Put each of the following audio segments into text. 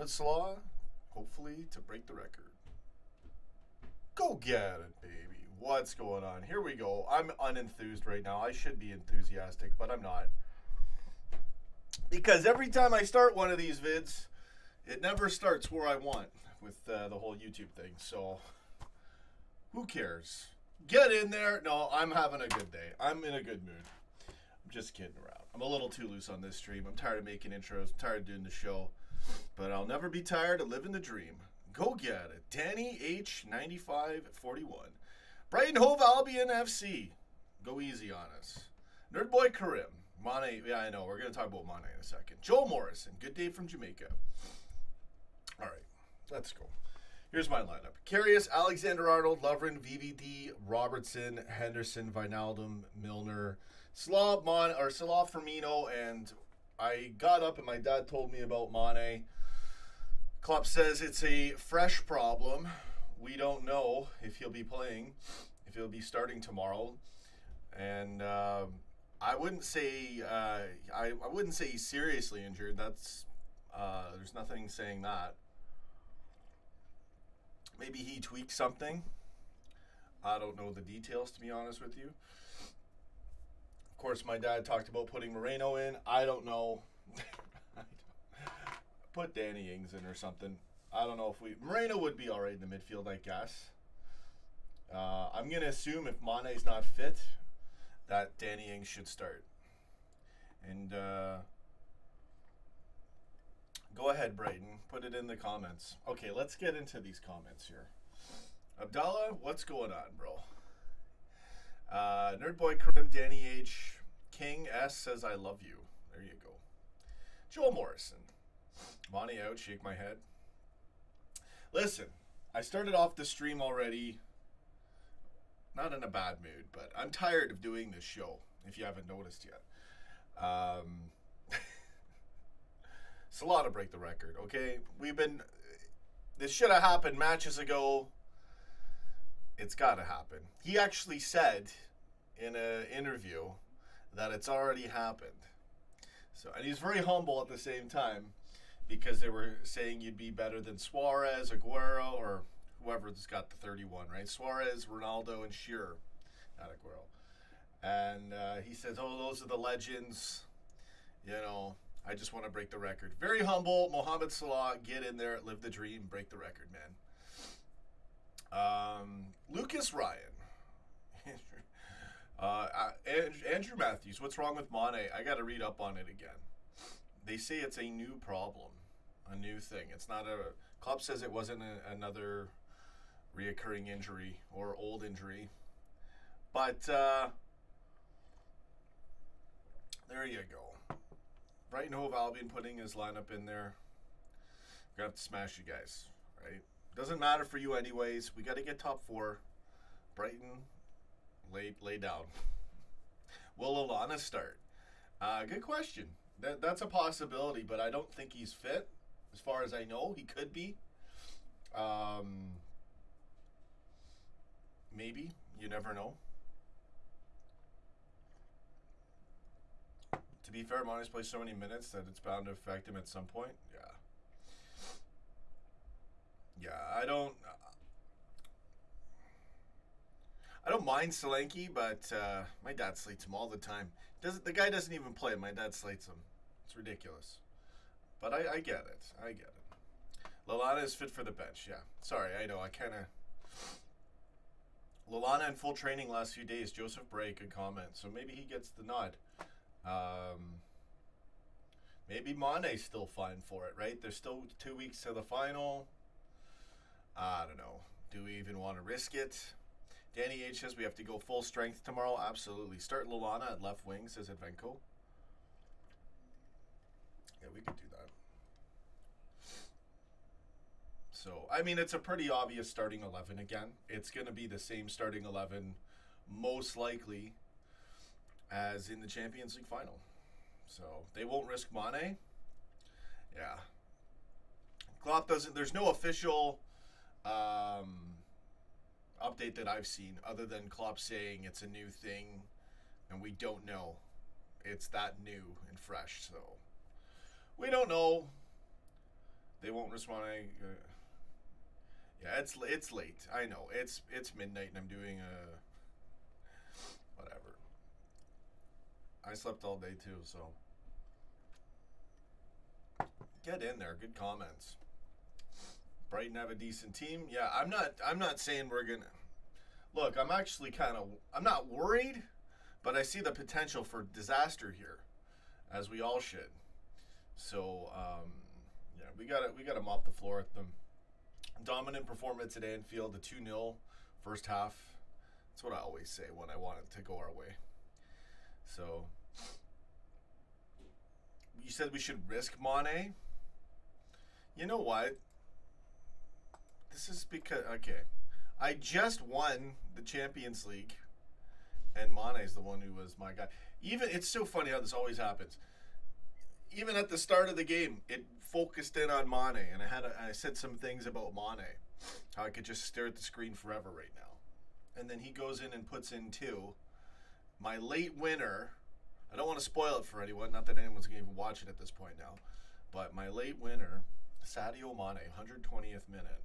Mohamed Salah, hopefully to break the record. Go get it, baby. What's going on? Here we go. I'm unenthused right now. I should be enthusiastic, but I'm not. Because every time I start one of these vids, it never starts where I want with the whole YouTube thing. So, who cares? Get in there. No, I'm having a good day. I'm in a good mood. I'm just kidding around. I'm a little too loose on this stream. I'm tired of making intros. I'm tired of doing the show. But I'll never be tired of living the dream. Go get it. Danny H. 9541. Brighton Hove Albion FC. Go easy on us. Nerdboy Karim. Mane. Yeah, I know. We're going to talk about Mane in a second. Joel Morrison. Good day from Jamaica. All right. Let's go. Here's my lineup. Karius, Alexander-Arnold, Lovren, VVD, Robertson, Henderson, Wijnaldum, Milner, Slav, Firmino, and I got up and my dad told me about Mane. Klopp says it's a fresh problem. We don't know if he'll be playing, if he'll be starting tomorrow, and I wouldn't say I wouldn't say he's seriously injured. That's there's nothing saying that. Maybe he tweaked something. I don't know the details, to be honest with you. Of course, my dad talked about putting Moreno in. I don't know. Put Danny Ings in or something. I don't know if Moreno would be all right in the midfield, I guess. I'm going to assume if Mane's not fit, that Danny Ings should start. And go ahead, Brighton. Put it in the comments. Okay, let's get into these comments here. Abdallah, what's going on, bro? Nerdboy Karim, Danny H. King S says, I love you. There you go. Joel Morrison. Monty out, shake my head. Listen, I started off the stream already. Not in a bad mood, but I'm tired of doing this show, if you haven't noticed yet. Salah to break the record, okay? This should have happened matches ago. It's got to happen. He actually said in an interview that it's already happened. So, and he's very humble at the same time because they were saying you'd be better than Suarez, Aguero, or whoever's got the 31, right? Suarez, Ronaldo, and Shearer, not Aguero. And he says, oh, those are the legends, you know. I just want to break the record. Very humble. Mohamed Salah, get in there, live the dream, break the record, man. Lucas Ryan. Andrew Matthews, what's wrong with Mane? I got to read up on it again. They say it's a new problem, a new thing. It's not a... Klopp says it wasn't another reoccurring injury or old injury. But there you go. Brighton Hove Albion putting his lineup in there. We're going to have to smash you guys, right? Doesn't matter for you anyways. We got to get top 4. Brighton, lay down. Will Alana start? Good question. That's a possibility, but I don't think he's fit. As far as I know, he could be. Maybe. You never know. To be fair, Mane's played so many minutes that it's bound to affect him at some point. Yeah, I don't mind Solanke, but my dad slates him all the time. The guy doesn't even play. My dad slates him. It's ridiculous. But I get it. I get it. Lallana is fit for the bench. Yeah. Sorry, I know. I kind of... Lallana in full training last few days. Joseph Bray, good comment. So maybe he gets the nod. Maybe Mane's still fine for it, right? There's still 2 weeks to the final. I don't know. Do we even want to risk it? Danny H says we have to go full strength tomorrow. Absolutely. Start Lallana at left wing, says Advenko. Yeah, we could do that. So, I mean, it's a pretty obvious starting 11 again. It's going to be the same starting 11, most likely, as in the Champions League final. So, they won't risk Mane. Yeah. Klopp doesn't... There's no official update that I've seen other than Klopp saying it's a new thing and we don't know. It's that new and fresh, so... We don't know. They won't respond. Yeah, it's late. I know. It's midnight and I'm doing whatever. I slept all day too, so get in there. Good comments. Brighton have a decent team. Yeah, I'm not saying we're gonna look. I'm actually I'm not worried, but I see the potential for disaster here, as we all should. So yeah, we gotta mop the floor at them. Dominant performance at Anfield, the 2-0 first half. That's what I always say when I want it to go our way. So, you said we should risk Mane. You know what? This is because, okay, I just won the Champions League, and Mane's the one who was my guy. Even, it's so funny how this always happens. Even at the start of the game, it focused in on Mane, and I said some things about Mane, how I could just stare at the screen forever right now. And then he goes in and puts in 2. My late winner, I don't want to spoil it for anyone, not that anyone's going to even watch it at this point now, but my late winner, Sadio Mane, 120th minute,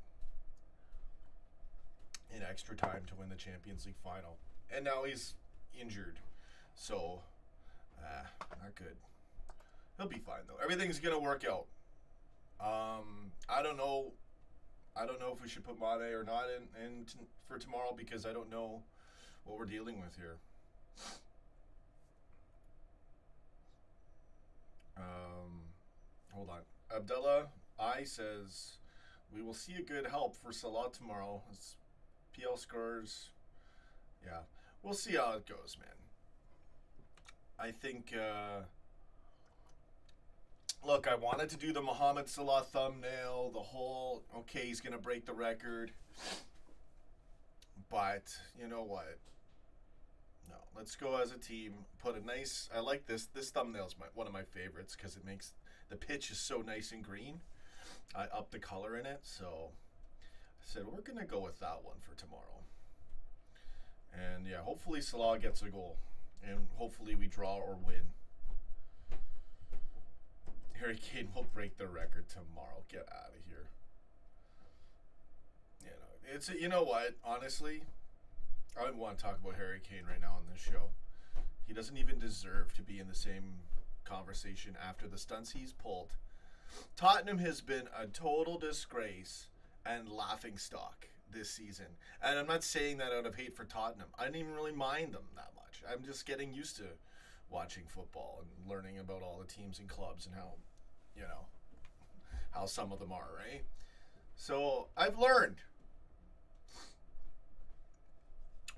in extra time to win the Champions League final. And now he's injured, so not good. He'll be fine though. Everything's gonna work out. I don't know if we should put Mane or not in for tomorrow because I don't know what we're dealing with here. Hold on. Abdullah I says we will see a good help for Salah tomorrow. It's PL scores. Yeah, we'll see how it goes, man. I think. Look, I wanted to do the Mohamed Salah thumbnail, the whole, okay, he's going to break the record. But, you know what? No, let's go as a team. Put a nice, I like this. This thumbnail's one of my favorites because it makes, the pitch is so nice and green. I upped the color in it, so I said, we're going to go with that one for tomorrow. And, yeah, hopefully Salah gets a goal. And hopefully we draw or win. Harry Kane will break the record tomorrow. Get out of here. You know, you know what? Honestly, I don't want to talk about Harry Kane right now on this show. He doesn't even deserve to be in the same conversation after the stunts he's pulled. Tottenham has been a total disgrace and laughingstock this season. And I'm not saying that out of hate for Tottenham. I didn't even really mind them that much. I'm just getting used to watching football and learning about all the teams and clubs and how, you know, how some of them are, right? So I've learned.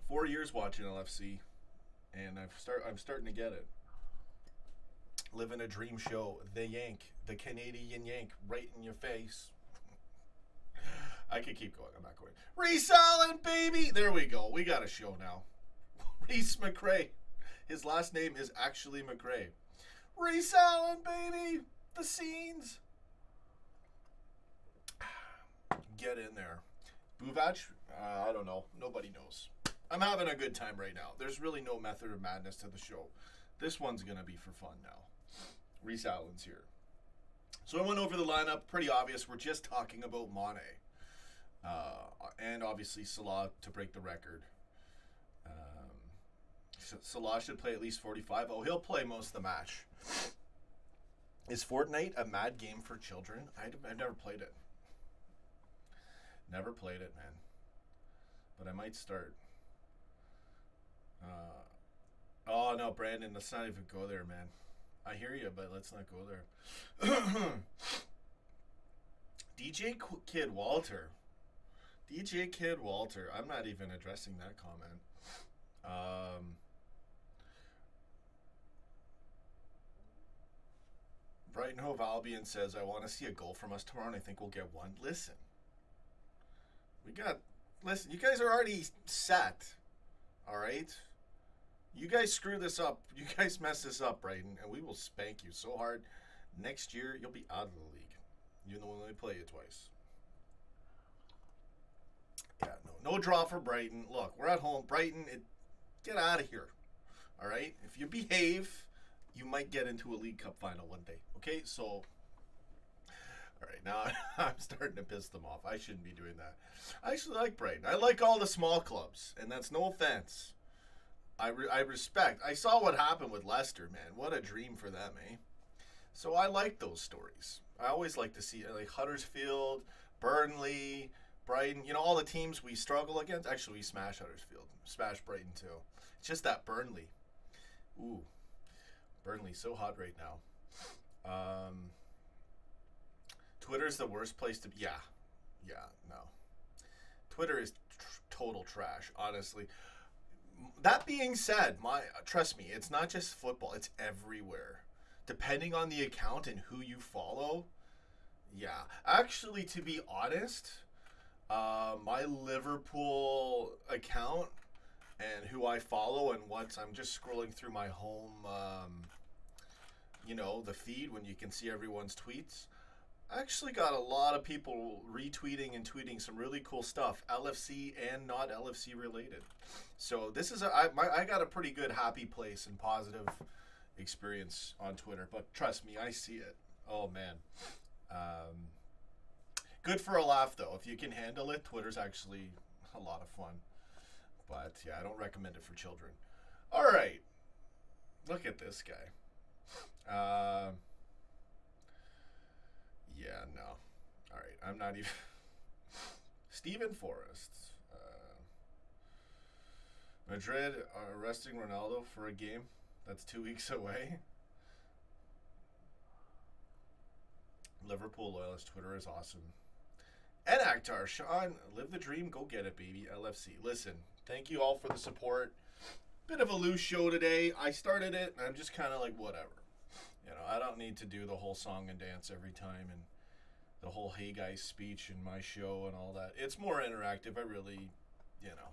4 years watching LFC, and I'm starting to get it. Living a dream show, the Yank, the Canadian Yank, right in your face. I could keep going. I'm not going. Reece Allen, baby. There we go. We got a show now. Reece McRae. His last name is actually McRae. Reece Allen, baby. The scenes. Get in there. Buvac? I don't know. Nobody knows. I'm having a good time right now. There's really no method of madness to the show. This one's going to be for fun now. Reece Allen's here. So I went over the lineup. Pretty obvious. We're just talking about Mane. And obviously Salah to break the record. Salah should play at least 45. Oh, he'll play most of the match. Is Fortnite a mad game for children? I've never played it. Never played it, man. But I might start. Oh, no, Brandon, let's not even go there, man. I hear you, but let's not go there. DJ Kid Walter. DJ Kid Walter. I'm not even addressing that comment. Brighton Hove Albion says, I want to see a goal from us tomorrow, and I think we'll get one. Listen. Listen, you guys are already set. All right? You guys screw this up. You guys mess this up, Brighton, and we will spank you so hard. Next year, you'll be out of the league. Even though we only play you twice. Yeah, no draw for Brighton. Look, we're at home. Brighton, get out of here. All right? If you behave, you might get into a League Cup final one day. Okay? So, all right. Now, starting to piss them off. I shouldn't be doing that. I actually like Brighton. I like all the small clubs, and that's no offense. I respect. I saw what happened with Leicester, man. What a dream for them, eh? So I like those stories. I always like to see like Huddersfield, Burnley, Brighton. You know, all the teams we struggle against. Actually, we smash Huddersfield. Smash Brighton, too. It's just that Burnley. Ooh. Burnley's so hot right now. Twitter's the worst place to be. Yeah, no. Twitter is total trash, honestly. That being said, trust me, it's not just football. It's everywhere. Depending on the account and who you follow. Yeah. Actually, to be honest, my Liverpool account and who I follow and once I'm just scrolling through my home, you know, the feed when you can see everyone's tweets. I actually got a lot of people retweeting and tweeting some really cool stuff, LFC and not LFC related. So this is I got a pretty good happy place and positive experience on Twitter. But trust me, I see it. Oh man, good for a laugh though. If you can handle it, Twitter's actually a lot of fun. But yeah, I don't recommend it for children. All right, look at this guy. Yeah, no. All right, I'm not even. Stephen Forrest. Madrid are arresting Ronaldo for a game that's 2 weeks away. Liverpool loyalist Twitter is awesome. Ed Akhtar, Sean, live the dream, go get it, baby. LFC. Listen, thank you all for the support. Bit of a loose show today. I started it, and I'm just kind of like, whatever. You know, I don't need to do the whole song and dance every time and the whole hey guys speech in my show and all that. It's more interactive. I really, you know,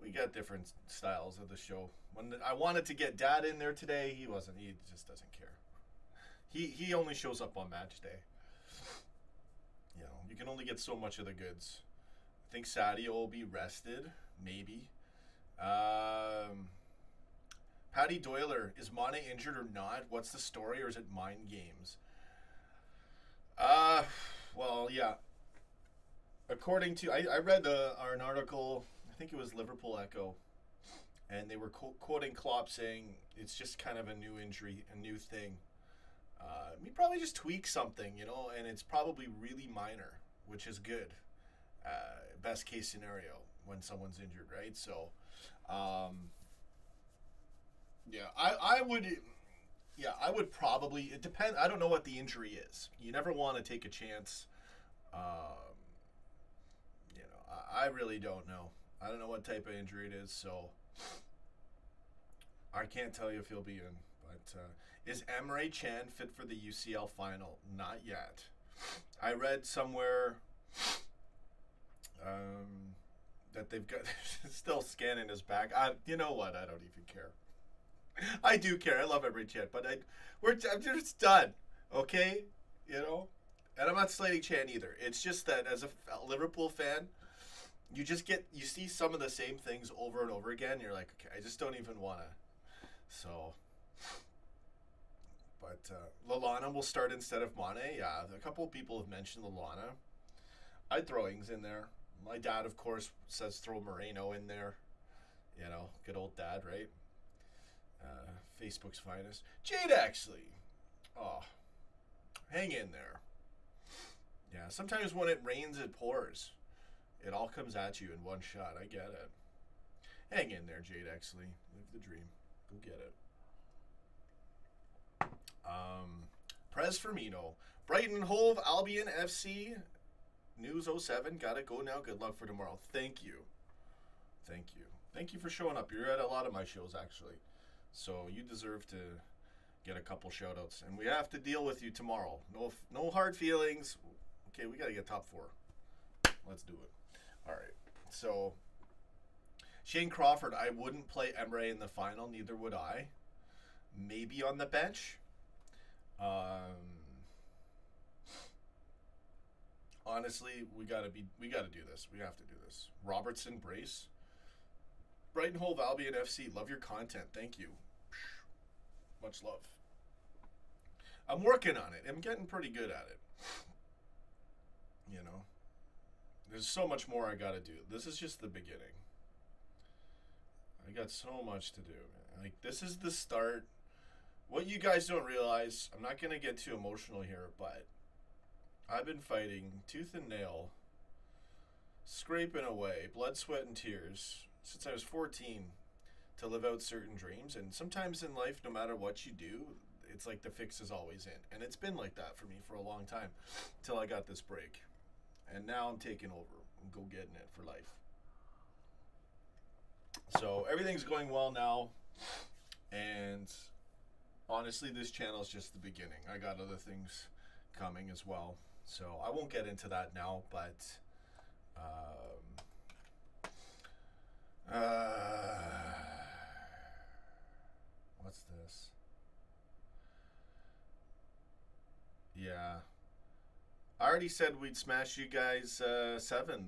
we got different styles of the show. When I wanted to get Dad in there today, he wasn't. He just doesn't care. He only shows up on match day. You know, you can only get so much of the goods. I think Sadio will be rested, maybe. Paddy Doyler, is Mane injured or not? What's the story, or is it mind games? Well, yeah. According to, I read an article, I think it was Liverpool Echo, and they were quoting Klopp saying it's just kind of a new injury, a new thing. He probably just tweaked something, you know, and it's probably really minor, which is good. Best case scenario when someone's injured, right? So, yeah, I would probably, it depends. I don't know what the injury is. You never want to take a chance. You know, I really don't know. I don't know what type of injury it is, so I can't tell you if he'll be in. But is Emre Can fit for the UCL final? Not yet. I read somewhere that they've got still scanning his back. You know what? I don't even care. I do care. I love Emre Can, but I'm just done. Okay, you know. And I'm not slating Chan either. It's just that as a Liverpool fan, you see some of the same things over and over again. You're like, okay, I just don't even want to. So, but Lallana will start instead of Mane. Yeah, a couple of people have mentioned Lallana. I'd throw Ings in there. My dad, of course, says throw Moreno in there. You know, good old dad, right? Facebook's finest. Jade Axley. Oh, hang in there. Yeah, sometimes when it rains, it pours. It all comes at you in one shot. I get it. Hang in there, Jade Exley. Live the dream. Go get it. Prez Firmino. Brighton Hove Albion FC. News 07. Gotta go now. Good luck for tomorrow. Thank you. Thank you. Thank you for showing up. You're at a lot of my shows, actually. So you deserve to get a couple shout-outs. And we have to deal with you tomorrow. No hard feelings. Okay, we got to get top 4. Let's do it. All right. So, Shane Crawford, I wouldn't play Emre in the final. Neither would I. Maybe on the bench. Honestly, we got to do this. We have to do this. Robertson, brace. Brighton Hove Albion FC, love your content. Thank you. Much love. I'm working on it. I'm getting pretty good at it. There's so much more I gotta do. This is just the beginning. I got so much to do, man. Like, this is the start. What you guys don't realize, I'm not gonna get too emotional here, but I've been fighting tooth and nail, scraping away, blood, sweat, and tears since I was 14 to live out certain dreams. And sometimes in life, no matter what you do, it's like the fix is always in. And it's been like that for me for a long time till I got this break. And now I'm taking over and go getting it for life. So everything's going well now. And honestly, this channel is just the beginning. I got other things coming as well. So I won't get into that now, but what's this? Yeah. I already said we'd smash you guys 7-0.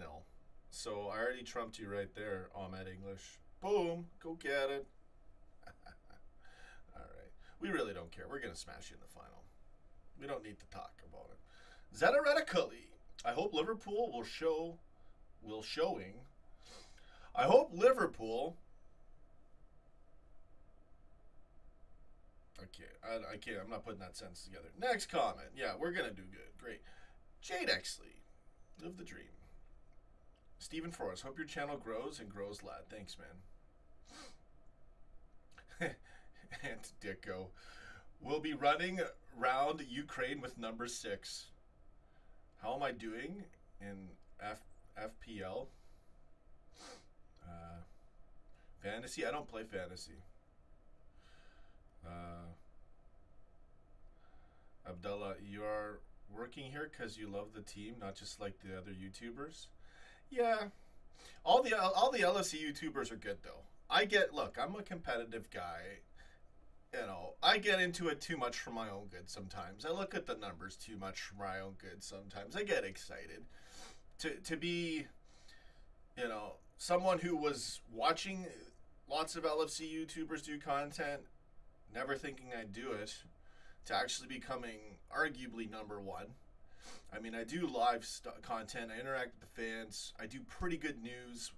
So I already trumped you right there, Ahmed English. Boom. Go get it. All right. We really don't care. We're going to smash you in the final. We don't need to talk about it. Zetaradically. I hope Liverpool showing. I hope Liverpool. I can't. I'm not putting that sentence together. Next comment. Yeah, we're going to do good. Great. Jade Exley. Live the dream. Stephen Forrest. Hope your channel grows and grows, lad. Thanks, man. And Dicko. We'll be running around Ukraine with number 6. How am I doing in FPL? Fantasy? I don't play fantasy. Abdullah, you are working here because you love the team, not just like the other YouTubers. Yeah, all the LFC YouTubers are good though. Look, I'm a competitive guy. You know, I get into it too much for my own good sometimes. I look at the numbers too much for my own good sometimes. I get excited. To be, you know, someone who was watching lots of LFC YouTubers do content, never thinking I'd do it, to actually becoming arguably number 1. I mean, I do live content. I interact with the fans. I do pretty good news.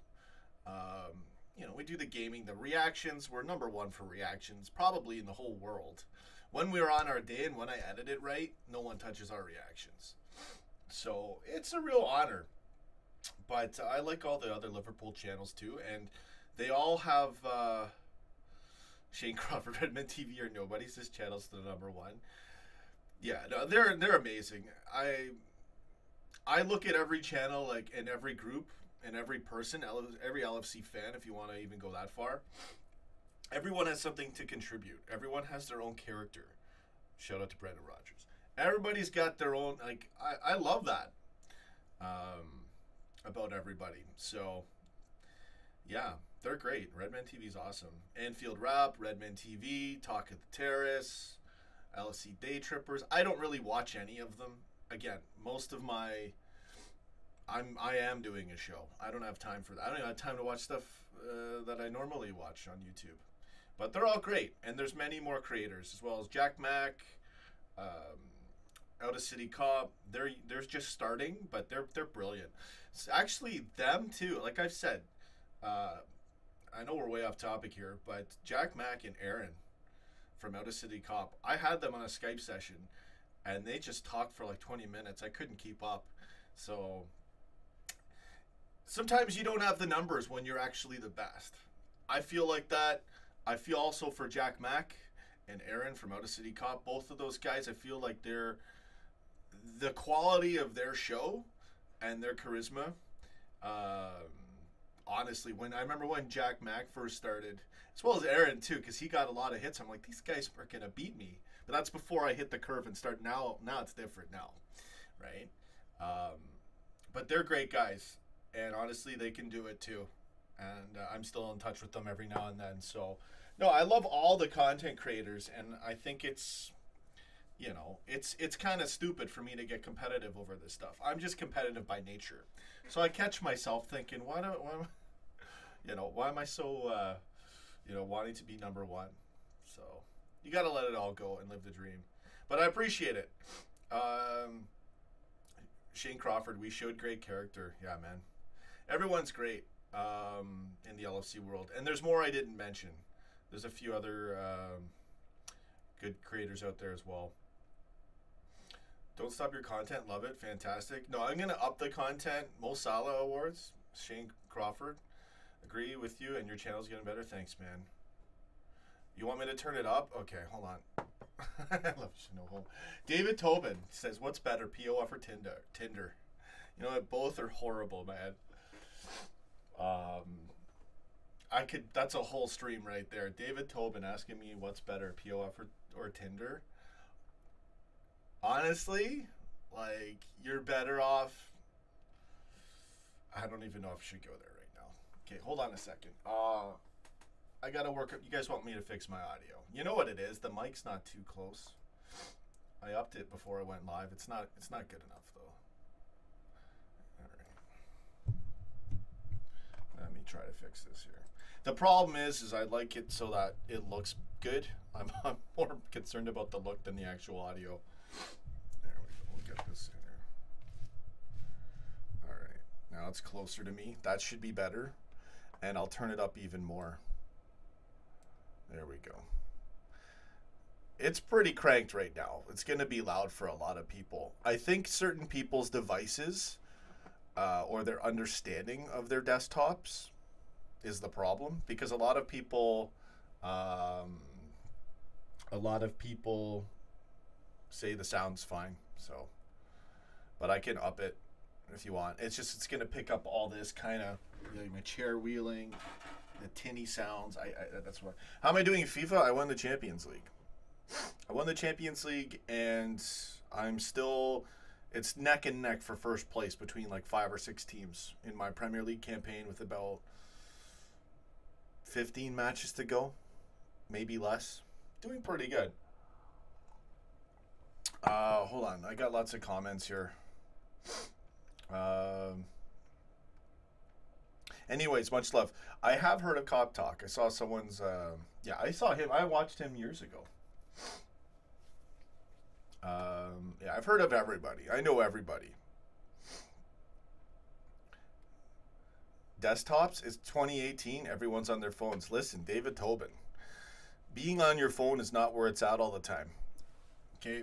You know, we do the gaming, the reactions. We're number 1 for reactions, probably in the whole world. When we're on our day and when I edit it right, no one touches our reactions. So it's a real honor. But I like all the other Liverpool channels too, and they all have Shane Crawford, Redmond TV or Nobody's. This channel's the number 1. Yeah, no, they're amazing. I look at every channel, like in every group, and every person, every LFC fan, if you want to even go that far. Everyone has something to contribute. Everyone has their own character. Shout out to Brandon Rogers. Everybody's got their own, like, I love that about everybody. So, yeah, they're great. Redman TV's awesome. Anfield Rap, Redman TV, Talk at the Terrace, LFC Day Trippers. I don't really watch any of them. Again, most of my... I am doing a show. I don't have time for that. I don't even have time to watch stuff that I normally watch on YouTube. But they're all great. And there's many more creators, as well as Jack Mack, Out of City Cop. They're just starting, but they're brilliant. It's actually, them too. Like I've said, I know we're way off topic here, but Jack Mack and Aaron from Out of City Cop, I had them on a Skype session, and they just talked for like 20 minutes. I couldn't keep up. So sometimes you don't have the numbers when you're actually the best. I feel like that. I feel also for Jack Mack and Aaron from Out of City Cop. Both of those guys, I feel like they're the quality of their show and their charisma. Honestly, I remember when Jack Mack first started, as well as Aaron too, because he got a lot of hits. I'm like, these guys are gonna beat me. But that's before I hit the curve and start. Now it's different now, right? But they're great guys, and honestly, they can do it too. And I'm still in touch with them every now and then. So, no, I love all the content creators, and I think it's, you know, it's kind of stupid for me to get competitive over this stuff. I'm just competitive by nature. So I catch myself thinking, why am I so, wanting to be number 1? So you got to let it all go and live the dream. But I appreciate it. Shane Crawford, we showed great character. Yeah, man. Everyone's great in the LFC world. And there's more I didn't mention. There's a few other good creators out there as well. Don't stop your content. Love it. Fantastic. No, I'm going to up the content. Mo Salah Awards. Shane Crawford. Agree with you, and your channel's getting better. Thanks, man. You want me to turn it up? Okay, hold on. I love Shinoho. David Tobin says, what's better, POF or Tinder? You know what? Both are horrible, man. That's a whole stream right there. David Tobin asking me what's better, POF or Tinder. Honestly, like, you're better off. I don't even know if I should go there right now. Okay, hold on a second. I gotta work up. You guys want me to fix my audio? You know what it is? The mic's not too close. I upped it before I went live. It's not good enough though. All right. Let me try to fix this here. The problem is I like it so that it looks good. I'm more concerned about the look than the actual audio. There we go. We'll get this in here. All right. Now it's closer to me. That should be better. And I'll turn it up even more. There we go. It's pretty cranked right now. It's going to be loud for a lot of people. I think certain people's devices or their understanding of their desktops is the problem, because a lot of people say the sound's fine. So, but I can up it if you want. It's going to pick up all this kind of, you know, my chair wheeling, the tinny sounds. That's what. How am I doing in FIFA? I won the Champions League. And I'm still. It's neck and neck for first place between like 5 or 6 teams in my Premier League campaign, with about 15 matches to go, maybe less. Doing pretty good. Hold on, I got lots of comments here. Anyways, much love. I have heard of Cop Talk. I saw someone's, yeah, I saw him. I watched him years ago. Yeah, I've heard of everybody. I know everybody. Desktops, it's 2018. Everyone's on their phones. Listen, David Tobin. Being on your phone is not where it's at all the time. Okay.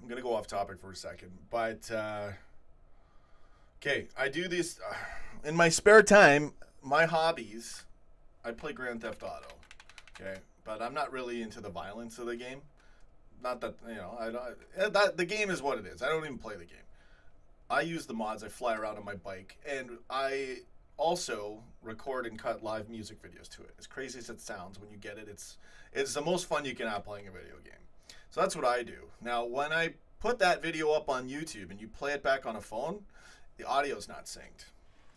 I'm going to go off topic for a second. But, okay, I do this in my spare time. My hobbies, I play Grand Theft Auto. Okay. But I'm not really into the violence of the game. Not that, you know, the game is what it is. I don't even play the game. I use the mods. I fly around on my bike, and I also record and cut live music videos to it. As crazy as it sounds, when you get it, it's the most fun you can have playing a video game. So that's what I do. Now, when I put that video up on YouTube and you play it back on a phone, the audio's not synced.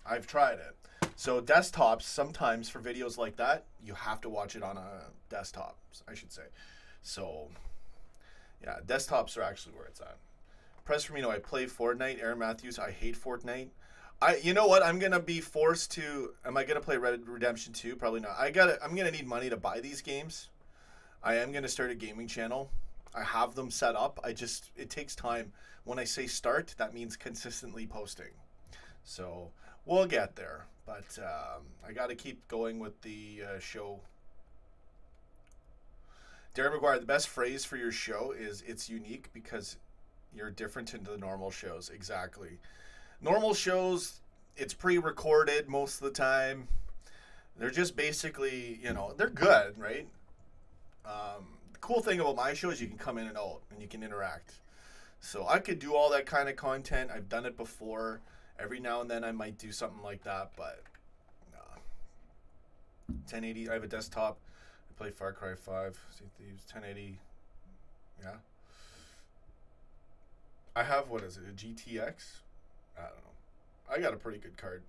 I've tried it. So desktops, sometimes for videos like that, you have to watch it on a desktop, I should say. So, yeah, desktops are actually where it's at. Press for me, no, I play Fortnite. Aaron Matthews, I hate Fortnite. You know what? I'm gonna be forced to. Am I gonna play Red Dead Redemption 2? Probably not. I'm gonna need money to buy these games. I am gonna start a gaming channel. I have them set up. It takes time. When I say start, that means consistently posting. So we'll get there. But I got to keep going with the show. Darren McGuire, the best phrase for your show is "it's unique because you're different into the normal shows." Exactly. Normal shows, it's pre-recorded most of the time. They're just basically, you know, they're good, right? The cool thing about my show is you can come in and out and you can interact. So I could do all that kind of content. I've done it before. Every now and then I might do something like that, but nah. 1080, I have a desktop. I play Far Cry 5. 1080, yeah. I have, what is it, a GTX? I don't know. I got a pretty good card.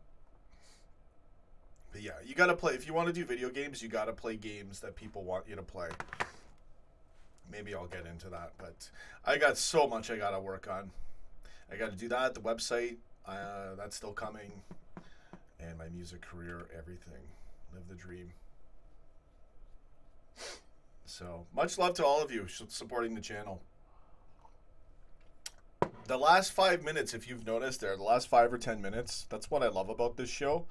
But yeah, you got to play. If you want to do video games, you got to play games that people want you to play. Maybe I'll get into that. But I got so much I got to work on. I got to do that. The website, that's still coming. And my music career, everything. Live the dream. So, much love to all of you supporting the channel. The last 5 minutes, if you've noticed there, the last 5 or 10 minutes, that's what I love about this show.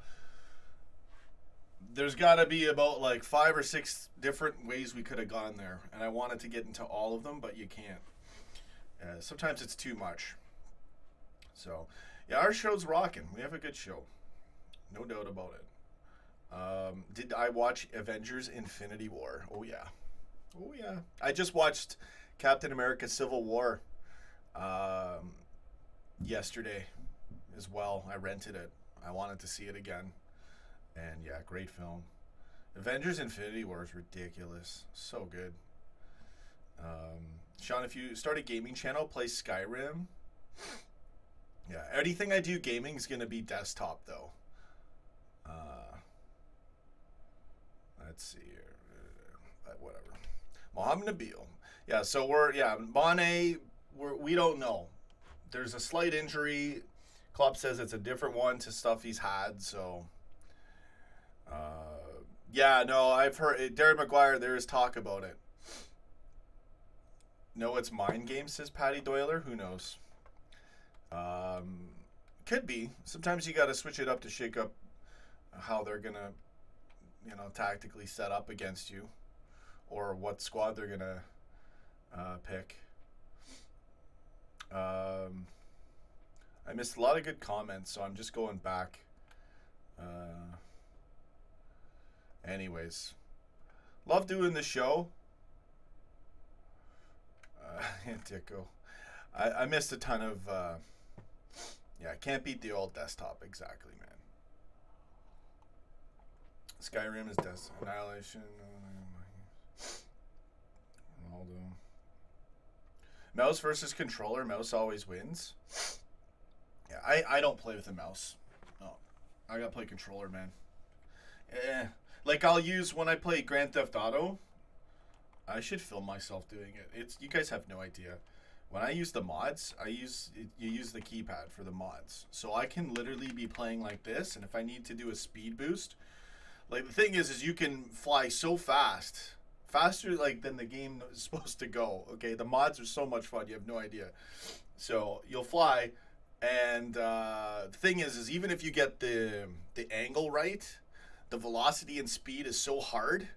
There's got to be about like 5 or 6 different ways we could have gone there. And I wanted to get into all of them, but you can't. Sometimes it's too much. So, yeah, our show's rocking. We have a good show. No doubt about it. Did I watch Avengers Infinity War? Oh, yeah. Oh, yeah. I just watched Captain America Civil War yesterday as well. I rented it. I wanted to see it again. And, yeah, great film. Avengers Infinity War is ridiculous. So good. Sean, if you start a gaming channel, play Skyrim. Yeah, anything I do gaming is going to be desktop, though. Let's see here. Whatever. Mohamed Nabil. Yeah, so Mane, we don't know. There's a slight injury. Klopp says it's a different one to stuff he's had, so... yeah, no, I've heard... Darren Maguire, there is talk about it. No, it's mind games, says Patty Doyler. Who knows? Could be. Sometimes you got to switch it up to shake up how they're going to, tactically set up against you. Or what squad they're going to pick. I missed a lot of good comments, so I'm just going back. Anyways. Love doing the show. Dicko. I missed a ton of... yeah, can't beat the old desktop. Exactly, man. Skyrim is Annihilation. Ronaldo. Mouse versus controller. Mouse always wins. Yeah, I don't play with a mouse. No, I gotta play controller, man. Like I'll use when I play Grand Theft Auto. I should film myself doing it. You guys have no idea. When I use the mods, you use the keypad for the mods. So I can literally be playing like this, and if I need to do a speed boost, like the thing is you can fly so fast, faster like than the game is supposed to go. Okay, the mods are so much fun, you have no idea. So you'll fly, and the thing is even if you get the angle right, the velocity and speed is so hard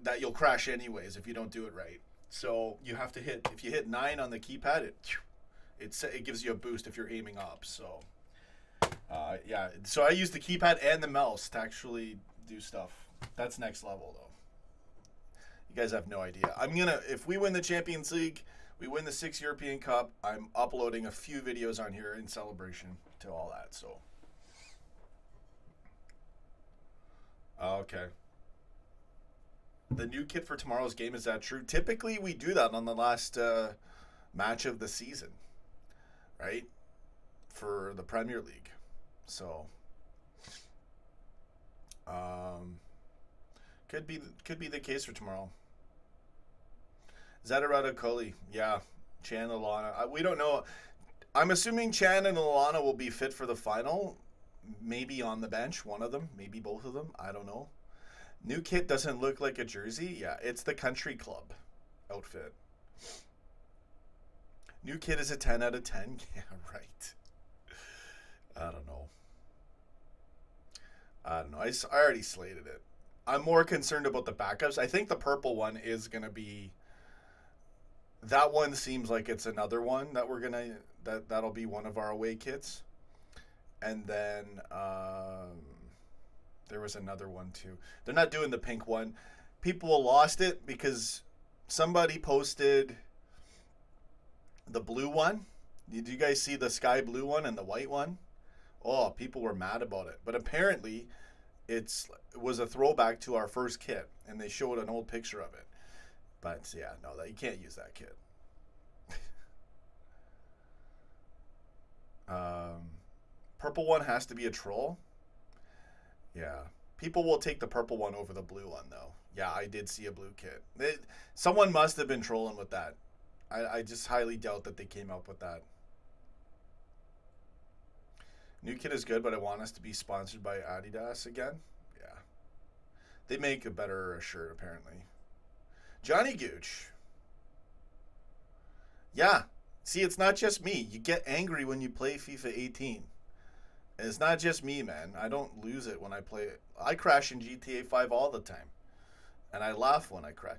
that you'll crash anyways if you don't do it right. So you have to if you hit 9 on the keypad, it gives you a boost if you're aiming up. So yeah, so I use the keypad and the mouse to actually do stuff. That's next level though. You guys have no idea. If we win the Champions League, we win the 6th European Cup, I'm uploading a few videos on here in celebration to all that. So okay. The new kit for tomorrow's game, is that true? Typically, we do that on the last match of the season, right? For the Premier League. So, could be the case for tomorrow. Zadarado Kohli, yeah. Chan and Lallana. We don't know. I'm assuming Chan and Lallana will be fit for the final. Maybe on the bench, one of them. Maybe both of them. I don't know. New kit doesn't look like a jersey. Yeah, it's the country club outfit. New kit is a 10 out of 10. Yeah, right. I don't know. I already slated it. I'm more concerned about the backups. I think the purple one is going to be... That one seems like it's another one that we're going to... That'll be one of our away kits. And then... there was another one too. They're not doing the pink one. People lost it because somebody posted the blue one. Did you guys see the sky blue one and the white one? Oh, people were mad about it. But apparently it was a throwback to our first kit, and they showed an old picture of it. But yeah, no, you can't use that kit. Purple one has to be a troll. Yeah. People will take the purple one over the blue one, though. Yeah, I did see a blue kit. Someone must have been trolling with that. I just highly doubt that they came up with that. New kit is good, but I want us to be sponsored by Adidas again. Yeah. They make a better shirt, apparently. Johnny Gooch. Yeah. See, it's not just me. You get angry when you play FIFA 18. And it's not just me, man. I don't lose it when I play it. I crash in GTA 5 all the time. And I laugh when I crash.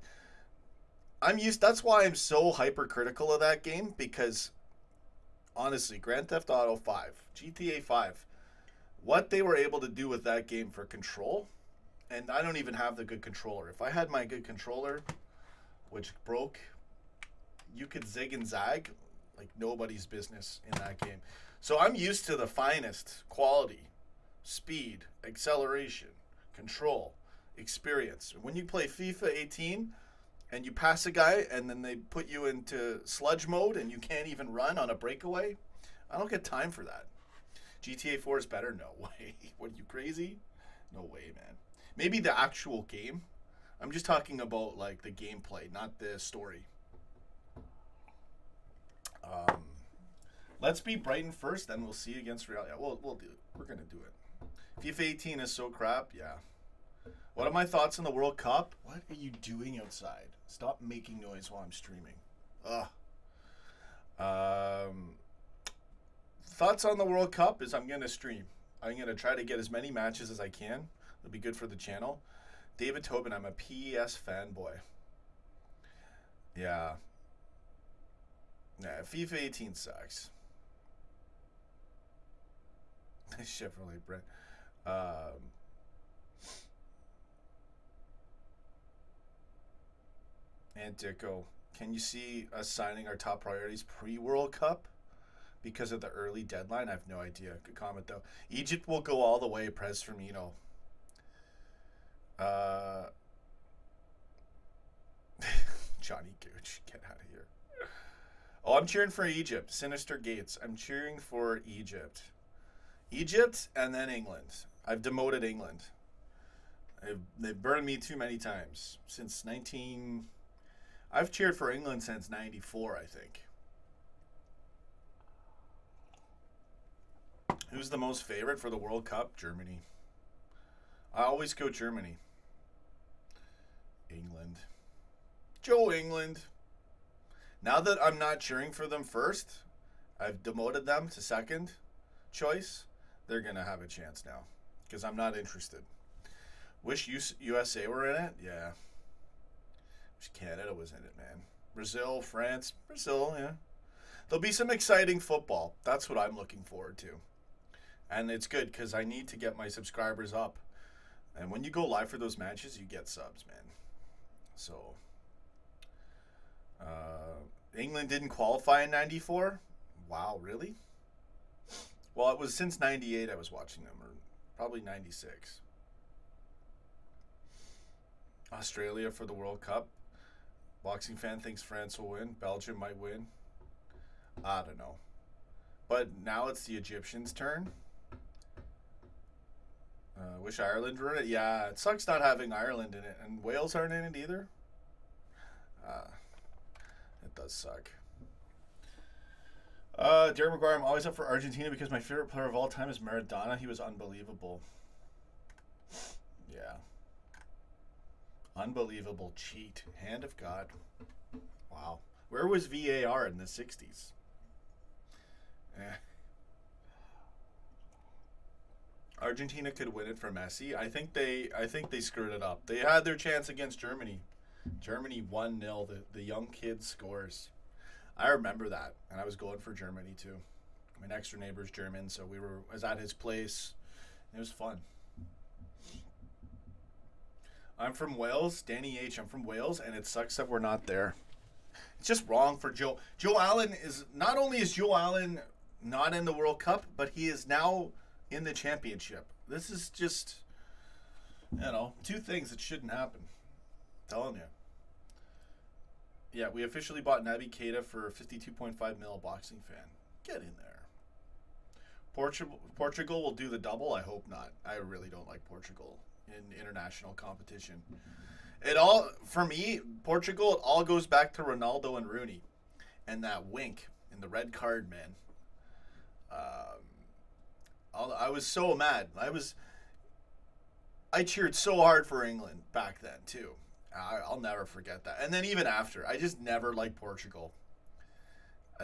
That's why I'm so hypercritical of that game, because honestly, Grand Theft Auto 5, GTA 5, what they were able to do with that game for control, and I don't even have the good controller. If I had my good controller, which broke, you could zig and zag like nobody's business in that game. So I'm used to the finest quality, speed, acceleration, control, experience. When you play FIFA 18 and you pass a guy and then they put you into sludge mode and you can't even run on a breakaway, I don't get time for that. GTA 4 is better? No way. What, are you crazy? No way, man. Maybe the actual game. I'm just talking about like the gameplay, not the story. Let's beat Brighton first, then we'll see against Real. Yeah, we'll do it. We're gonna do it. FIFA 18 is so crap. Yeah. What are my thoughts on the World Cup? What are you doing outside? Stop making noise while I'm streaming. Ugh. Thoughts on the World Cup is I'm gonna stream. I'm gonna try to get as many matches as I can. It'll be good for the channel. David Tobin, I'm a PES fanboy. Yeah. Nah, FIFA 18 sucks. Chevrolet Brent. And Dicko, can you see us signing our top priorities pre-World Cup because of the early deadline? I have no idea. Good comment, though. Egypt will go all the way, Prez Firmino. Johnny Gooch, get out of here. Oh, I'm cheering for Egypt. Sinister Gates. I'm cheering for Egypt. Egypt and then England. I've demoted England. They've burned me too many times. Since I've cheered for England since 94, I think. Who's the most favorite for the World Cup? Germany. I always go Germany. England. Joe England. Now that I'm not cheering for them first, I've demoted them to second choice. They're going to have a chance now because I'm not interested. Wish USA were in it? Yeah. Wish Canada was in it, man. Brazil, France. Brazil, yeah. There'll be some exciting football. That's what I'm looking forward to. And it's good because I need to get my subscribers up. And when you go live for those matches, you get subs, man. So, England didn't qualify in 94? Wow, really? Well, it was since 98 I was watching them, or probably 96. Australia for the World Cup. Boxing fan thinks France will win. Belgium might win. I don't know. But now it's the Egyptians' turn. Wish Ireland were in it. Yeah, it sucks not having Ireland in it. And Wales aren't in it either. It does suck. Derek McGuire, I'm always up for Argentina because my favorite player of all time is Maradona. He was unbelievable. Yeah. Unbelievable cheat. Hand of God. Wow. Where was VAR in the 60s? Argentina could win it for Messi. I think they screwed it up. They had their chance against Germany. Germany 1-0. The young kid scores. I remember that, and I was going for Germany too. My next door neighbor's German, so I was at his place. It was fun. I'm from Wales, Danny H. I'm from Wales, and it sucks that we're not there. It's just wrong for Joe. Joe Allen is not only is Joe Allen not in the World Cup, but he is now in the championship. This is just, two things that shouldn't happen. I'm telling you. Yeah, we officially bought Naby Keita for 52.5 mil, boxing fan. Get in there. Portugal will do the double. I hope not. I really don't like Portugal in international competition. For me, Portugal, it all goes back to Ronaldo and Rooney. And that wink and the red card, man. I was so mad. I cheered so hard for England back then, too. I'll never forget that. And then even after, I just never liked Portugal.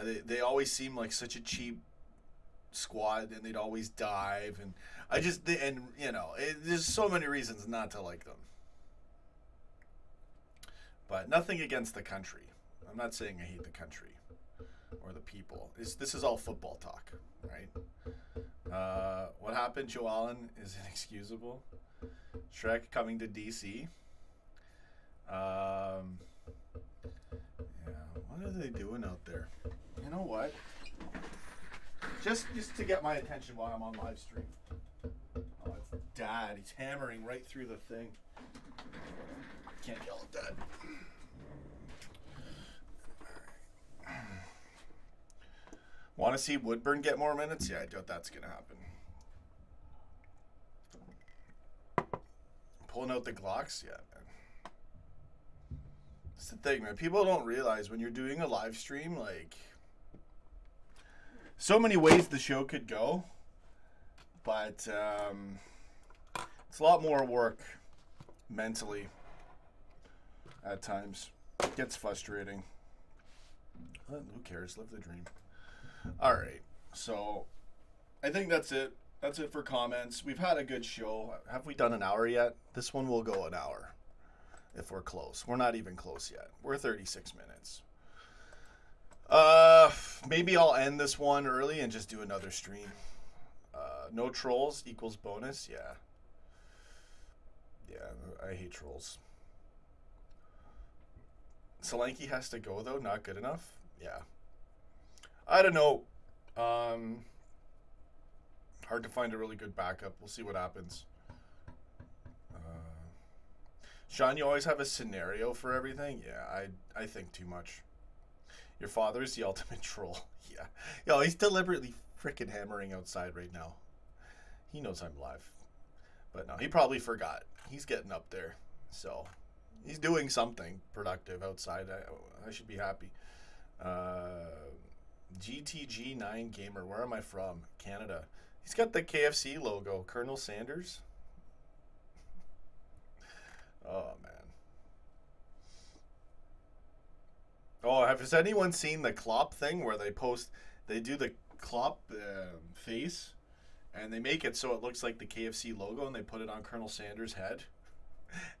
They always seem like such a cheap squad, and they'd always dive, and there's so many reasons not to like them. But nothing against the country. I'm not saying I hate the country or the people. This is all football talk, right? What happened, Joe Allen, is inexcusable. Shrek coming to DC. Yeah, what are they doing out there? You know what? Just to get my attention while I'm on live stream. Oh, it's Dad. He's hammering right through the thing. Can't yell at Dad. Want to see Woodburn get more minutes? Yeah, I doubt that's going to happen. Pulling out the Glocks? Yeah, man. That's the thing, man. People don't realize when you're doing a live stream, like, so many ways the show could go, but it's a lot more work mentally at times. It gets frustrating. Who cares? Live the dream. All right, so I think that's it. That's it for comments. We've had a good show. Have we done an hour yet? This one will go an hour if we're close. We're not even close yet. We're 36 minutes. Maybe I'll end this one early and just do another stream. No trolls equals bonus. Yeah. Yeah, I hate trolls. Solanke has to go, though. Not good enough. Yeah. I don't know. Hard to find a really good backup. We'll see what happens. Sean, you always have a scenario for everything? Yeah, I think too much. Your father is the ultimate troll. Yeah. Yo, he's deliberately freaking hammering outside right now. He knows I'm live. But no, he probably forgot. He's getting up there. So, he's doing something productive outside. I should be happy. GTG9 Gamer. Where am I from? Canada. He's got the KFC logo. Colonel Sanders. Oh, man. Oh, has anyone seen the Klopp thing where they do the Klopp face, and they make it so it looks like the KFC logo, and they put it on Colonel Sanders' head,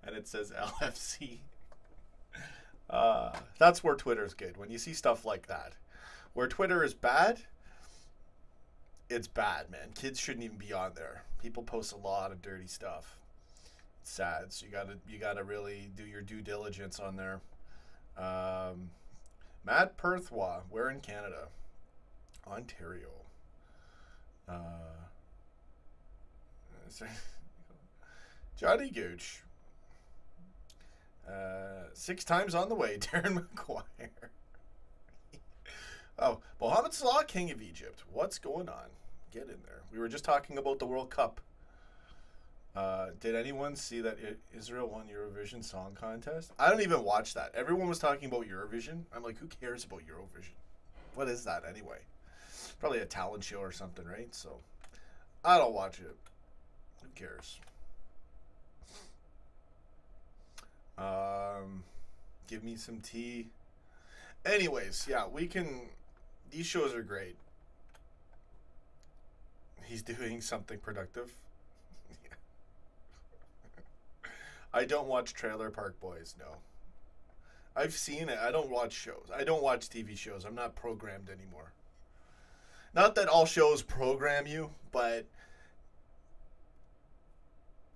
and it says LFC. That's where Twitter's good. When you see stuff like that. Where Twitter is bad, it's bad, man. Kids shouldn't even be on there. People post a lot of dirty stuff. It's sad. So you gotta really do your due diligence on there. Matt Perthwa, where in Canada? Ontario. Johnny Gooch. 6 times on the way, Darren McGuire. Oh, Mohamed Salah, King of Egypt. What's going on? Get in there. We were just talking about the World Cup. Did anyone see that Israel won Eurovision Song Contest? I don't even watch that. Everyone was talking about Eurovision. I'm like, who cares about Eurovision? What is that anyway? Probably a talent show or something, right? So, I don't watch it. Who cares? Give me some tea. Anyways, yeah, we can... These shows are great. He's doing something productive. Yeah. I don't watch Trailer Park Boys, no. I've seen it. I don't watch shows. I don't watch TV shows. I'm not programmed anymore. Not that all shows program you, but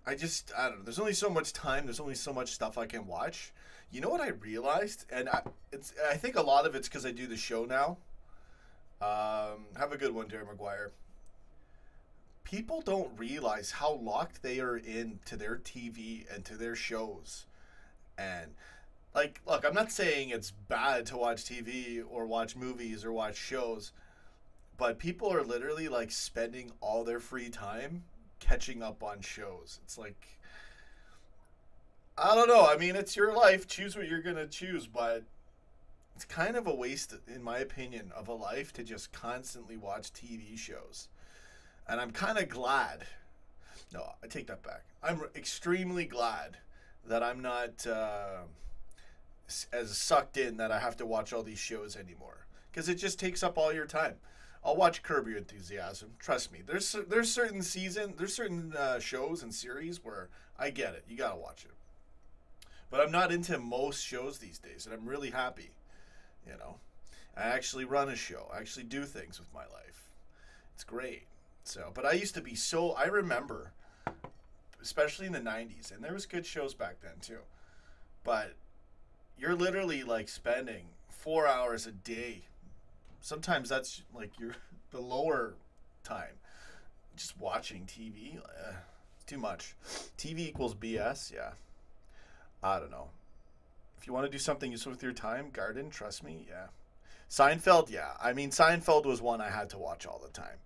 I don't know. There's only so much time. There's only so much stuff I can watch. You know what I realized? And I think a lot of it's because I do the show now. Have a good one, Darren McGuire. People don't realize how locked they are into their TV and to their shows. And, like, look, I'm not saying it's bad to watch TV or watch movies or watch shows, but people are literally, like, spending all their free time catching up on shows. It's like, I don't know. I mean, it's your life. Choose what you're going to choose, but it's kind of a waste, in my opinion, of a life to just constantly watch TV shows. And I'm kind of glad. No, I take that back. I'm extremely glad that I'm not as sucked in that I have to watch all these shows anymore. because it just takes up all your time. I'll watch Curb Your Enthusiasm. Trust me. There's certain shows and series where I get it. You gotta watch it. But I'm not into most shows these days, and I'm really happy. You know, I actually run a show. I actually do things with my life. It's great. So, but I used to be so. I remember, especially in the '90s, and there was good shows back then too. But you're literally like spending 4 hours a day. Sometimes that's like the lower time. Just watching TV, it's too much. TV equals BS, yeah. I don't know. If you want to do something useful with your time, garden, trust me, yeah. Seinfeld, yeah. I mean, Seinfeld was one I had to watch all the time.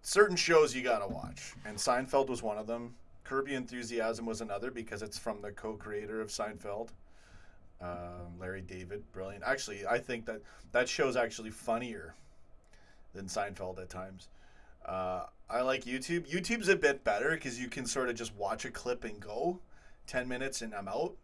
Certain shows you gotta watch, and Seinfeld was one of them. Curb Your Enthusiasm was another because it's from the co-creator of Seinfeld. Larry David, brilliant. Actually, I think that show's actually funnier than Seinfeld at times. I like YouTube. YouTube's a bit better because you can sort of just watch a clip and go 10 minutes and I'm out.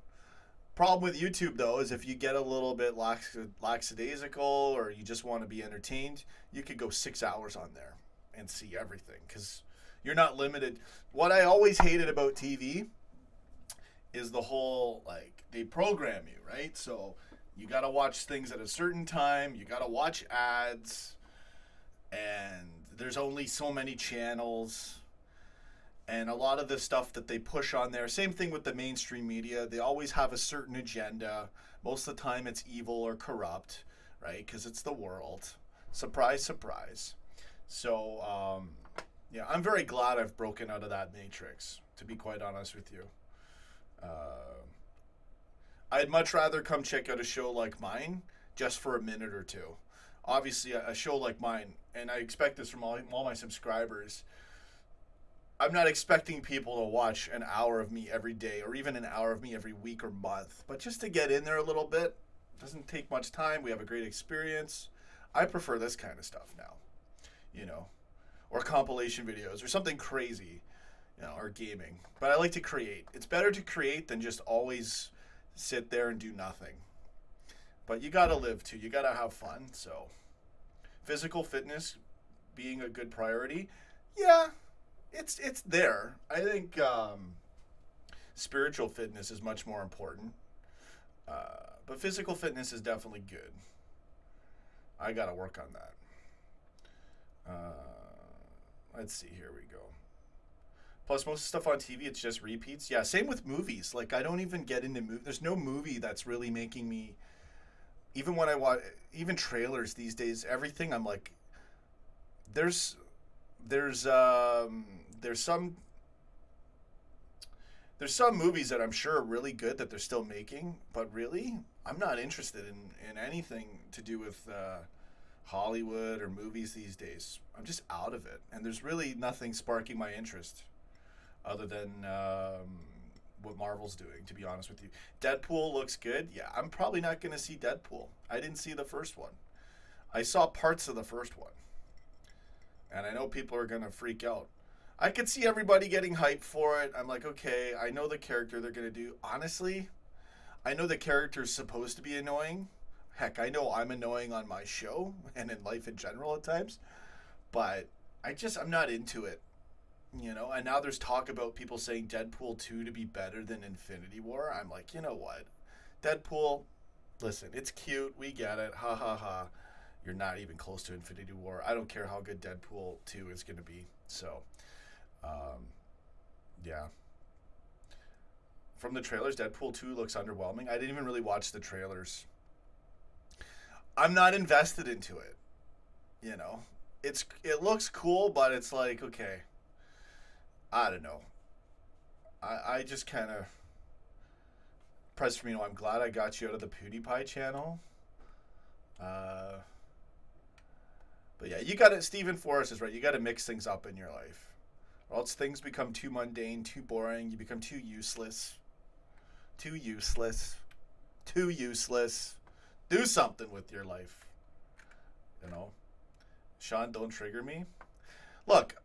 Problem with YouTube, though, is if you get a little bit lackadaisical or you just want to be entertained, you could go 6 hours on there and see everything because you're not limited. What I always hated about TV is the whole, like, they program you, right? So you got to watch things at a certain time. You got to watch ads. And there's only so many channels. And a lot of the stuff that they push on there, same thing with the mainstream media. They always have a certain agenda. Most of the time it's evil or corrupt, right? Because it's the world. Surprise, surprise. So, yeah, I'm very glad I've broken out of that matrix, to be quite honest with you. I'd much rather come check out a show like mine just for a minute or two. Obviously, a show like mine, and I expect this from all my subscribers, I'm not expecting people to watch an hour of me every day or even an hour of me every week or month. But just to get in there a little bit, doesn't take much time. We have a great experience. I prefer this kind of stuff now, you know, or compilation videos or something crazy, you know, or gaming. But I like to create. It's better to create than just always sit there and do nothing. But you got to live too. You got to have fun. So physical fitness being a good priority, yeah, it's there. I think spiritual fitness is much more important. But physical fitness is definitely good. I got to work on that. Let's see. Here we go. Plus, most stuff on TV, it's just repeats. Yeah, same with movies. Like, I don't even get into movies. There's no movie that's really making me... Even when I watch... Even trailers these days, everything, I'm like... There's some movies that I'm sure are really good that they're still making, but really, I'm not interested in anything to do with Hollywood or movies these days. I'm just out of it, and there's really nothing sparking my interest other than what Marvel's doing, to be honest with you. Deadpool looks good. Yeah, I'm probably not going to see Deadpool. I didn't see the first one. I saw parts of the first one, and I know people are going to freak out. I could see everybody getting hyped for it. I'm like, okay, I know the character they're going to do. Honestly, I know the character's supposed to be annoying. Heck, I know I'm annoying on my show and in life in general at times. But I'm not into it. You know, and now there's talk about people saying Deadpool 2 to be better than Infinity War. I'm like, you know what? Deadpool, listen, it's cute. We get it. Ha ha ha. You're not even close to Infinity War. I don't care how good Deadpool 2 is going to be. So, yeah. From the trailers, Deadpool 2 looks underwhelming. I didn't even really watch the trailers. I'm not invested into it. You know, it looks cool, but it's like, okay, I don't know. I just kind of pressed for me. I'm glad I got you out of the PewDiePie channel. But yeah, you got to. Stephen Forrest is right. You got to mix things up in your life, or else things become too mundane, too boring. You become too useless. Too useless. Too useless. Do something with your life. You know, Sean, don't trigger me. Look.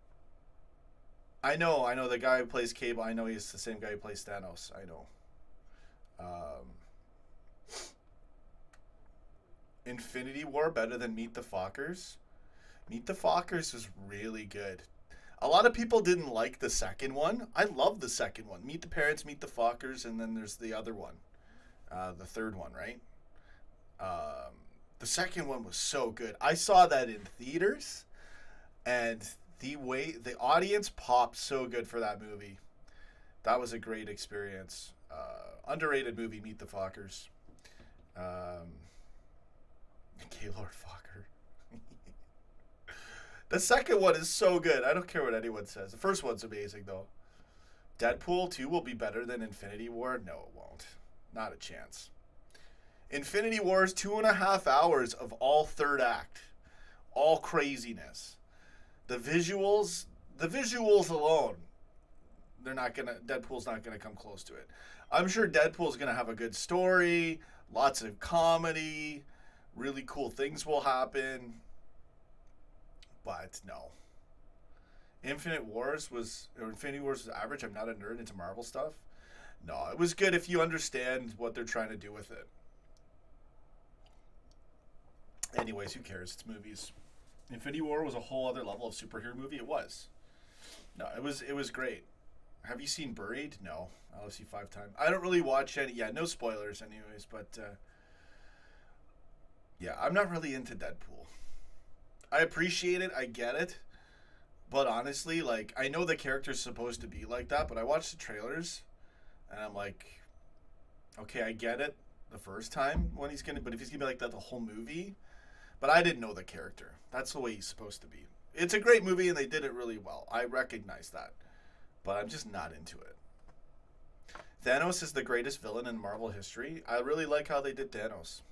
I know the guy who plays Cable. I know he's the same guy who plays Thanos. I know. Infinity War better than Meet the Fockers? Meet the Fockers was really good. A lot of people didn't like the second one. I love the second one. Meet the Parents, Meet the Fockers, and then there's the other one. The third one, right? The second one was so good. I saw that in theaters, and the audience popped so good for that movie. That was a great experience. Underrated movie, Meet the Fockers. Gaylord Fokker. The second one is so good. I don't care what anyone says. The first one's amazing, though. Deadpool 2 will be better than Infinity War? No, it won't. Not a chance. Infinity War is 2.5 hours of all third act. All craziness. The visuals alone, Deadpool's not gonna come close to it. I'm sure Deadpool's gonna have a good story, lots of comedy, really cool things will happen. But no. Infinity Wars was average. I'm not a nerd into Marvel stuff. No, it was good if you understand what they're trying to do with it. Anyways, who cares? It's movies. Infinity War was a whole other level of superhero movie. It was. No, it was great. Have you seen Buried? No. I'll see 5 times. I don't really watch any. Yeah, no spoilers anyways, but yeah, I'm not really into Deadpool. I appreciate it. I get it. But honestly, like, I know the character's supposed to be like that, but I watched the trailers and I'm like, okay, I get it the first time but if he's gonna be like that the whole movie. But I didn't know the character. That's the way he's supposed to be. It's a great movie and they did it really well. I recognize that. But I'm just not into it. Thanos is the greatest villain in Marvel history. I really like how they did Thanos.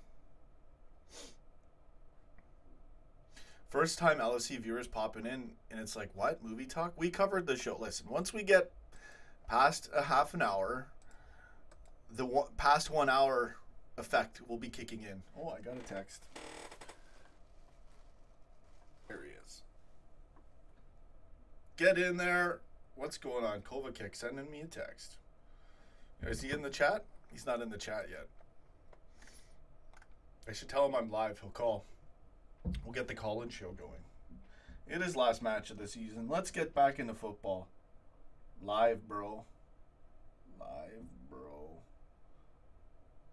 First time LFC viewers popping in, and it's like, what? Movie talk? We covered the show. Listen, once we get past a half an hour, past 1 hour effect will be kicking in. Oh, I got a text. There he is. Get in there. What's going on? Kovacic sending me a text. Is he in the chat? He's not in the chat yet. I should tell him I'm live. He'll call. We'll get the call-in show going. It is last match of the season. Let's get back into football. Live, bro. Live, bro.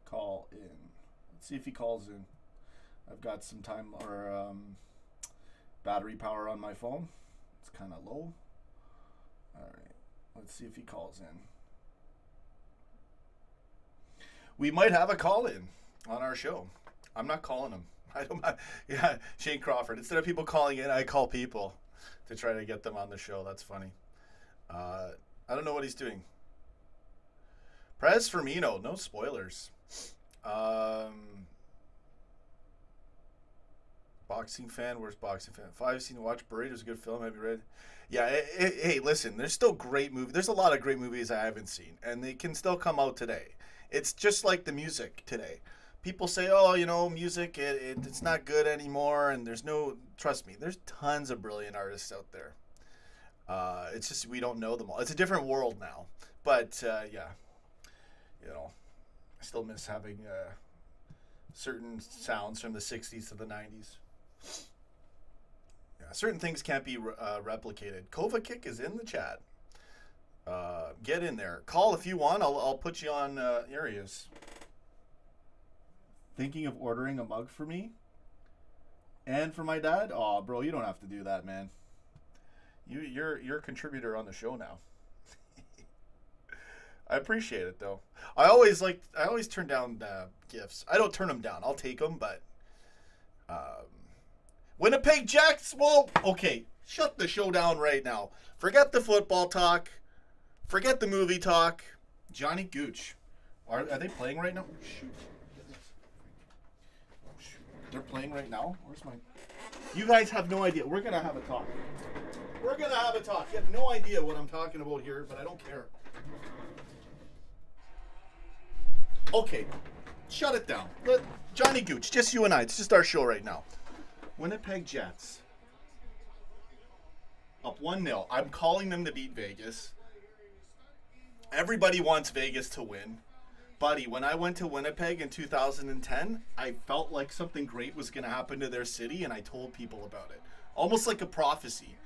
Call in. Let's see if he calls in. I've got some time or battery power on my phone. It's kind of low. All right. Let's see if he calls in. We might have a call-in on our show. I'm not calling him. I don't. Yeah, Shane Crawford. Instead of people calling in, I call people to try to get them on the show. That's funny. I don't know what he's doing. Perez Firmino. No spoilers. Boxing fan. Where's boxing fan? 5 seen watch Buried. It was a good film. Have you read? Yeah. Hey, listen. There's still great movies. There's a lot of great movies I haven't seen, and they can still come out today. It's just like the music today. People say, oh, you know, music, it's not good anymore, and there's no, trust me, there's tons of brilliant artists out there. It's just we don't know them all. It's a different world now. But, yeah, you know, I still miss having certain sounds from the 60s to the 90s. Yeah, certain things can't be replicated. Kovacic is in the chat. Get in there. Call if you want. I'll put you on areas. Thinking of ordering a mug for me and for my dad? Oh, bro, you don't have to do that, man. You're a contributor on the show now. I appreciate it though. I always turn down gifts. I don't turn them down. I'll take them, but Winnipeg Jets. Well, okay, shut the show down right now. Forget the football talk. Forget the movie talk. Johnny Gooch. Are they playing right now? Shoot. They're playing right now? Where's my... You guys have no idea. We're going to have a talk. We're going to have a talk. You have no idea what I'm talking about here, but I don't care. Okay. Shut it down. Johnny Gooch, just you and I. It's just our show right now. Winnipeg Jets. Up 1-0. I'm calling them to beat Vegas. Everybody wants Vegas to win. Buddy, when I went to Winnipeg in 2010, I felt like something great was going to happen to their city, and I told people about it. Almost like a prophecy.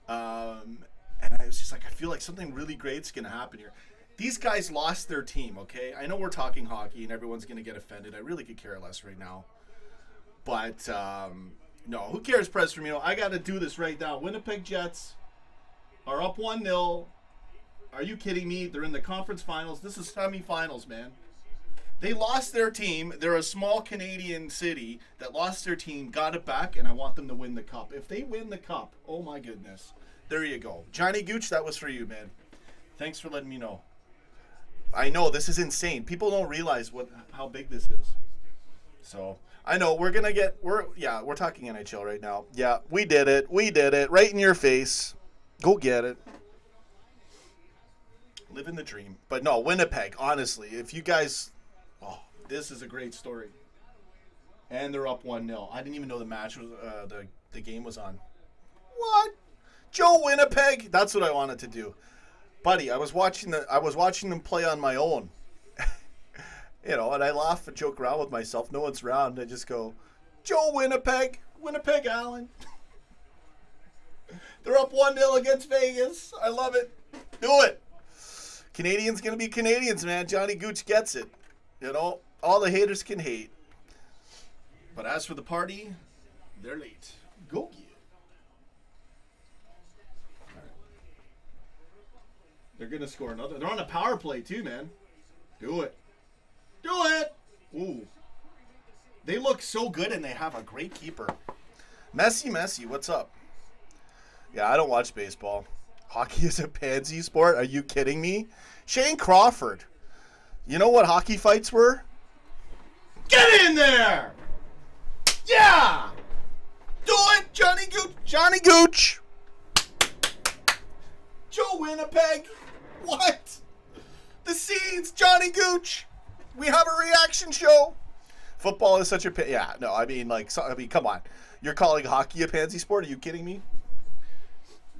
And I was just like, I feel like something really great's going to happen here. These guys lost their team, okay? I know we're talking hockey and everyone's going to get offended. I really could care less right now. But, no, who cares, Press Firmino? I got to do this right now. Winnipeg Jets are up 1-0. Are you kidding me? They're in the conference finals. This is semifinals, man. They lost their team. They're a small Canadian city that lost their team, got it back, and I want them to win the cup. If they win the cup, oh my goodness. There you go. Johnny Gooch, that was for you, man. Thanks for letting me know. I know, this is insane. People don't realize how big this is. So, I know, we're talking NHL right now. Yeah, we did it. We did it. Right in your face. Go get it. Living the dream. But no, Winnipeg, honestly, if you guys... Oh, this is a great story. And they're up 1-0. I didn't even know the match was... the game was on. What? Joe Winnipeg? That's what I wanted to do. Buddy, I was watching them play on my own. You know, and I laugh and joke around with myself. No one's around. I just go, Joe Winnipeg. Winnipeg Allen. They're up 1-0 against Vegas. I love it. Do it. Canadians going to be Canadians, man. Johnny Gooch gets it. You know, all the haters can hate. But as for the party, they're late. Go get it. They're going to score another. They're on a power play, too, man. Do it. Do it. Ooh. They look so good, and they have a great keeper. Messi, what's up? Yeah, I don't watch baseball. Hockey is a pansy sport? Are you kidding me? Shane Crawford. You know what hockey fights were? Get in there! Yeah! Do it, Johnny Gooch! Johnny Gooch! Joe Winnipeg! What? The scenes, Johnny Gooch! We have a reaction show! Football is such a... Yeah, no, I mean, come on. You're calling hockey a pansy sport? Are you kidding me?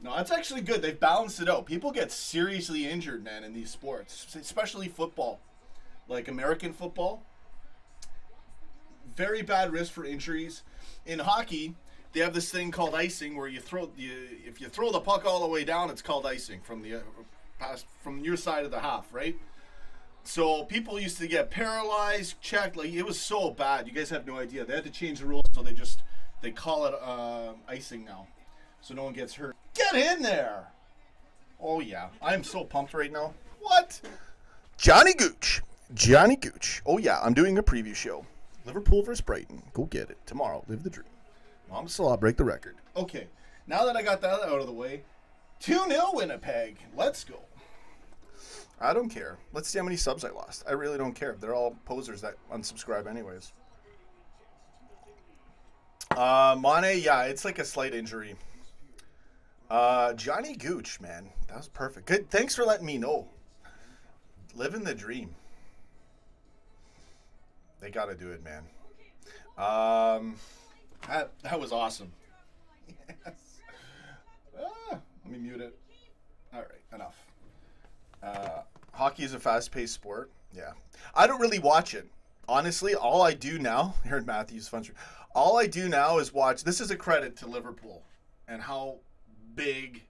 No, that's actually good. They've balanced it out. People get seriously injured, man, in these sports, especially football. Like American football. Very bad risk for injuries. In hockey, they have this thing called icing where if you throw the puck all the way down, it's called icing from your side of the half, right? So people used to get paralyzed, checked. Like, it was so bad. You guys have no idea. They had to change the rules, so they call it icing now, so no one gets hurt. Get in there! Oh yeah, I'm so pumped right now. What? Johnny Gooch. Johnny Gooch. Oh yeah, I'm doing a preview show. Liverpool versus Brighton. Go get it tomorrow. Live the dream. Mom Salah, break the record. Okay, now that I got that out of the way, 2-0 Winnipeg. Let's go. I don't care. Let's see how many subs I lost. I really don't care. They're all posers that unsubscribe anyways. Mane, yeah, it's like a slight injury. Johnny Gooch, man. That was perfect. Good. Thanks for letting me know. Living the dream. They got to do it, man. That was awesome. Yes. Let me mute it. All right, enough. Hockey is a fast-paced sport. Yeah. I don't really watch it. Honestly, all I do now, here in Matthew's Fun Street, all I do now is watch. This is a credit to Liverpool and how big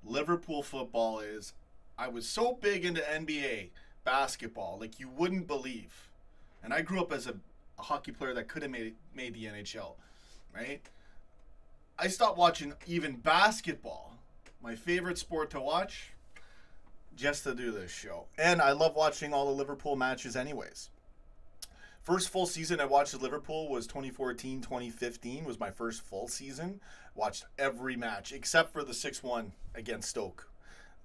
Liverpool football is. I was so big into NBA basketball, like you wouldn't believe. And I grew up as a hockey player that could have made the NHL, right? I stopped watching even basketball, my favorite sport to watch, just to do this show. And I love watching all the Liverpool matches anyways. First full season I watched at Liverpool was 2014-2015 was my first full season. Watched every match except for the 6-1 against Stoke.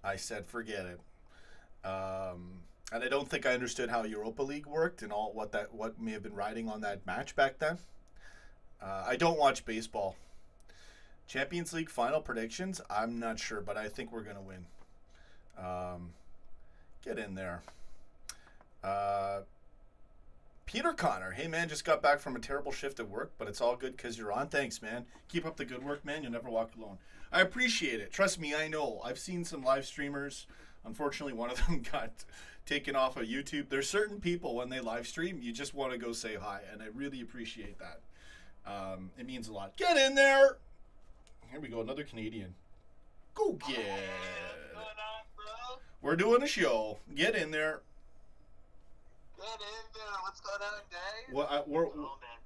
I said, forget it. And I don't think I understood how Europa League worked and all what may have been riding on that match back then. I don't watch baseball. Champions League final predictions? I'm not sure, but I think we're going to win. Get in there. Peter Connor. Hey, man, just got back from a terrible shift at work, but it's all good because you're on. Thanks, man. Keep up the good work, man. You'll never walk alone. I appreciate it. Trust me, I know. I've seen some live streamers Unfortunately, one of them got taken off of YouTube. There's certain people when they live stream, you just want to go say hi, and I really appreciate that. It means a lot. Get in there. Here we go, another Canadian. Go get it. We're doing a show. Get in there. Get in there. What's going on, Dave? Man,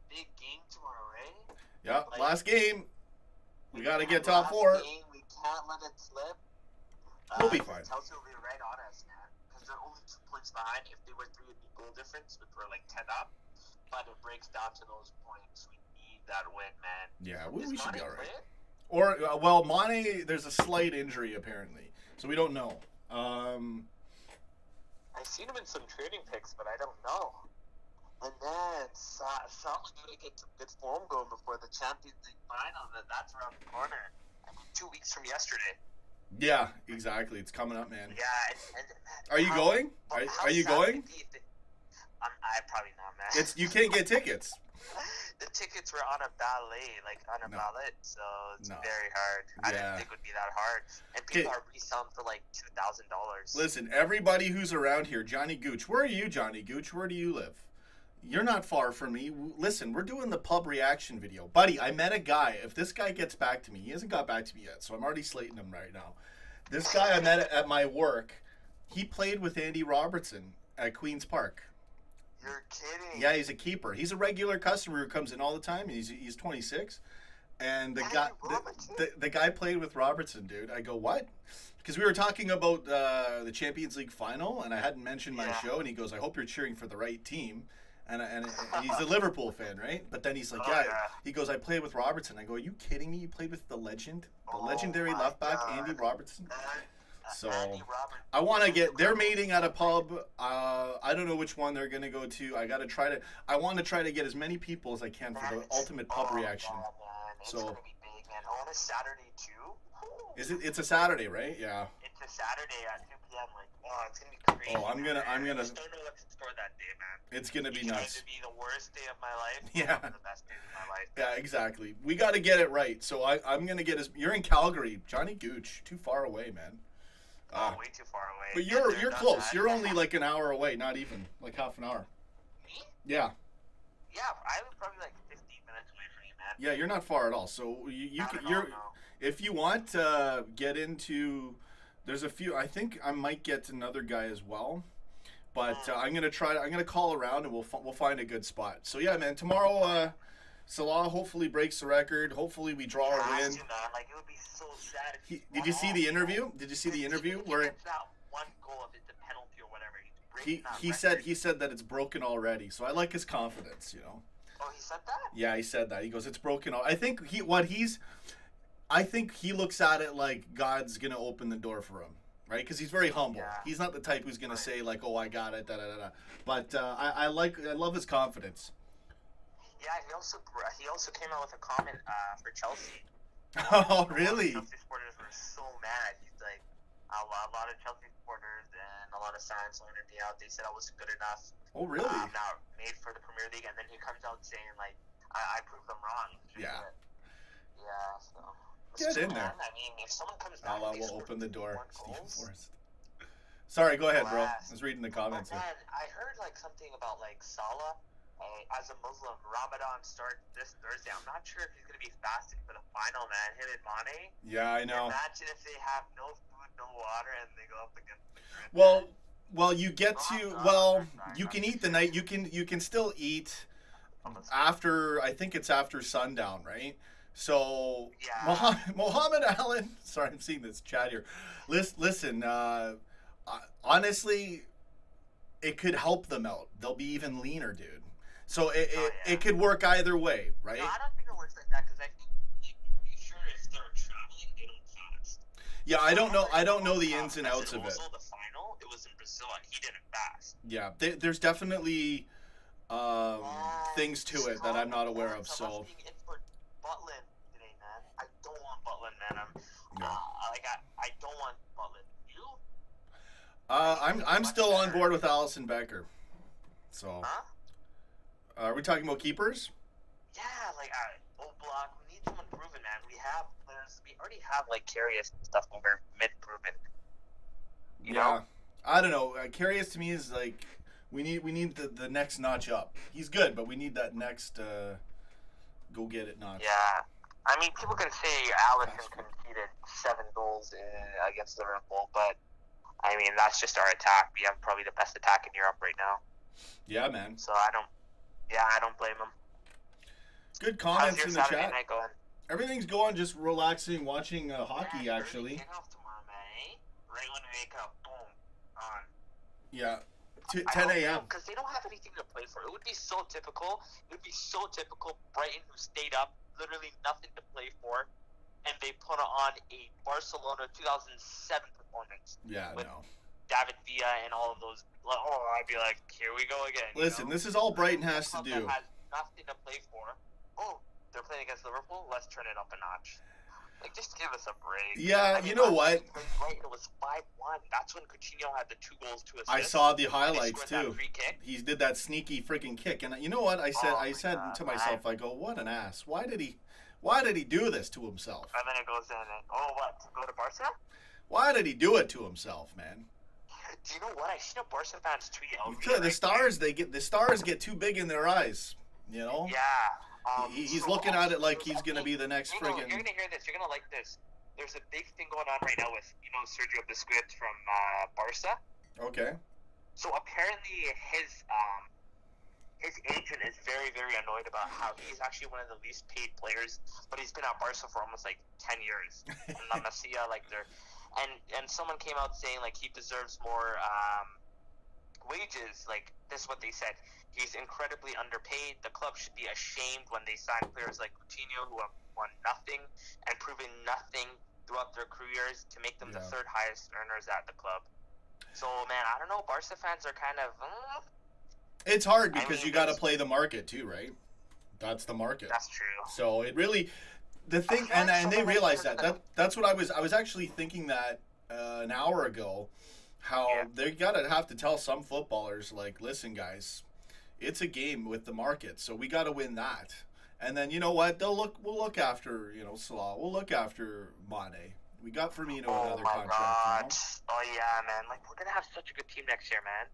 big game tomorrow, right? Yeah, Like, last game. We got to get top 4. Game, we can't let it slip. We'll be fine. Chelsea will be right on us, man. Because they're only 2 points behind. If they were 3, it'd be goal difference, which we're like 10 up. But it breaks down to those points. We need that win, man. Yeah, we should be all right. Play? Or, well, Mane, there's a slight injury, apparently. So we don't know. I've seen him in some trading picks, but I don't know. And then Salah's going to get some good form going before the Champions League final. That's around the corner. I mean, 2 weeks from yesterday. Yeah, exactly. It's coming up, man. Yeah. Are you going? Are you going? I'm probably not, man. You can't get tickets. The tickets were on a ballot, so it's very hard. Yeah. I didn't think it would be that hard. And people are reselling for like $2,000. Listen, everybody who's around here, Johnny Gooch. Where are you, Johnny Gooch? Where do you live? You're not far from me. Listen, we're doing the pub reaction video. Buddy, I met a guy. If this guy gets back to me, he hasn't got back to me yet, so I'm already slating him right now. This guy I met at my work, he played with Andy Robertson at Queen's Park. You're kidding. Yeah, he's a keeper. He's a regular customer who comes in all the time. He's 26. And the guy played with Robertson, dude. I go, what? Because we were talking about the Champions League final, and I hadn't mentioned my show, and he goes, I hope you're cheering for the right team. And he's a Liverpool fan, right? But then he's like, yeah. He goes, I played with Robertson. I go, are you kidding me? You played with the legend? The legendary left back, Andy Robertson? So I want to get, they're meeting at a pub. I don't know which one they're going to go to. I want to try to get as many people as I can for the ultimate pub reaction. It's going to be big, man. On a Saturday, too. Is it? It's a Saturday, right? Yeah. It's a Saturday at 2 p.m. Like, oh, it's going to be crazy. Oh, I'm gonna. I just don't know what to store that day, man. It's going to be nuts. It's going to be the worst day of my life. Yeah. Or the best day of my life. Yeah, exactly. We got to get it right. So I'm going to get you're in Calgary. Johnny Gooch. Too far away, man. Way too far away. But you're close. You're only like an hour away, not even like half an hour. Me? Yeah. Yeah, I was probably like 15 minutes away from you, man. Yeah, you're not far at all. So if you want, get into. There's a few. I think I might get another guy as well, but I'm gonna call around and we'll find a good spot. So yeah, man. Tomorrow, Salah hopefully breaks the record. Hopefully we draw or win. Like, it would be so sad if Did you see the interview? Did you see the interview where that one goal, if it's a penalty or whatever, he said that it's broken already. So I like his confidence, you know. Oh, he said that? Yeah, he said that. He goes, it's broken. I think he looks at it like God's gonna open the door for him, right? Because he's very humble. Yeah. He's not the type who's gonna say like, "Oh, I got it," da da da. But I love his confidence. Yeah, he also came out with a comment for Chelsea. Oh, really? Chelsea supporters were so mad. He's like, a lot of Chelsea supporters and a lot of fans wanted me out. They said I wasn't good enough. Oh, really? Not made for the Premier League, and then he comes out saying like, I proved them wrong. Yeah. Yeah. So. Get in there. I mean, if someone comes back, Allah will open the door. Stephen Forrest. Sorry, go ahead, bro. I was reading the comments. Man, I heard like something about like Salah. As a Muslim, Ramadan starts this Thursday. I'm not sure if he's going to be fasting for the final, man. Him and Mane. Yeah, I know. Imagine if they have no food, no water, and they go up against the Well, you get to. Well, you can eat the night. You can still eat after. I think it's after sundown, right? So yeah. Mohammed Allen. Sorry, I'm seeing this chat here. Listen. Honestly, it could help them out. They'll be even leaner, dude. So it could work either way, right? No, I don't think it works like that because I think you can be sure if they're traveling, they don't fast. Yeah, I don't know the ins and outs of it. Also, the final, it was in Brazil and he didn't fast. Yeah, there's definitely things to it that I'm not aware of. So. In for Butland today, man. I don't want Butland, man. I don't want Butland. You? I'm still on board with Allison Becker. So. Huh? Are we talking about keepers? Yeah, like Oblak. We need someone proven, man. We have players. We already have like Karius and stuff over mid-proven. You know? I don't know. Karius to me is like we need the next notch up. He's good, but we need that next go get it notch. Yeah. I mean, people can say Allison conceded 7 goals against Liverpool, but I mean that's just our attack. We have probably the best attack in Europe right now. Yeah, man. So I don't blame him. Good comments How's in your the Saturday chat. night going? Everything's going, just relaxing, watching hockey, Yeah, actually. Kickoff tomorrow, man. Right when we wake up, boom, on. Yeah, 10 a.m. Because they don't have anything to play for. It would be so typical. It would be so typical. Brighton, who stayed up, literally nothing to play for, and they put on a Barcelona 2007 performance. Yeah, with no. David Villa and all of those. Oh, I'd be like, here we go again. Listen, this is all Brighton has to do. That has nothing to play for. Oh, they're playing against Liverpool. Let's turn it up a notch. Like, just give us a break. Yeah, I mean, you know what? Brighton, it was 5-1. That's when Coutinho had the 2 goals to assist. I saw the highlights too. Free kick. He did that sneaky freaking kick, and you know what? I said to myself, I go, what an ass. Why did he do this to himself? And then it goes in and, what, to go to Barca? Why did he do it to himself, man? Do you know what? I seen a Barca fans tweet out. The stars get too big in their eyes, you know? Yeah. He's looking at it like he's gonna be the next friggin'. You're gonna hear this. You're gonna like this. There's a big thing going on right now with Sergio Busquets from Barca. Okay. So apparently his agent is very, very annoyed about how he's actually one of the least paid players, but he's been at Barca for almost like 10 years. And La Masia, and someone came out saying like he deserves more wages. Like, this is what they said. He's incredibly underpaid. The club should be ashamed when they sign players like Coutinho, who have won nothing and proven nothing throughout their careers, to make them the 3rd highest earners at the club. So, man, I don't know. Barca fans are kind of... It's hard because you got to play the market too, right? That's the market. That's true. So it really... The thing... And they realize that. That's what I was actually thinking that an hour ago, how they got to have to tell some footballers, like, listen, guys... It's a game with the market, so we got to win that. And then, you know what? We'll look after, Salah. We'll look after Mane. We got Firmino another contract. God. Oh, yeah, man. Like, we're going to have such a good team next year, man.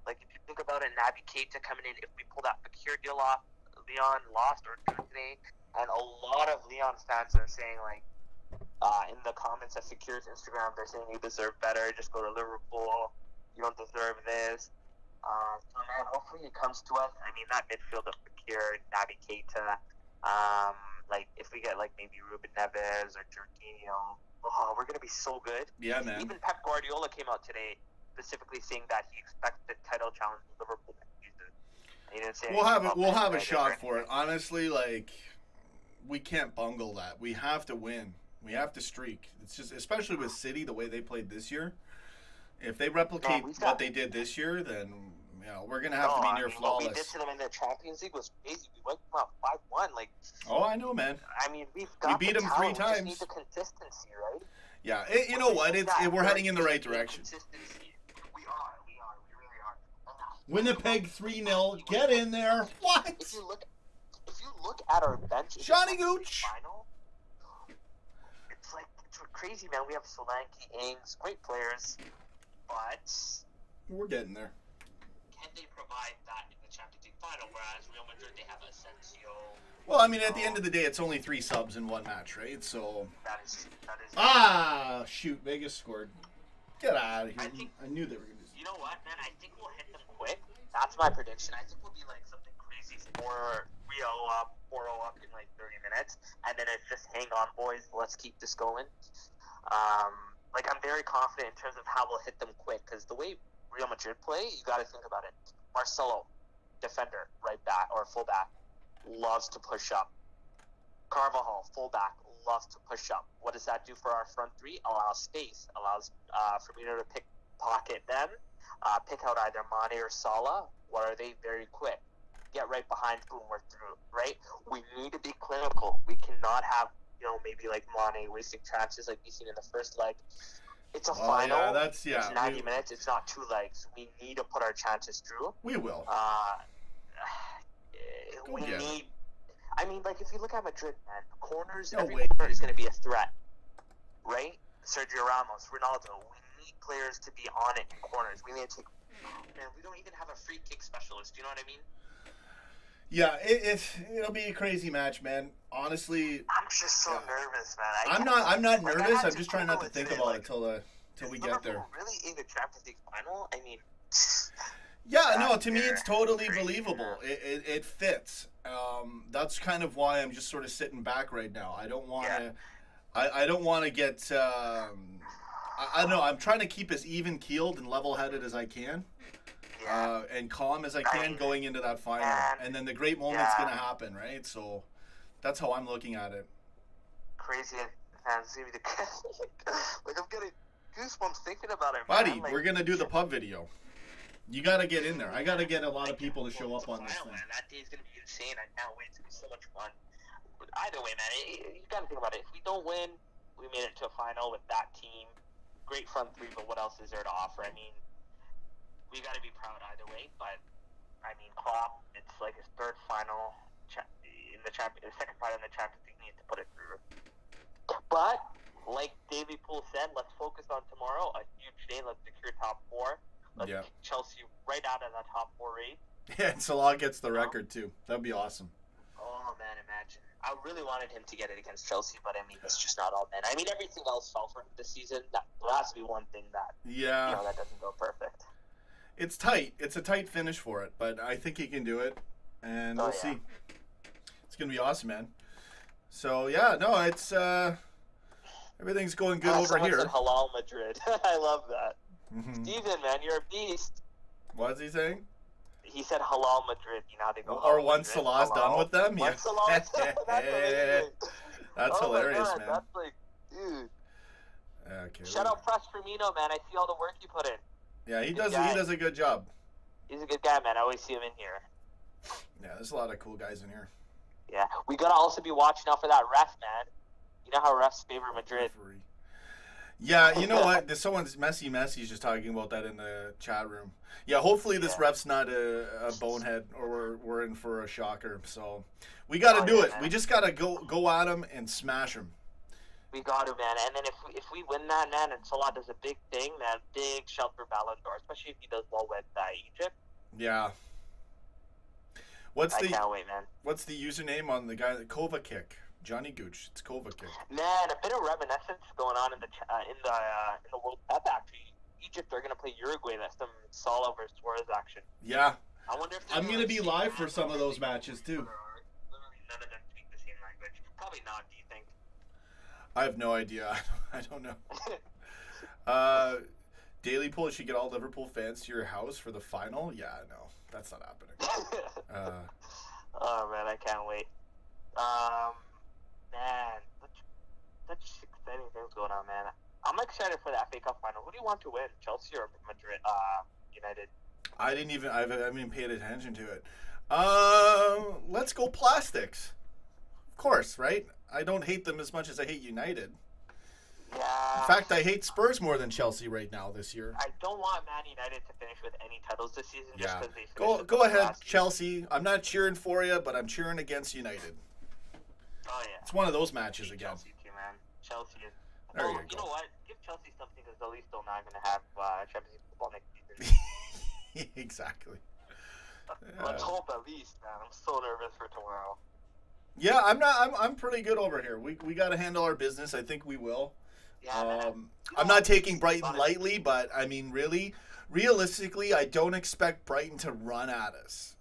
Like, if you think about it, Naby Keita coming in, if we pull that Fakir deal off, Leon lost or today, and a lot of Leon fans are saying, like, in the comments at Fakir's Instagram, they're saying you deserve better, just go to Liverpool, you don't deserve this. So, man, hopefully it comes to us. I mean, that midfield of Fakir, Naby Keita, like, if we get, like, maybe Ruben Neves or Jorginho, we're going to be so good. Yeah, man. Even Pep Guardiola came out today specifically saying that he expects the title challenge in Liverpool next season. He didn't say we'll have a shot for it. Honestly, like, we can't bungle that. We have to win. We have to streak. It's just, especially with City, the way they played this year. If they replicate what they did this year, then we're gonna have to be near flawless. What we did to them in the Champions League was crazy. We went them up 5-1. Like, oh, I know, man. I mean, we beat them 3 times. We just need the consistency, right? Yeah, you know what? We're heading in the right direction. Consistency. We really are. Winnipeg 3-0. Get in there. What? If you look at our bench, Johnny Gooch. Final, it's crazy, man. We have Solanke, Ings, great players. But we're getting there. Can they provide that in the Champions League final? Whereas Real Madrid, they have Asensio. Well, I mean, at the end of the day, it's only 3 subs in 1 match, right? So. That is. Shoot! Vegas scored. Get out of here! I knew they were gonna. You know what, man? I think we'll hit them quick. That's my prediction. I think we'll be like something crazy 4-0 up, 4-0 up in like 30 minutes, and then it's just hang on, boys. Let's keep this going. Like, I'm very confident in terms of how we'll hit them quick, because the way Real Madrid play, you got to think about it. Marcelo, defender, right back or fullback, loves to push up. Carvajal, fullback, loves to push up. What does that do for our front 3? Allows space, allows Firmino to pocket them, pick out either Mane or Salah. What are they? Very quick. Get right behind, boom, we're through, right? We need to be clinical. We cannot have, maybe like Mane wasting chances like we've seen in the first leg. It's a final. Yeah, it's 90 minutes. It's not 2 legs. We need to put our chances through. We will. We need. I mean, like, if you look at Madrid, man, corners, No every way. corner is going to be a threat, right? Sergio Ramos, Ronaldo. We need players to be on it in corners. We need to take. Man, we don't even have a free kick specialist. Do you know what I mean? Yeah, it'll be a crazy match, man. Honestly, I'm just so nervous, man. I'm not like, nervous. I'm just trying not to think about it till we get there. Really in the Champions League final? I mean, yeah, no. To me, it's totally believable. It fits. That's kind of why I'm just sort of sitting back right now. I don't want to. I don't want to get. I don't know. I'm trying to keep as even keeled and level headed as I can. And calm as I can going into that final. And then the great moment's going to happen, right? So that's how I'm looking at it. Crazy. Man, see me like, I'm getting goosebumps thinking about it, Buddy, man. Like, we're going to do the pub video. You got to get in there. I got to get a lot of people to show up on this thing. Man, that day's going to be insane. I can't wait. It's going to be so much fun. Either way, man, you got to think about it. If we don't win, we made it to a final with that team. Great front three, but what else is there to offer? I mean, we got to be proud either way, but I mean, Klopp, it's like his third final in the second final in the Champions League. He needs to put it through. But like Deadpool said, let's focus on tomorrow. A huge day. Let's secure top four. Let's kick Chelsea right out of that top four race. Yeah, and Salah gets the record too. That'd be awesome. Oh man, imagine. I really wanted him to get it against Chelsea, but I mean, it's just not all men. I mean, everything else fell for him this season. There has to be one thing that that doesn't go perfect. It's tight. It's a tight finish for it, but I think he can do it, and we'll see. It's gonna be awesome, man. So yeah, no, it's everything's going good over here. Said Halal Madrid. I love that. Steven, man, you're a beast. What is he saying? He said Halal Madrid. You know how they go. Or once Salah's done with them, Once Salah's done, that's hilarious, man. That's like, dude. Okay. Shout out Press Firmino, man. I see all the work you put in. Yeah, he does a good job. He's a good guy, man. I always see him in here. Yeah, there's a lot of cool guys in here. Yeah, we gotta also be watching out for that ref, man. You know how refs favor Madrid. Yeah, you know what? There's someone's Messi's just talking about that in the chat room. Yeah, hopefully this ref's not a bonehead, or we're in for a shocker. So we got to do it. Man. We just got to go at him and smash him. We got to, man. And then if we win that, man, and Salah does a big thing, man, big shout for Ballon d'Or, especially if he does well with Egypt. Yeah. I can't wait, man. What's the username on the guy that Kovacic? Johnny Gooch. It's Kovacic. Man, a bit of reminiscence going on in the World Cup. Actually, Egypt are gonna play Uruguay. That's some Salah versus Suarez action. Yeah. I wonder if I'm gonna be live for some of those matches too. Literally none of them speak the same language. Probably not. Do you think? I have no idea. I don't know. Daily Poll should get all Liverpool fans to your house for the final. Yeah, no, that's not happening. Oh man, I can't wait. Man, such exciting things going on, man. I'm excited for the FA Cup final. Who do you want to win, Chelsea or Madrid? United. I haven't even paid attention to it. Let's go Plastics. Of course, right? I don't hate them as much as I hate United. Yeah. In fact, I hate Spurs more than Chelsea right now this year. I don't want Man United to finish with any titles this season just because they finished. Go ahead, Chelsea. I'm not cheering for you, but I'm cheering against United. Oh yeah. It's one of those matches again. Chelsea too, man. Chelsea is. There you go. You know what? Give Chelsea something because at least they're not going to have Champions League football next season. Exactly. Let's hope at least, man. I'm so nervous for tomorrow. Yeah, I'm pretty good over here. We got to handle our business. I think we will. Yeah, I'm not taking Brighton lightly, but I mean, realistically, I don't expect Brighton to run at us.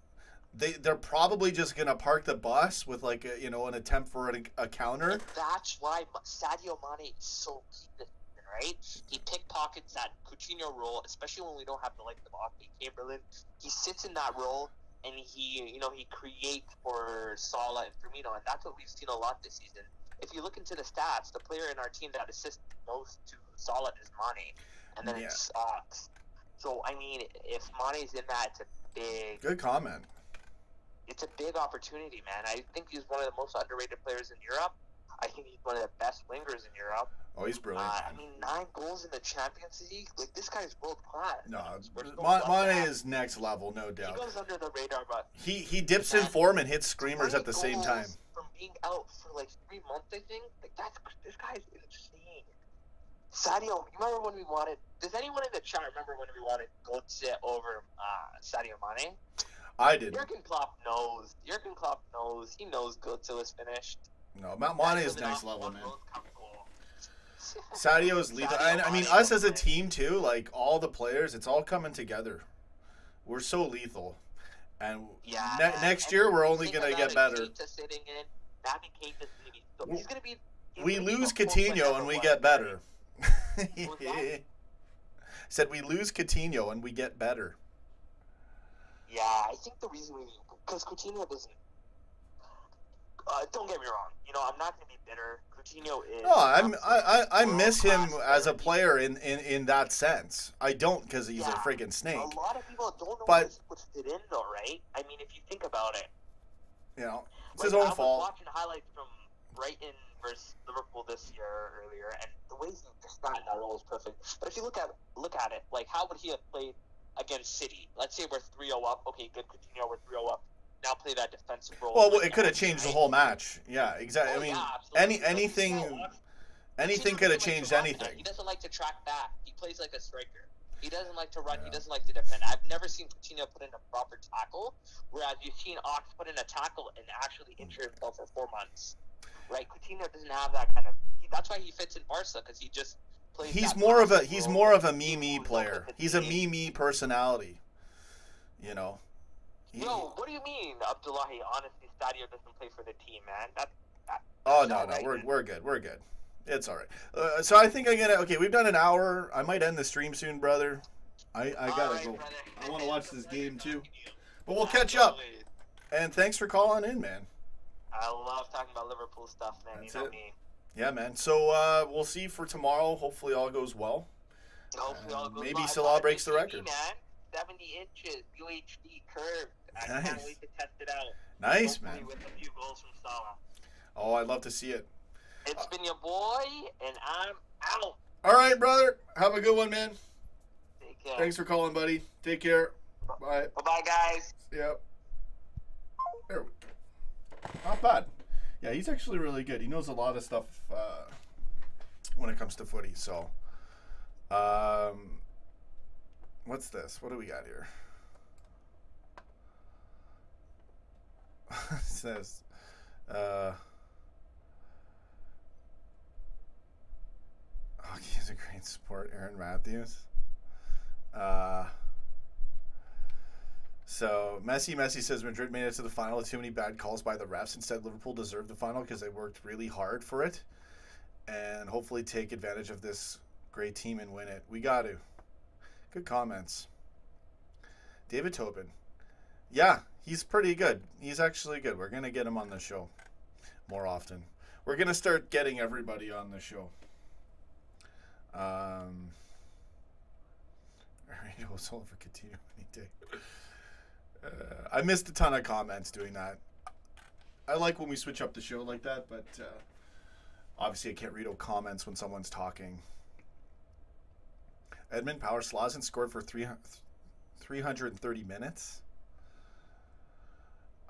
They're probably just gonna park the bus with like an attempt for a counter. And that's why Sadio Mane is so key, right? He pickpockets that Coutinho role, especially when we don't have the likes of Oxlade-Chamberlain. He sits in that role and he creates for Salah and Firmino, and that's what we've seen a lot this season. If you look into the stats, the player in our team that assists most to Salah is Mane, and then it's Ox. So I mean, if Mane's in that, it's a big. Good comment. It's a big opportunity, man. I think he's one of the most underrated players in Europe. I think he's one of the best wingers in Europe. Oh, he's brilliant. I mean, 9 goals in the Champions League. Like, this guy's world class. No, Mane is next level, no doubt. He goes under the radar, but he dips in form and hits screamers at the same time. From being out for like 3 months, I think. Like, this guy's insane. Sadio, you remember when we wanted? Does anyone in the chat remember when we wanted Götze over Sadio Mane? I didn't. Jurgen Klopp knows. Jurgen Klopp knows. He knows Götze was finished. No, Mane is next level, man. Sadio's lethal. And I mean, us as a team too, like all the players, it's all coming together. We're so lethal. And next year, we're only going to get better. We lose Coutinho and we get better. Said we lose Coutinho and we get better. Yeah, I think the reason because Coutinho doesn't. Don't get me wrong. You know, I'm not going to be bitter. Coutinho is. No, I miss him as a player in that sense. I don't because he's a friggin' snake. A lot of people don't know what fit in though, right? I mean, if you think about it. You know, it's his own fault. I was watching highlights from Brighton versus Liverpool this year earlier, and the way he just got in that role is perfect. But if you look at it, like how would he have played against City? Let's say we're 3-0 up. Okay, good, Coutinho, we're 3-0 up. Now play that defensive role. Well, it could have changed the whole match. Yeah, exactly. I mean, anything could have changed anything. He doesn't like to track back. He plays like a striker. He doesn't like to run. Yeah. He doesn't like to defend. I've never seen Coutinho put in a proper tackle, whereas you've seen Ox put in a tackle and actually injure himself for 4 months. Right? Coutinho doesn't have that kind of. That's why he fits in Barca because he just plays. He's more of a me player. He's a me personality. You know. No, what do you mean, Abdullahi? Honestly, Sadio doesn't play for the team, man. No, we're good. It's all right. So I think we've done an hour. I might end the stream soon, brother. I gotta go. Brother. I want to watch this game too. But we'll catch up. And thanks for calling in, man. I love talking about Liverpool stuff, man. That's you know it. me. Yeah, man. So we'll see for tomorrow. Hopefully all goes well. Hopefully all goes maybe well. Salah breaks the record. Man. 70 inches, UHD curved. I Nice. can't wait to test it out. Nice, Hopefully man. with a few goals from Salah. Oh, I'd love to see it. It's been your boy, and I'm out. All right, brother. Have a good one, man. Take care. Thanks for calling, buddy. Take care. Bye. Bye-bye, guys. Yep. There we go. Not bad. Yeah, he's actually really good. He knows a lot of stuff when it comes to footy. So, what's this? What do we got here? It says, hockey is a great sport, Aaron Matthews. So Messi says Madrid made it to the final. Too many bad calls by the refs. Instead, Liverpool deserved the final because they worked really hard for it, and hopefully take advantage of this great team and win it. We got to. Good comments. David Tobin. Yeah, he's pretty good. He's actually good. We're going to get him on the show more often. We're going to start getting everybody on the show. It's all for Coutinho any day. I missed a ton of comments doing that. I like when we switch up the show like that, but obviously I can't read all comments when someone's talking. Edmund Power Slazen scored for 330 minutes.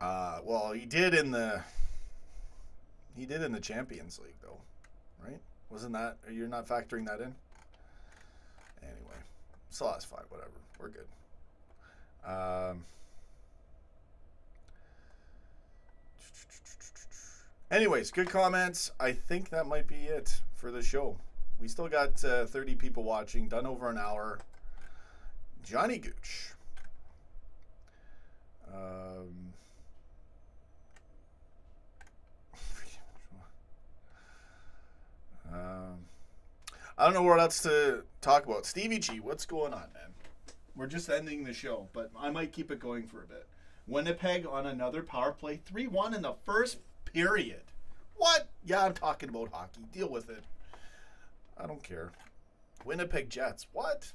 Well, he did in the Champions League though, right? Wasn't that? You're not factoring that in? Anyway, so that's fine. Whatever, we're good. Anyways, good comments. I think that might be it for the show. We still got 30 people watching. Done over an hour. Johnny Gooch. I don't know what else to talk about. Stevie G, what's going on, man? We're just ending the show, but I might keep it going for a bit. Winnipeg on another power play. 3-1 in the first period. What? Yeah, I'm talking about hockey. Deal with it. I don't care. Winnipeg Jets. What?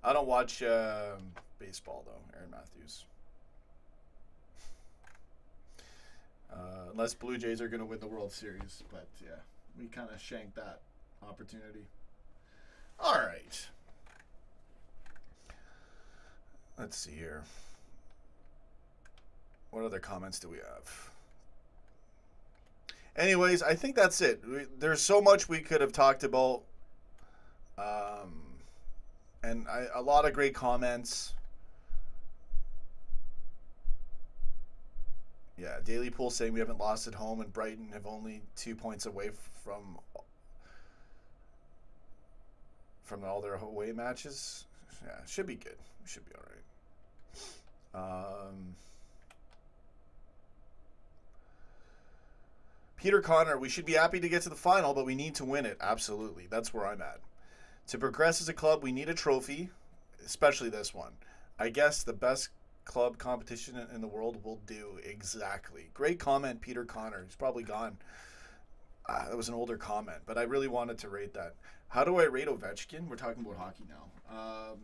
I don't watch baseball, though, Aaron Matthews. Unless Blue Jays are going to win the World Series. But, yeah, we kind of shanked that opportunity. All right. Let's see here. What other comments do we have? Anyways, I think that's it. There's so much we could have talked about. And a lot of great comments. Yeah, Daily Pool saying we haven't lost at home, and Brighton have only 2 points away from all their away matches. Yeah, should be good. We should be all right. Peter Connor, we should be happy to get to the final, but we need to win it. Absolutely. That's where I'm at. To progress as a club, we need a trophy, especially this one. I guess the best club competition in the world will do. Exactly. Great comment, Peter Connor. He's probably gone. That was an older comment, but I really wanted to rate that. How do I rate Ovechkin? We're talking about hockey now.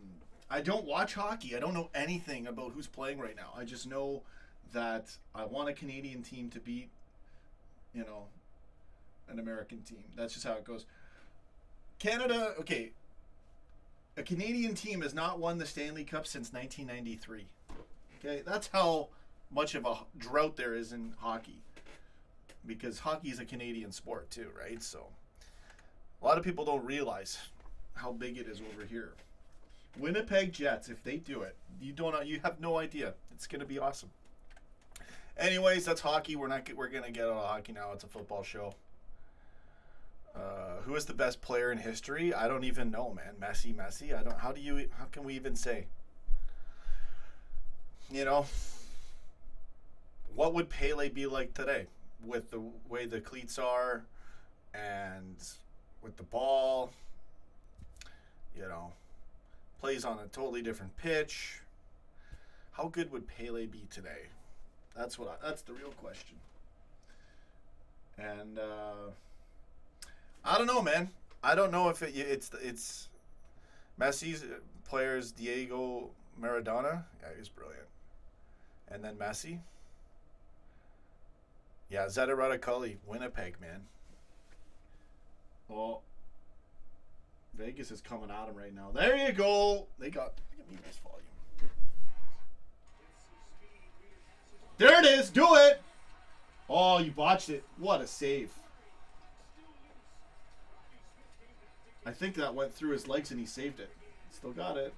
I don't watch hockey. I don't know anything about who's playing right now. I just know that I want a Canadian team to beat, you know, an American team. That's just how it goes. Canada, okay. A Canadian team has not won the Stanley Cup since 1993. Okay, that's how much of a drought there is in hockey. Because hockey is a Canadian sport too, right? So a lot of people don't realize how big it is over here. Winnipeg Jets, if they do it, you have no idea. It's gonna be awesome. Anyways, that's hockey. We're gonna get out of hockey now. It's a football show. Who is the best player in history? I don't even know, man. Messi. How can we even say? You know, what would Pele be like today with the way the cleats are and with the ball? You know, plays on a totally different pitch. How good would Pele be today? That's the real question. And I don't know, man. I don't know if it's Messi's players. Diego Maradona, yeah, he's brilliant. And then Messi. Yeah, Zeta Radicali, Winnipeg, man. Oh, Vegas is coming at him right now. There you go. Let me this volume. There it is. Do it. Oh, you botched it. What a save. I think that went through his legs and he saved it. Still got it.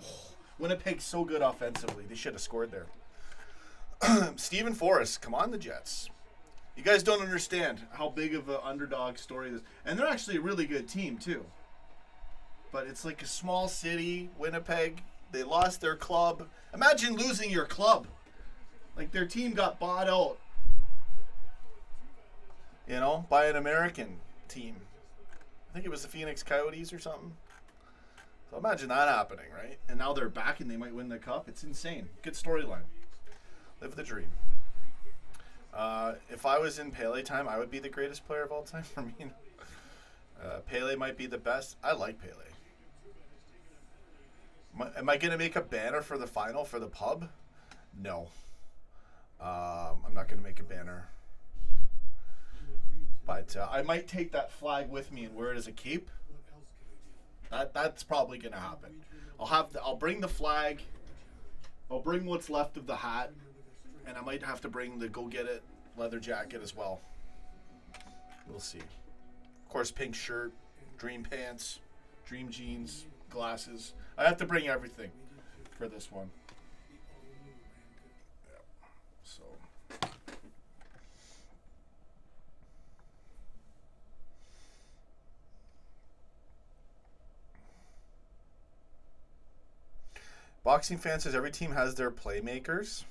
Oh, Winnipeg's so good offensively. They should have scored there. Stephen Forrest, come on the Jets. You guys don't understand how big of an underdog story this is. And they're actually a really good team too. But it's like a small city, Winnipeg. They lost their club. Imagine losing your club. Like their team got bought out, you know, by an American team. I think it was the Phoenix Coyotes or something. So imagine that happening, right? And now they're back and they might win the cup. It's insane. Good storyline. Live the dream. If I was in Pele time, I would be the greatest player of all time for me. Pele might be the best. I like Pele. Am I going to make a banner for the final for the pub? No. I'm not going to make a banner. But I might take that flag with me and wear it as a cape. That's probably going to happen. I'll bring the flag. I'll bring what's left of the hat. And I might have to bring the Go Get It leather jacket as well. We'll see. Of course, pink shirt, dream pants, dream jeans, glasses. I have to bring everything for this one. Yeah. So. Boxing fan says every team has their playmakers.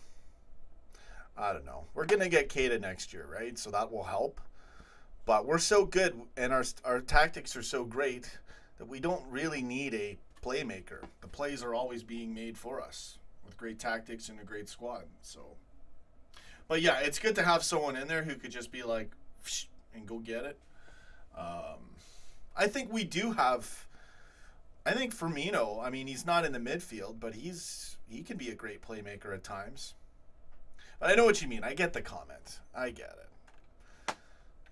I don't know. We're going to get Keita next year, right? So that will help. But we're so good and our tactics are so great that we don't really need a playmaker. The plays are always being made for us with great tactics and a great squad. So, but yeah, it's good to have someone in there who could just be like, and go get it. I think we do have. I think Firmino. I mean, he's not in the midfield, but he can be a great playmaker at times. But I know what you mean. I get the comment. I get it.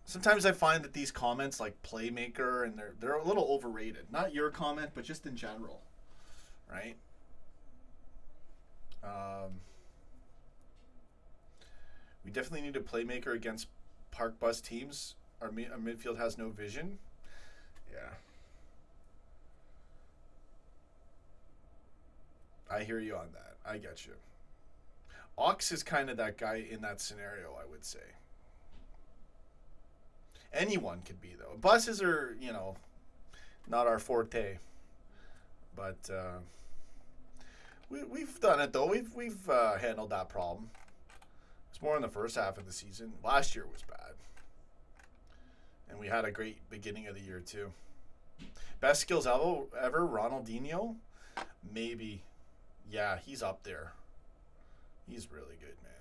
Sometimes I find that these comments like playmaker and they're a little overrated. Not your comment, but just in general, right? We definitely need a playmaker against park bus teams. Our midfield has no vision. Yeah. I hear you on that. I get you. Ox is kind of that guy in that scenario, I would say. Anyone could be, though. Buses are, you know, not our forte. But we've done it, though. We've handled that problem. It's more in the first half of the season. Last year was bad. And we had a great beginning of the year, too. Best skills ever, Ronaldinho? Maybe. Yeah, he's up there. He's really good, man.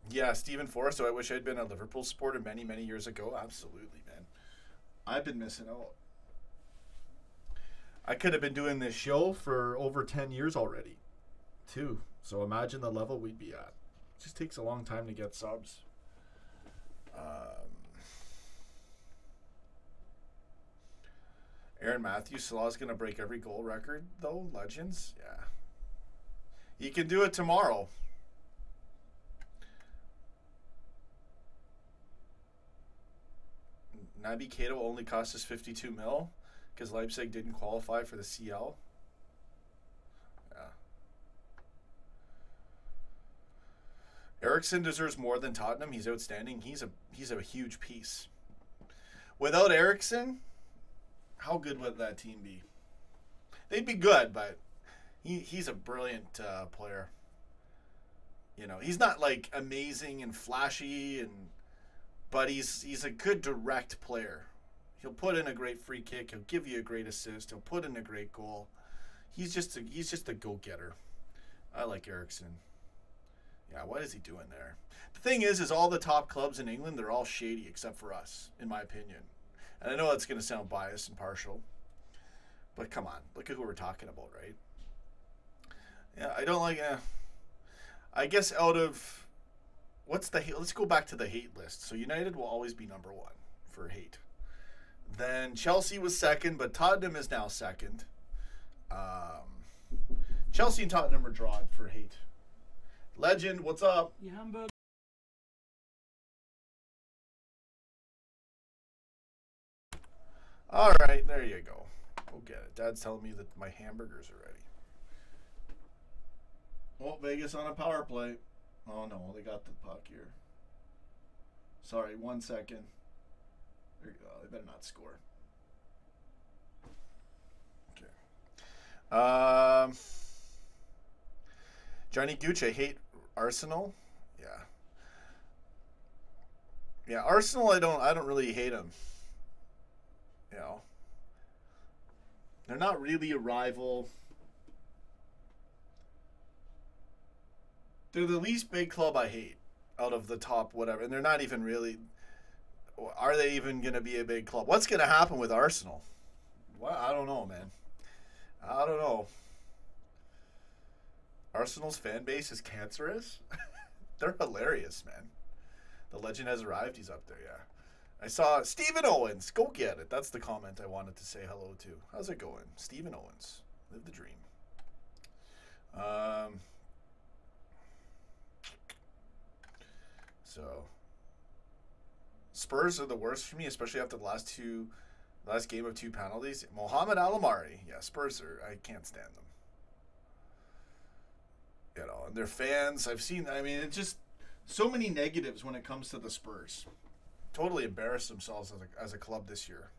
Yeah, Stephen Forrest. I wish I'd been a Liverpool supporter many, many years ago. Absolutely, man. I've been missing out. I could have been doing this show for over 10 years already, too. So imagine the level we'd be at. It just takes a long time to get subs. Aaron Matthews, Salah's going to break every goal record, though. Legends, yeah. He can do it tomorrow. Naby Keita only cost us 52 mil because Leipzig didn't qualify for the CL. Yeah. Eriksen deserves more than Tottenham. He's outstanding. He's a huge piece. Without Eriksen, how good would that team be? They'd be good, but he's a brilliant player. You know, he's not like amazing and flashy, but he's a good direct player. He'll put in a great free kick. He'll give you a great assist. He'll put in a great goal. He's just a go-getter. I like Eriksen. Yeah, what is he doing there? The thing is all the top clubs in England, they're all shady except for us, in my opinion. And I know that's going to sound biased and partial, but come on, look at who we're talking about, right? Yeah, I don't like. I guess out of what's the hate? Let's go back to the hate list. So United will always be number one for hate. Then Chelsea was second, but Tottenham is now second. Chelsea and Tottenham are drawn for hate. Legend, what's up? Yeah, Hamburg. All right, there you go. Go get it. Dad's telling me that my hamburgers are ready. Oh, Vegas on a power play. Oh, no, they got the puck here. Sorry, 1 second. There you go. They better not score. Okay. Johnny Gooch, I hate Arsenal. Yeah. Yeah, Arsenal, I don't really hate them. You know, they're not really a rival. They're the least big club I hate out of the top whatever. And they're not even really, are they even going to be a big club? What's going to happen with Arsenal? Well, I don't know, man. I don't know. Arsenal's fan base is cancerous. They're hilarious, man. The legend has arrived. He's up there, yeah. I saw Stephen Owens. Go get it. That's the comment I wanted to say hello to. How's it going? Stephen Owens. Live the dream. So Spurs are the worst for me, especially after the last game of 2 penalties. Mohamed Alamari. Yeah, Spurs are, I can't stand them. You know, and their fans, I've seen, I mean, it's just so many negatives when it comes to the Spurs. Totally embarrassed themselves as a club this year.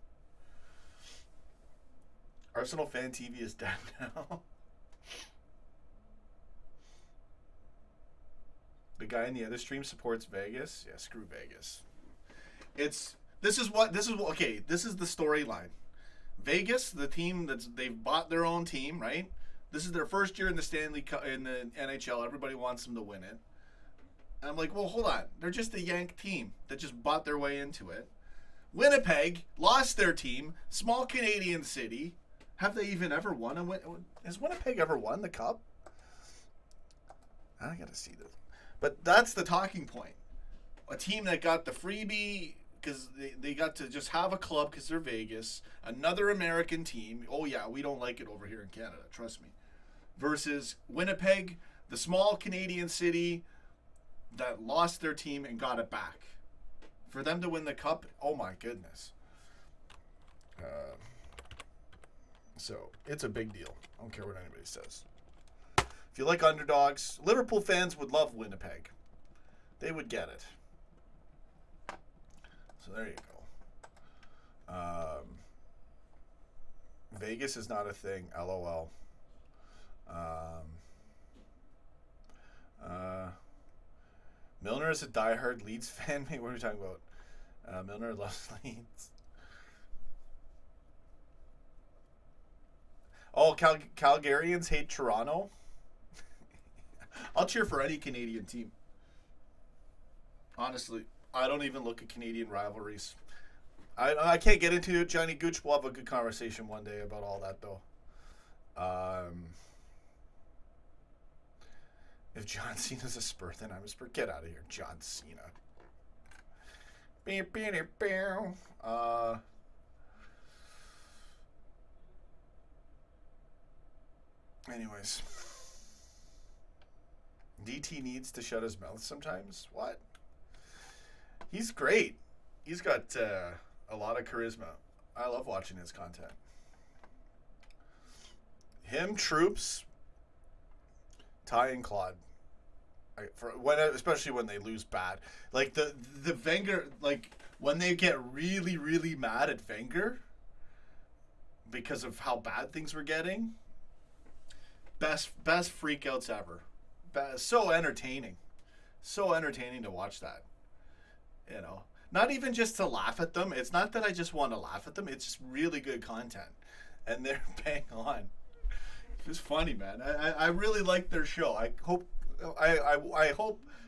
ArsenalFan TV is dead now. The guy in the other stream supports Vegas. Yeah, screw Vegas. This is the storyline. Vegas, the team they've bought their own team, right? This is their first year in the Stanley Cup in the NHL. Everybody wants them to win it. And I'm like, well, hold on. They're just a Yank team that just bought their way into it. Winnipeg lost their team. Small Canadian city. Have they even ever won? Has Winnipeg ever won the Cup? I got to see this. But that's the talking point. A team that got the freebie because they got to just have a club because they're Vegas. Another American team. Oh, yeah, we don't like it over here in Canada. Trust me. Versus Winnipeg, the small Canadian city that lost their team and got it back. For them to win the Cup, oh my goodness. So it's a big deal. I don't care what anybody says. If you like underdogs, Liverpool fans would love Winnipeg. They would get it. So there you go. Vegas is not a thing. LOL. Milner is a diehard Leeds fan. What are we talking about? Milner loves Leeds. Oh, Calgarians hate Toronto. I'll cheer for any Canadian team. Honestly, I don't even look at Canadian rivalries. I can't get into it. Johnny Gooch, we'll have a good conversation one day about all that, though. If John Cena's a Spur, then I'm a Spur. Get out of here, John Cena. Anyways. DT needs to shut his mouth sometimes. What? He's great. He's got a lot of charisma. I love watching his content. Him, Troops, Ty, and Claude. Especially when they lose bad. Like the Wenger, like when they get really, really mad at Wenger because of how bad things were getting. Best freakouts ever. So entertaining. So entertaining to watch that. You know. Not even just to laugh at them. It's not that I just want to laugh at them. It's just really good content. And they're bang on. It's funny, man. I really like their show. I hope,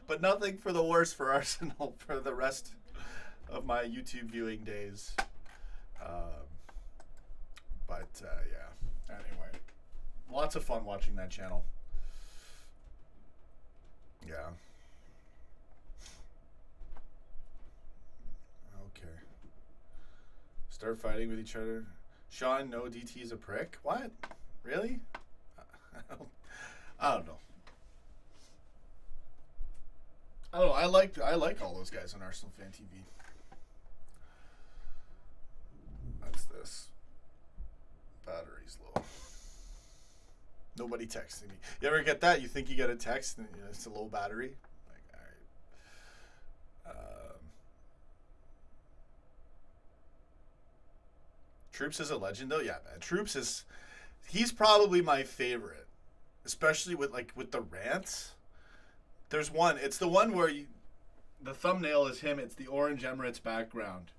but nothing for the worse for Arsenal for the rest of my YouTube viewing days. Yeah. Anyway. Lots of fun watching that channel. Yeah. Okay. Start fighting with each other. Sean, no, DT's a prick. What? Really? I don't know. I like all those guys on ArsenalFan TV. That's this. Battery's low. Nobody texting me. You ever get that? You think you get a text and it's a low battery? Like, all right. Troops is a legend, though. Yeah, man. Troops is. He's probably my favorite, especially with the rants. There's one. It's the one where the thumbnail is him. It's the orange Emirates background.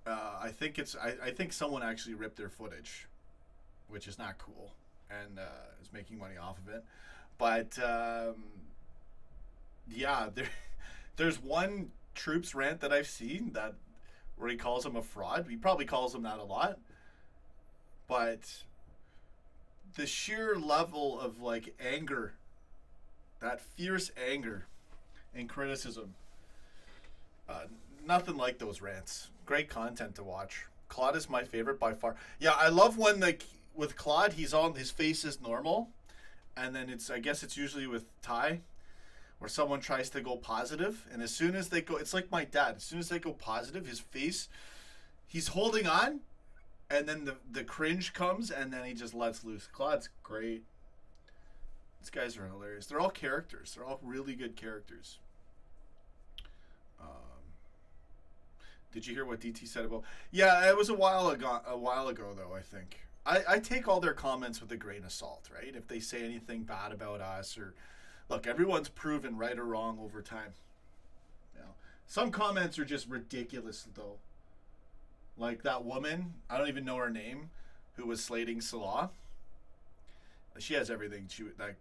I think someone actually ripped their footage, which is not cool, and is making money off of it. But yeah, there's one Troops rant that I've seen where he calls him a fraud. He probably calls him that a lot. But the sheer level of anger, that fierce anger and criticism, nothing like those rants. Great content to watch. Claude is my favorite by far. Yeah, I love when with Claude, his face is normal, and then I guess it's usually with Ty, where someone tries to go positive, and as soon as they go, it's like my dad. As soon as they go positive, his face, he's holding on. And then the cringe comes, and then he just lets loose. Claude's great. These guys are hilarious. They're all characters. They're all really good characters. Did you hear what DT said about? Yeah, it was a while ago, though. I think I take all their comments with a grain of salt, right? If they say anything bad about us, or look, everyone's proven right or wrong over time. You know, some comments are just ridiculous, though. Like that woman, I don't even know her name, who was slating Salah. She has everything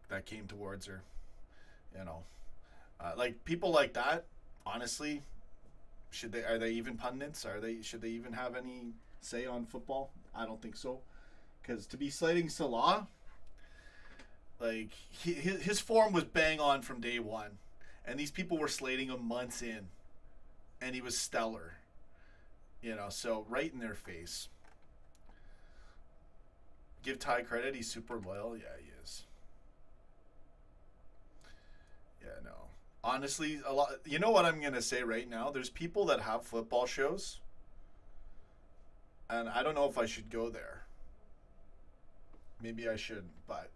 that came towards her, you know. Like people like that, honestly, are they even pundits? Should they even have any say on football? I don't think so, because to be slating Salah, like his form was bang on from day one, and these people were slating him months in, and he was stellar. You know, so right in their face. Give Ty credit, he's super loyal. Yeah, he is. Yeah, no. Honestly, a lot. You know what I'm gonna say right now? There's people that have football shows, and I don't know if I should go there. Maybe I shouldn't, but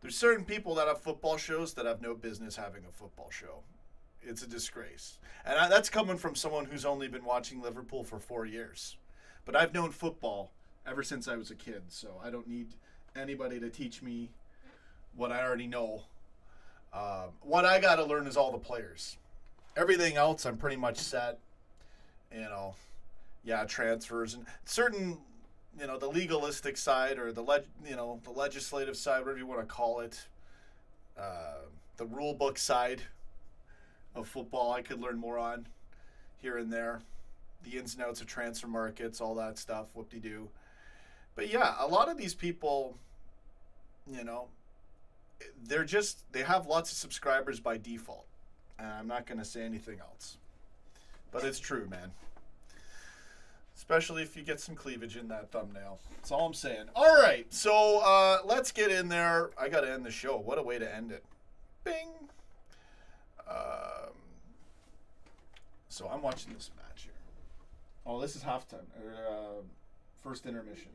there's certain people that have football shows that have no business having a football show. It's a disgrace. And that's coming from someone who's only been watching Liverpool for 4 years. But I've known football ever since I was a kid, so I don't need anybody to teach me what I already know. What I got to learn is all the players. Everything else, I'm pretty much set. You know, yeah, transfers and certain, you know, the legalistic side or the legislative side, whatever you want to call it, the rule book side of football, I could learn more on here and there. The ins and outs of transfer markets, all that stuff, whoop-de-doo. But yeah, a lot of these people, you know, they have lots of subscribers by default. And I'm not going to say anything else. But it's true, man. Especially if you get some cleavage in that thumbnail. That's all I'm saying. All right, so let's get in there. I got to end the show. What a way to end it. Bing. So I'm watching this match here. Oh, this is halftime. First intermission.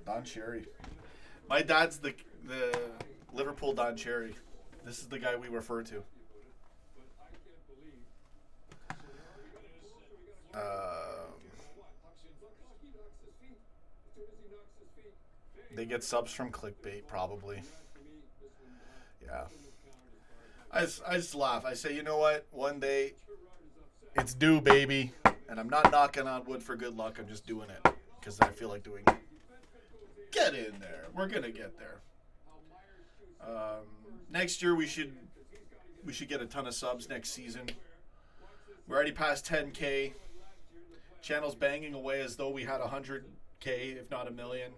Don Cherry. My dad's the Liverpool Don Cherry. This is the guy we refer to. They get subs from clickbait, probably. Yeah. I just laugh. I say, you know what? One day, it's due, baby. And I'm not knocking on wood for good luck. I'm just doing it because I feel like doing it. Get in there. We're going to get there. Next year, we should get a ton of subs next season. We're already past 10K. Channel's banging away as though we had 100K, if not 1 million.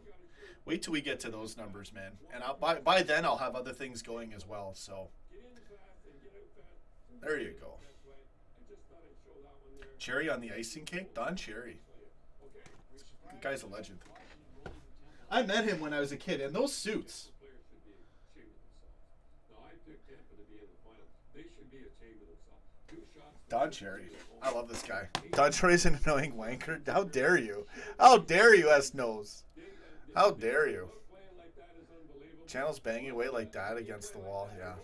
Wait till we get to those numbers, man. And by then, I'll have other things going as well. So there you go. Cherry on the icing cake? Don Cherry. The guy's a legend. I met him when I was a kid, and those suits. Don Cherry. I love this guy. Don Cherry's an annoying wanker. How dare you? How dare you, S-Nose? How dare you? Channel's banging away like that against the wall. Yeah.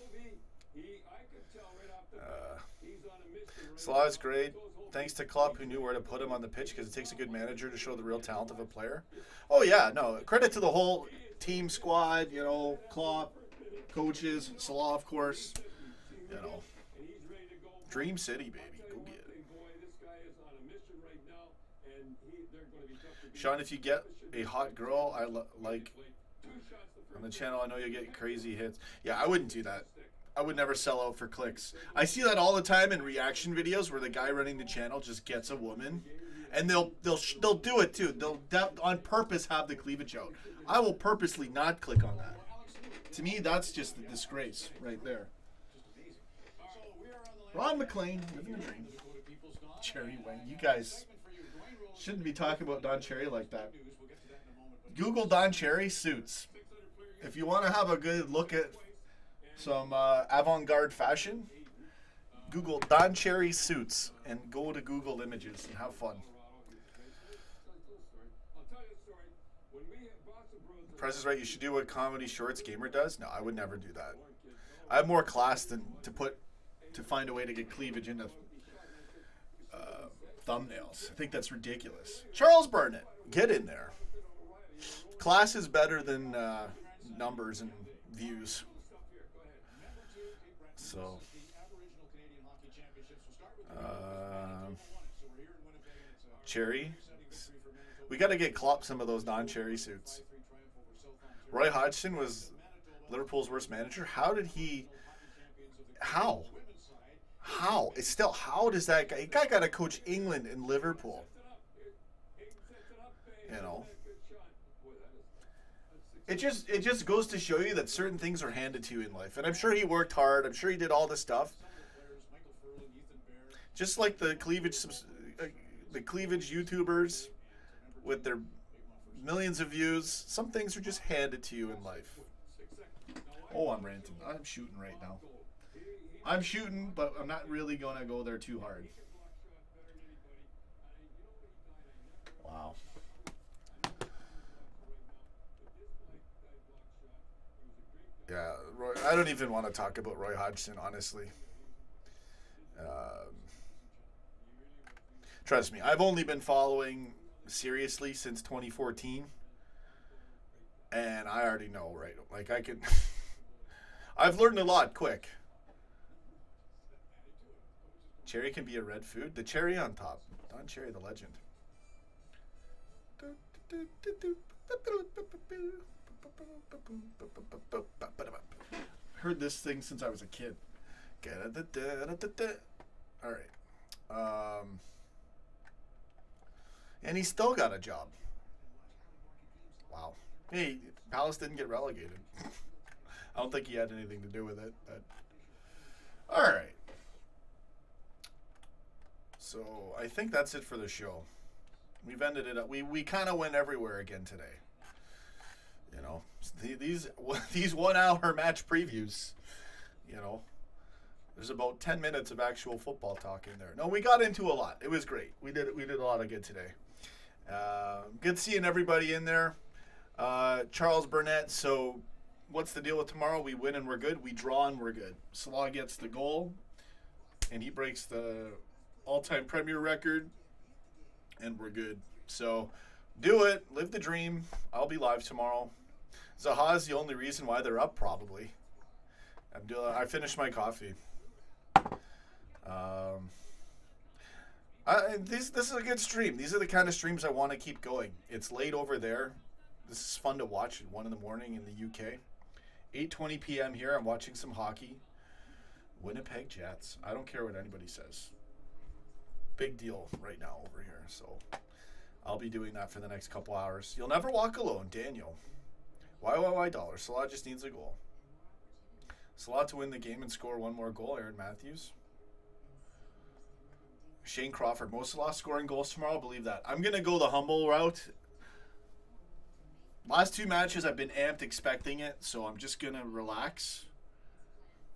Slaw's great. Thanks to Klopp, who knew where to put him on the pitch, because it takes a good manager to show the real talent of a player. Oh, yeah. No. Credit to the whole team squad, you know, Klopp, coaches, Salah, of course. You know. Dream City, baby. Go get it. Sean, if you get a hot girl I like on the channel, I know you'll get crazy hits. Yeah, I wouldn't do that. I would never sell out for clicks. I see that all the time in reaction videos where the guy running the channel just gets a woman, and they'll do it too. They'll on purpose have the cleavage out. I will purposely not click on that. To me, that's just a disgrace right there. Ron McLean, living the dream. Cherry Wayne. You guys shouldn't be talking about Don Cherry like that. Google Don Cherry suits. If you want to have a good look at some avant-garde fashion, Google Don Cherry suits and go to Google Images and have fun. Price is Right. You should do what Comedy Shorts Gamer does. No, I would never do that. I have more class than to find a way to get cleavage into thumbnails. I think that's ridiculous. Charles Burnett, get in there. Class is better than numbers and views. So, Cherry, we got to get Klopp some of those non-Cherry suits. Roy Hodgson was Liverpool's worst manager. How did he? How? It's still, how does that guy? Guy got to coach England and Liverpool. You know. It just goes to show you that certain things are handed to you in life. And I'm sure he worked hard. I'm sure he did all this stuff. Just like the cleavage YouTubers with their millions of views, some things are just handed to you in life. Oh, I'm ranting. I'm shooting right now. I'm shooting, but I'm not really going to go there too hard. Wow. Yeah, Roy, I don't even want to talk about Roy Hodgson, honestly. Trust me, I've only been following seriously since 2014, and I already know, right? Like, I can... I've learned a lot quick. Cherry can be a red food. The cherry on top. Don Cherry, the legend. Heard this thing since I was a kid. All right. And he still got a job. Wow. Hey, Palace didn't get relegated. I don't think he had anything to do with it. But... All right. So I think that's it for the show. We've ended it up. We kind of went everywhere again today. You know, these 1 hour match previews. You know, there's about 10 minutes of actual football talk in there. No, we got into a lot. It was great. We did a lot of good today. Good seeing everybody in there. Charles Burnett. So, what's the deal with tomorrow? We win and we're good. We draw and we're good. Salah gets the goal, and he breaks the all-time Premier record, and we're good. So, do it. Live the dream. I'll be live tomorrow. Zaha's the only reason why they're up, probably. I finished my coffee. This is a good stream. These are the kind of streams I want to keep going. It's late over there. This is fun to watch at 1 in the morning in the UK. 8:20 p.m. here. I'm watching some hockey. Winnipeg Jets. I don't care what anybody says. Big deal right now over here. So I'll be doing that for the next couple hours. You'll never walk alone, Daniel. $. Salah just needs a goal. Salah to win the game and score one more goal. Aaron Matthews. Shane Crawford. Mo Salah scoring goals tomorrow. Believe that. I'm going to go the humble route. Last 2 matches, I've been amped expecting it, so I'm just going to relax,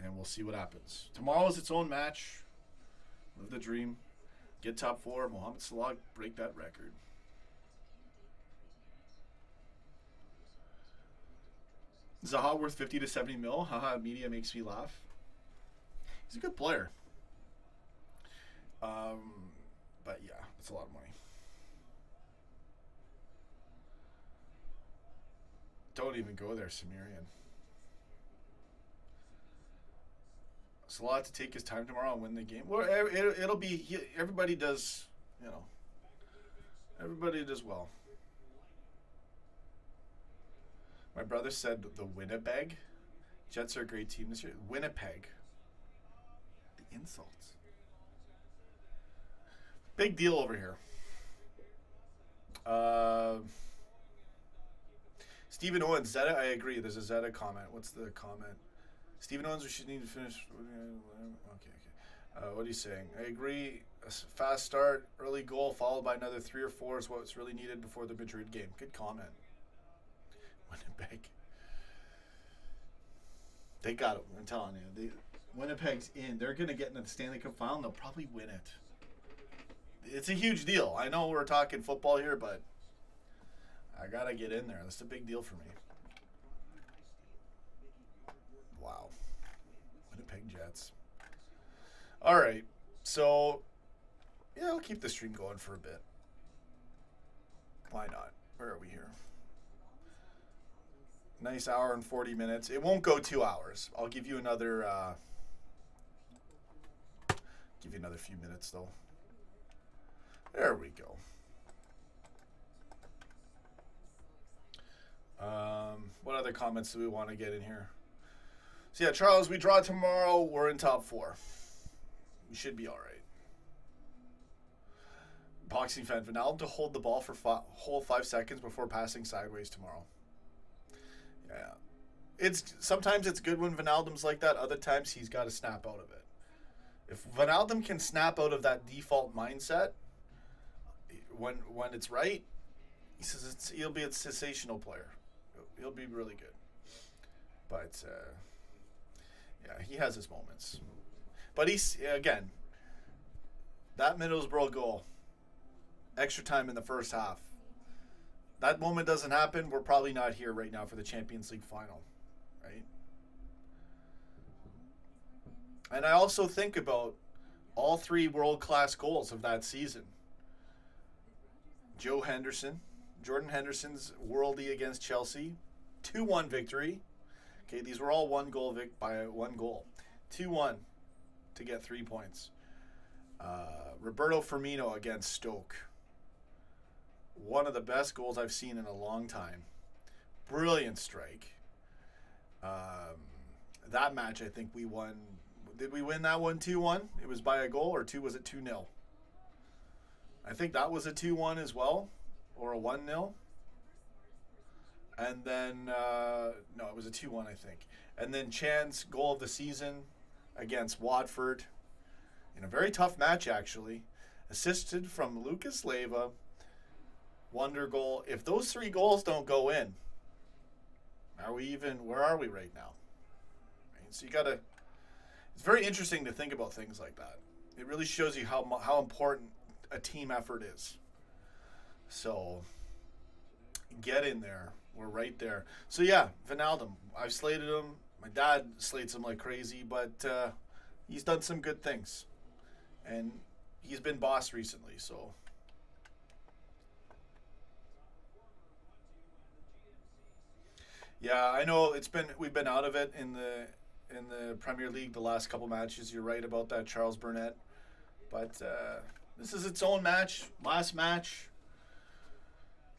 and we'll see what happens. Tomorrow is its own match. Live the dream. Get top 4. Mohamed Salah, break that record. Zaha worth 50 to 70 mil. Haha, media makes me laugh. He's a good player. But yeah, it's a lot of money. Don't even go there, Sumerian. Salah to take his time tomorrow and win the game. Well, it'll be, everybody does, you know, everybody does well. My brother said the Winnipeg Jets are a great team this year. Winnipeg. The insults. Big deal over here. Stephen Owens, Zeta, I agree. There's a Zeta comment. What's the comment? Stephen Owens, we should need to finish. Okay. What are you saying? I agree. A fast start, early goal, followed by another 3 or 4 is what's really needed before the Madrid game. Good comment. Winnipeg. They got it. I'm telling you. Winnipeg's in. They're going to get into the Stanley Cup final, and they'll probably win it. It's a huge deal. I know we're talking football here, but I got to get in there. That's a big deal for me. Wow. Winnipeg Jets. All right. So, yeah, I'll keep the stream going for a bit. Why not? Where are we here? Nice hour and 40 minutes. It won't go 2 hours. I'll give you another few minutes though. There we go. What other comments do we want to get in here? So yeah, Charles, we draw tomorrow. We're in top 4. We should be all right. Boxing fan, Vinaldo to hold the ball for whole 5 seconds before passing sideways tomorrow. Yeah, sometimes it's good when Vinaldum's like that. Other times he's got to snap out of it. If Vinaldum can snap out of that default mindset when it's right, he says he'll be a sensational player. He'll be really good. But yeah, he has his moments. But he's again that Middlesbrough goal, extra time in the first half. That moment doesn't happen, we're probably not here right now for the Champions League final, right? And I also think about all 3 world-class goals of that season. Jordan Henderson's worldie against Chelsea, 2-1 victory. Okay, these were all one goal 2-1 to get 3 points. Roberto Firmino against Stoke. One of the best goals I've seen in a long time. Brilliant strike. That match, I think we won. Did we win that one 2-1? It was by a goal, or was it 2-0? I think that was a 2-1 as well, or a 1-0. And then, no, it was a 2-1, I think. And then Chan's goal of the season against Watford, in a very tough match, actually. Assisted from Lucas Leiva. Wonder goal. If those 3 goals don't go in, where are we right now? Right? So you got to, it's very interesting to think about things like that. It really shows you how important a team effort is. So get in there. We're right there. So yeah, Wijnaldum. I've slated him. My dad slates him like crazy, but he's done some good things. And he's been boss recently, so. Yeah, I know we've been out of it in the Premier League the last couple matches. You're right about that, Charles Burnett. But this is its own match, last match.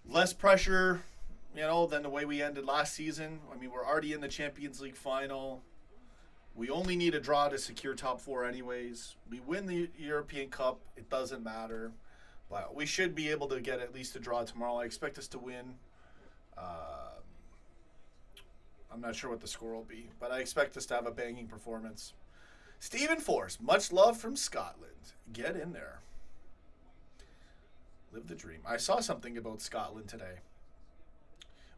Less pressure, than the way we ended last season. I mean, we're already in the Champions League final. We only need a draw to secure top 4 anyways. We win the European Cup, it doesn't matter. But we should be able to get at least a draw tomorrow. I expect us to win. I'm not sure what the score will be, but I expect us to have a banging performance. Stephen Force, much love from Scotland. Get in there. Live the dream. I saw something about Scotland today.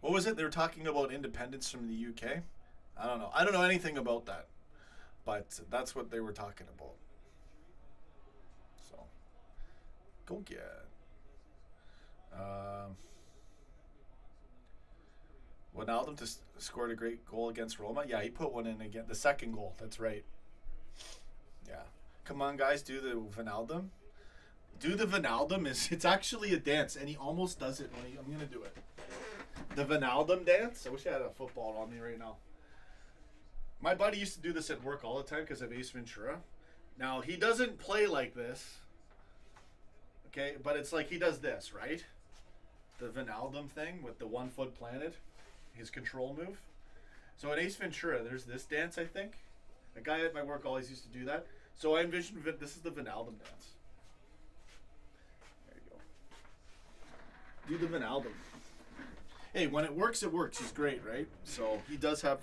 What was it? They were talking about independence from the UK. I don't know. I don't know anything about that, but that's what they were talking about. So, go get it. Wijnaldum just scored a great goal against Roma. Yeah, he put one in again. The second goal. That's right. Yeah. Come on, guys. Do the Wijnaldum. Do the Wijnaldum. It's actually a dance, and he almost does it. I'm going to do it. The Wijnaldum dance. I wish I had a football on me right now. My buddy used to do this at work all the time because of Ace Ventura. Now, he doesn't play like this. Okay, but it's like he does this, right? The Wijnaldum thing with the 1 foot planted. His control move. So in Ace Ventura, there's this dance, I think. A guy at my work always used to do that. So I envision this is the Wijnaldum dance. There you go. Do the Wijnaldum. Hey, when it works, He's great, right? So he does have...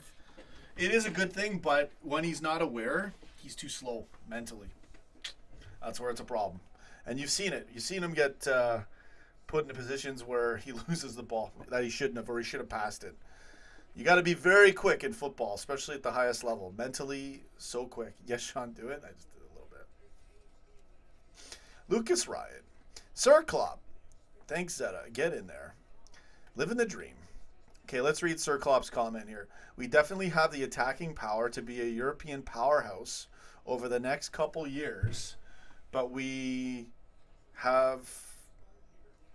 It is a good thing, but when he's not aware, he's too slow mentally. That's where it's a problem. And you've seen it. You've seen him get... put into positions where he loses the ball that he shouldn't have, or he should have passed it. You got to be very quick in football, especially at the highest level. Mentally, so quick. Yes, Sean, do it. I just did a little bit. Lucas Ryan. Sir Klopp. Thanks, Zeta. Get in there. Living the dream. Okay, let's read Sir Klopp's comment here. We definitely have the attacking power to be a European powerhouse over the next couple years, but we have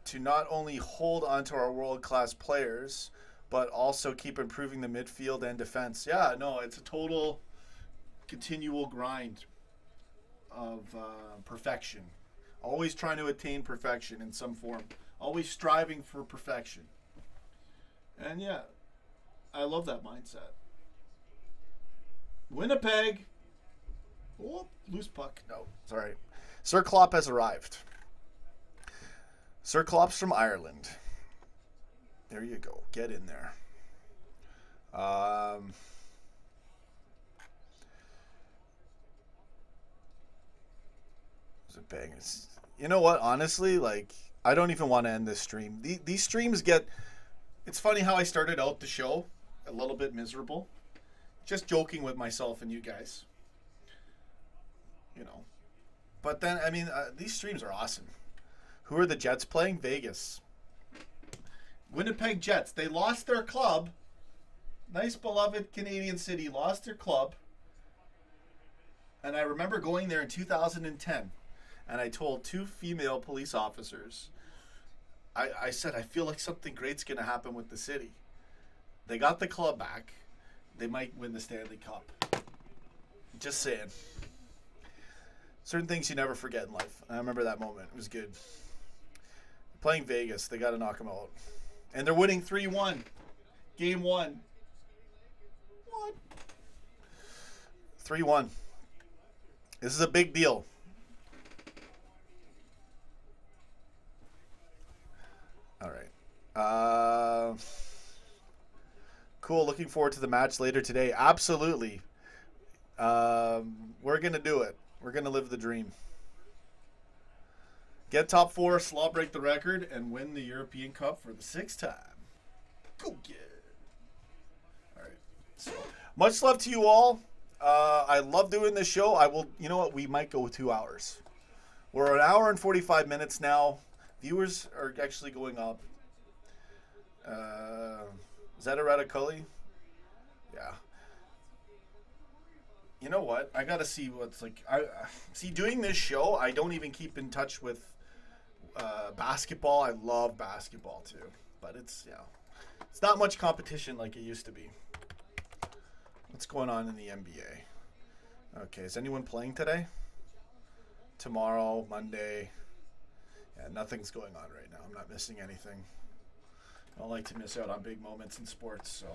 to not only hold onto our world-class players, but also keep improving the midfield and defense. Yeah, no, it's a total continual grind of perfection. Always trying to attain perfection in some form. Always striving for perfection. And yeah, I love that mindset. Winnipeg. Oh, loose puck. No, sorry. Sir Klopp has arrived. Sir Klopp's from Ireland. There you go. Get in there. It's a bang. You know what? Honestly, like, I don't even want to end this stream. These streams get... It's funny how I started out the show a little bit miserable. Just joking with myself and you guys. You know. But then, I mean, these streams are awesome. Who are the Jets playing? Vegas. Winnipeg Jets. They lost their club. Nice, beloved Canadian city. Lost their club. And I remember going there in 2010, and I told 2 female police officers, I said, I feel like something great's going to happen with the city. They got the club back. They might win the Stanley Cup. Just saying. Certain things you never forget in life. I remember that moment. It was good. Playing Vegas. They got to knock them out. And they're winning 3-1. Game 1. What? 3-1. This is a big deal. All right. Cool. Looking forward to the match later today. Absolutely. We're going to do it. We're going to live the dream. Get top 4, slaw break the record, and win the European Cup for the 6th time. Go get it. All right. So, much love to you all. I love doing this show. I will, you know what? We might go 2 hours. We're an hour and 45 minutes now. Viewers are actually going up. Is that a Radiculli? Yeah. You know what? I gotta see what's like. See, doing this show, I don't even keep in touch with basketball. I love basketball too, but it's it's not much competition like it used to be. What's going on in the NBA? Okay, is anyone playing today? Tomorrow, Monday? Yeah, nothing's going on right now. I'm not missing anything. I don't like to miss out on big moments in sports, so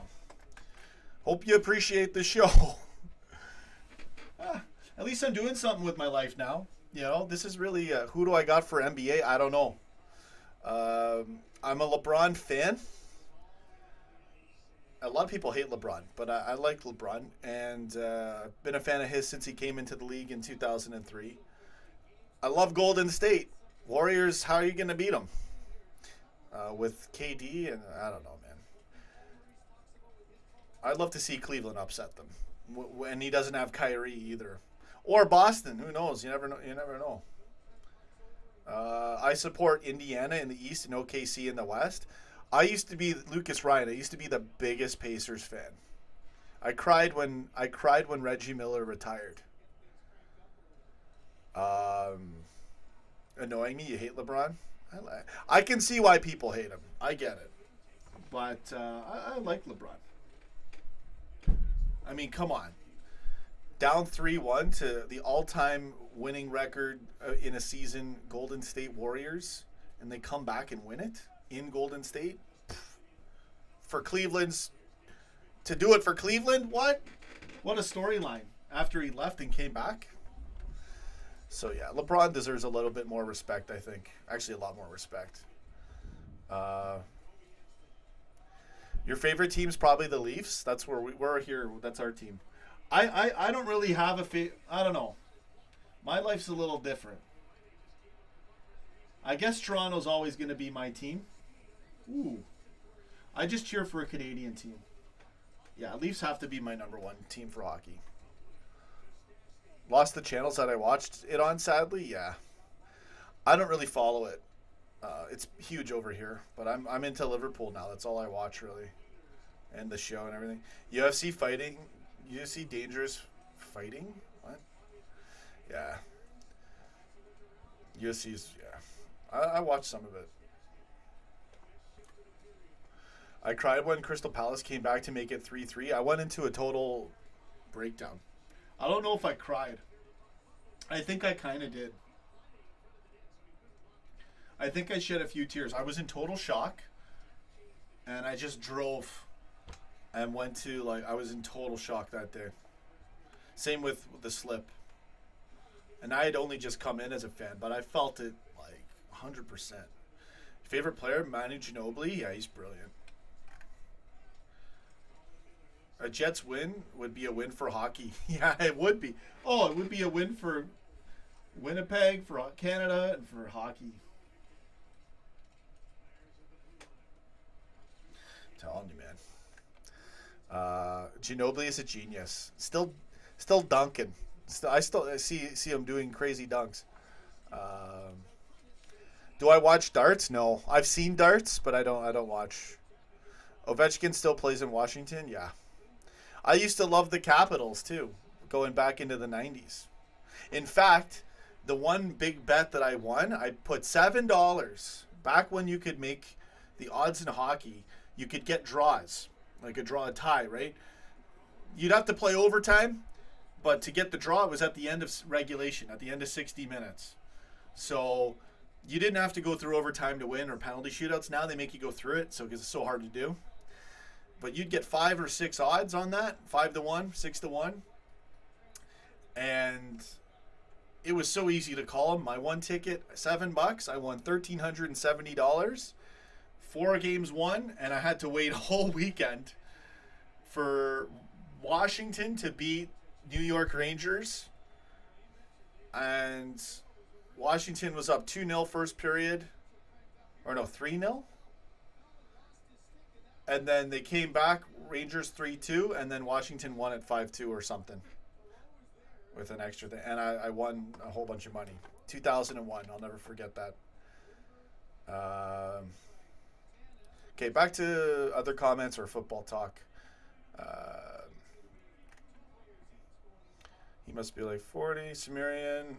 hope you appreciate the show. At least I'm doing something with my life now. You know, this is really who do I got for NBA? I don't know. I'm a LeBron fan. A lot of people hate LeBron, but I like LeBron, and been a fan of his since he came into the league in 2003. I love Golden State. Warriors, how are you going to beat them? With KD, and I don't know, man. I'd love to see Cleveland upset them. And he doesn't have Kyrie either. Or Boston, who knows? You never know. You never know. I support Indiana in the East and OKC in the West. I used to be Lucas Ryan. I used to be the biggest Pacers fan. I cried when Reggie Miller retired. Annoying me. You hate LeBron? I can see why people hate him. I get it. But I like LeBron. I mean, come on. Down 3-1 to the all-time winning record in a season, Golden State Warriors, and they come back and win it in Golden State? For Cleveland's... To do it for Cleveland? What? What a storyline. After he left and came back? So, yeah, LeBron deserves a little bit more respect, I think. Actually, a lot more respect. Your favorite team's probably the Leafs. That's where we're here. That's our team. I don't really have a I don't know. My life's a little different. I guess Toronto's always going to be my team. Ooh. I just cheer for a Canadian team. Yeah, Leafs have to be my number 1 team for hockey. Lost the channels that I watched it on, sadly. Yeah. I don't really follow it. It's huge over here, but I'm into Liverpool now. That's all I watch, really. And the show and everything. UFC fighting. UFC dangerous fighting? What? Yeah. UFC's, yeah. I watched some of it. I cried when Crystal Palace came back to make it 3-3. I went into a total breakdown. I don't know if I cried. I think I kind of did. I think I shed a few tears. I was in total shock. And I just drove and went to, like, I was in total shock that day. Same with the slip. And I had only just come in as a fan, but I felt it, like, 100%. Favorite player, Manu Ginobili? Yeah, he's brilliant. A Jets win would be a win for hockey. Yeah, it would be. Oh, it would be a win for Winnipeg, for Canada, and for hockey. I'm telling you, man. Ginobili is a genius. Still dunking. I see him doing crazy dunks. Do I watch darts? No. I've seen darts, but I don't watch. Ovechkin still plays in Washington? Yeah. I used to love the Capitals, too, going back into the 90s. In fact, the one big bet that I won, I put $7 back when you could make the odds in hockey. You could get draws, like a tie, right? You'd have to play overtime, but to get the draw, it was at the end of regulation, at the end of 60 minutes. So you didn't have to go through overtime to win or penalty shootouts. Now they make you go through it, so because it's so hard to do. But you'd get 5 or 6 odds on that, 5 to 1, 6 to 1, and it was so easy to call them. My one ticket, $7. I won $1,370. 4 games won, and I had to wait a whole weekend for Washington to beat New York Rangers. And Washington was up 2-0 first period. Or no, 3-0. And then they came back, Rangers 3-2, and then Washington won at 5-2 or something. With an extra thing. And I won a whole bunch of money. 2001, I'll never forget that. Okay, back to other comments or football talk. He must be like 40. Sumerian,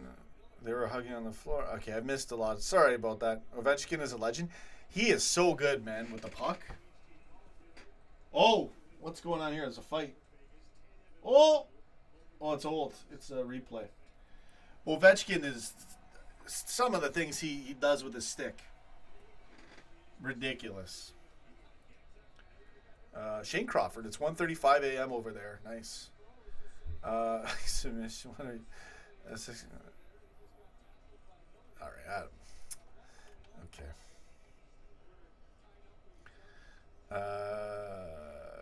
they were hugging on the floor. Okay, I missed a lot. Sorry about that. Ovechkin is a legend. He is so good, man, with the puck. Oh, what's going on here? There's a fight. Oh, it's old. It's a replay. Ovechkin is some of the things he does with his stick. Ridiculous. Shane Crawford. It's 1:35 a.m. over there. Nice. Submission. All right, Adam. Okay.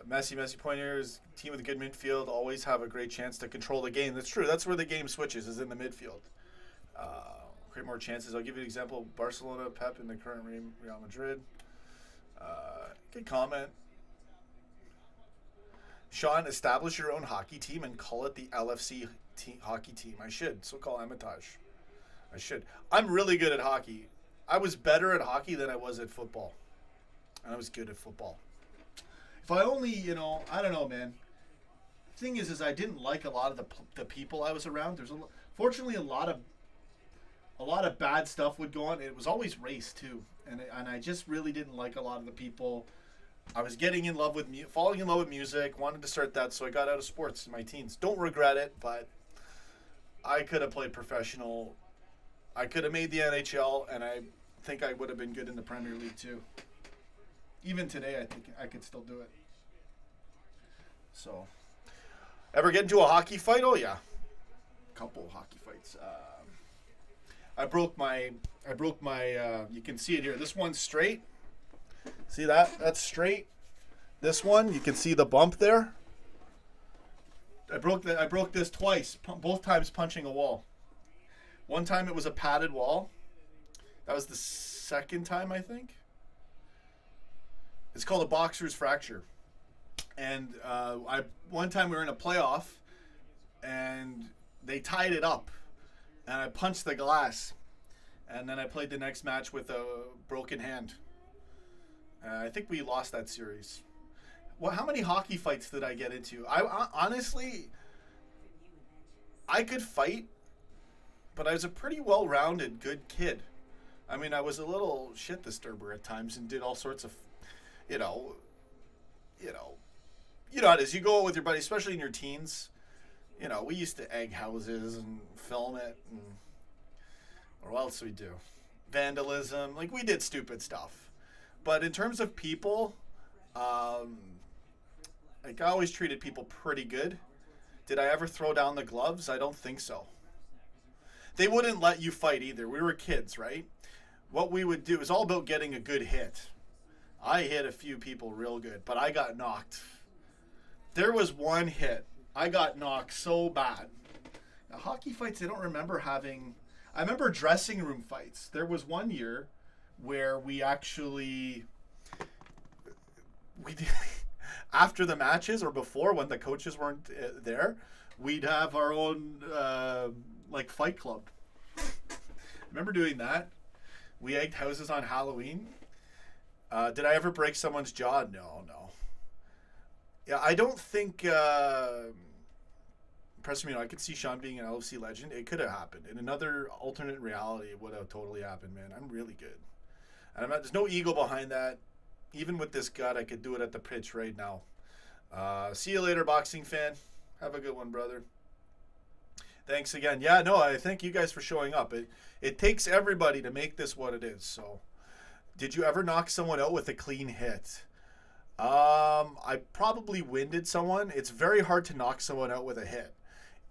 Messi pointers. Team with a good midfield always have a great chance to control the game. That's true. That's where the game switches, is in the midfield. Create more chances. I'll give you an example. Barcelona, Pep in the current Real Madrid. Good comment. Sean, establish your own hockey team and call it the LFC hockey team. I should. So call Amatage. I should. I'm really good at hockey. I was better at hockey than I was at football. And I was good at football. If I only, I don't know, man. The thing is I didn't like a lot of the people I was around. Fortunately, a lot of bad stuff would go on. It was always race too, and I just really didn't like a lot of the people. I was falling in love with music, wanted to start that, so I got out of sports in my teens. Don't regret it, but I could have played professional. I could have made the NHL, and I think I would have been good in the Premier League too. Even today, I think I could still do it. So, ever get into a hockey fight? Oh yeah, a couple of hockey fights. I broke my. You can see it here. This one's straight. See that? That's straight. This one, you can see the bump there. I broke this twice. Both times punching a wall. One time it was a padded wall. That was the second time, I think. It's called a boxer's fracture. And one time we were in a playoff, and they tied it up, and I punched the glass, and then I played the next match with a broken hand. I think we lost that series. Well, how many hockey fights did I get into? I honestly, I could fight, but I was a pretty well-rounded, good kid. I mean, I was a little shit disturber at times and did all sorts of, you know how it is. You go out with your buddies, especially in your teens. We used to egg houses and film it, or what else we do? Vandalism. Like, we did stupid stuff. But in terms of people, I always treated people pretty good. Did I ever throw down the gloves? I don't think so. They wouldn't let you fight either. We were kids, right? What we would do is all about getting a good hit. I hit a few people real good, but I got knocked. There was one hit. I got knocked so bad. Now, hockey fights, I don't remember having. I remember dressing room fights. There was one year where we did, after the matches or before, when the coaches weren't there, we'd have our own fight club. Remember doing that? We egged houses on Halloween. Did I ever break someone's jaw? No. Yeah, I don't think Preston, I could see Sean being an LFC legend. It could have happened. In another alternate reality, it would have totally happened, man. I'm really good. And there's no ego behind that. Even with this gut, I could do it at the pitch right now. See you later, boxing fan. Have a good one, brother. Thanks again. Yeah, no, I thank you guys for showing up. It takes everybody to make this what it is. So, did you ever knock someone out with a clean hit? I probably winded someone. It's very hard to knock someone out with a hit.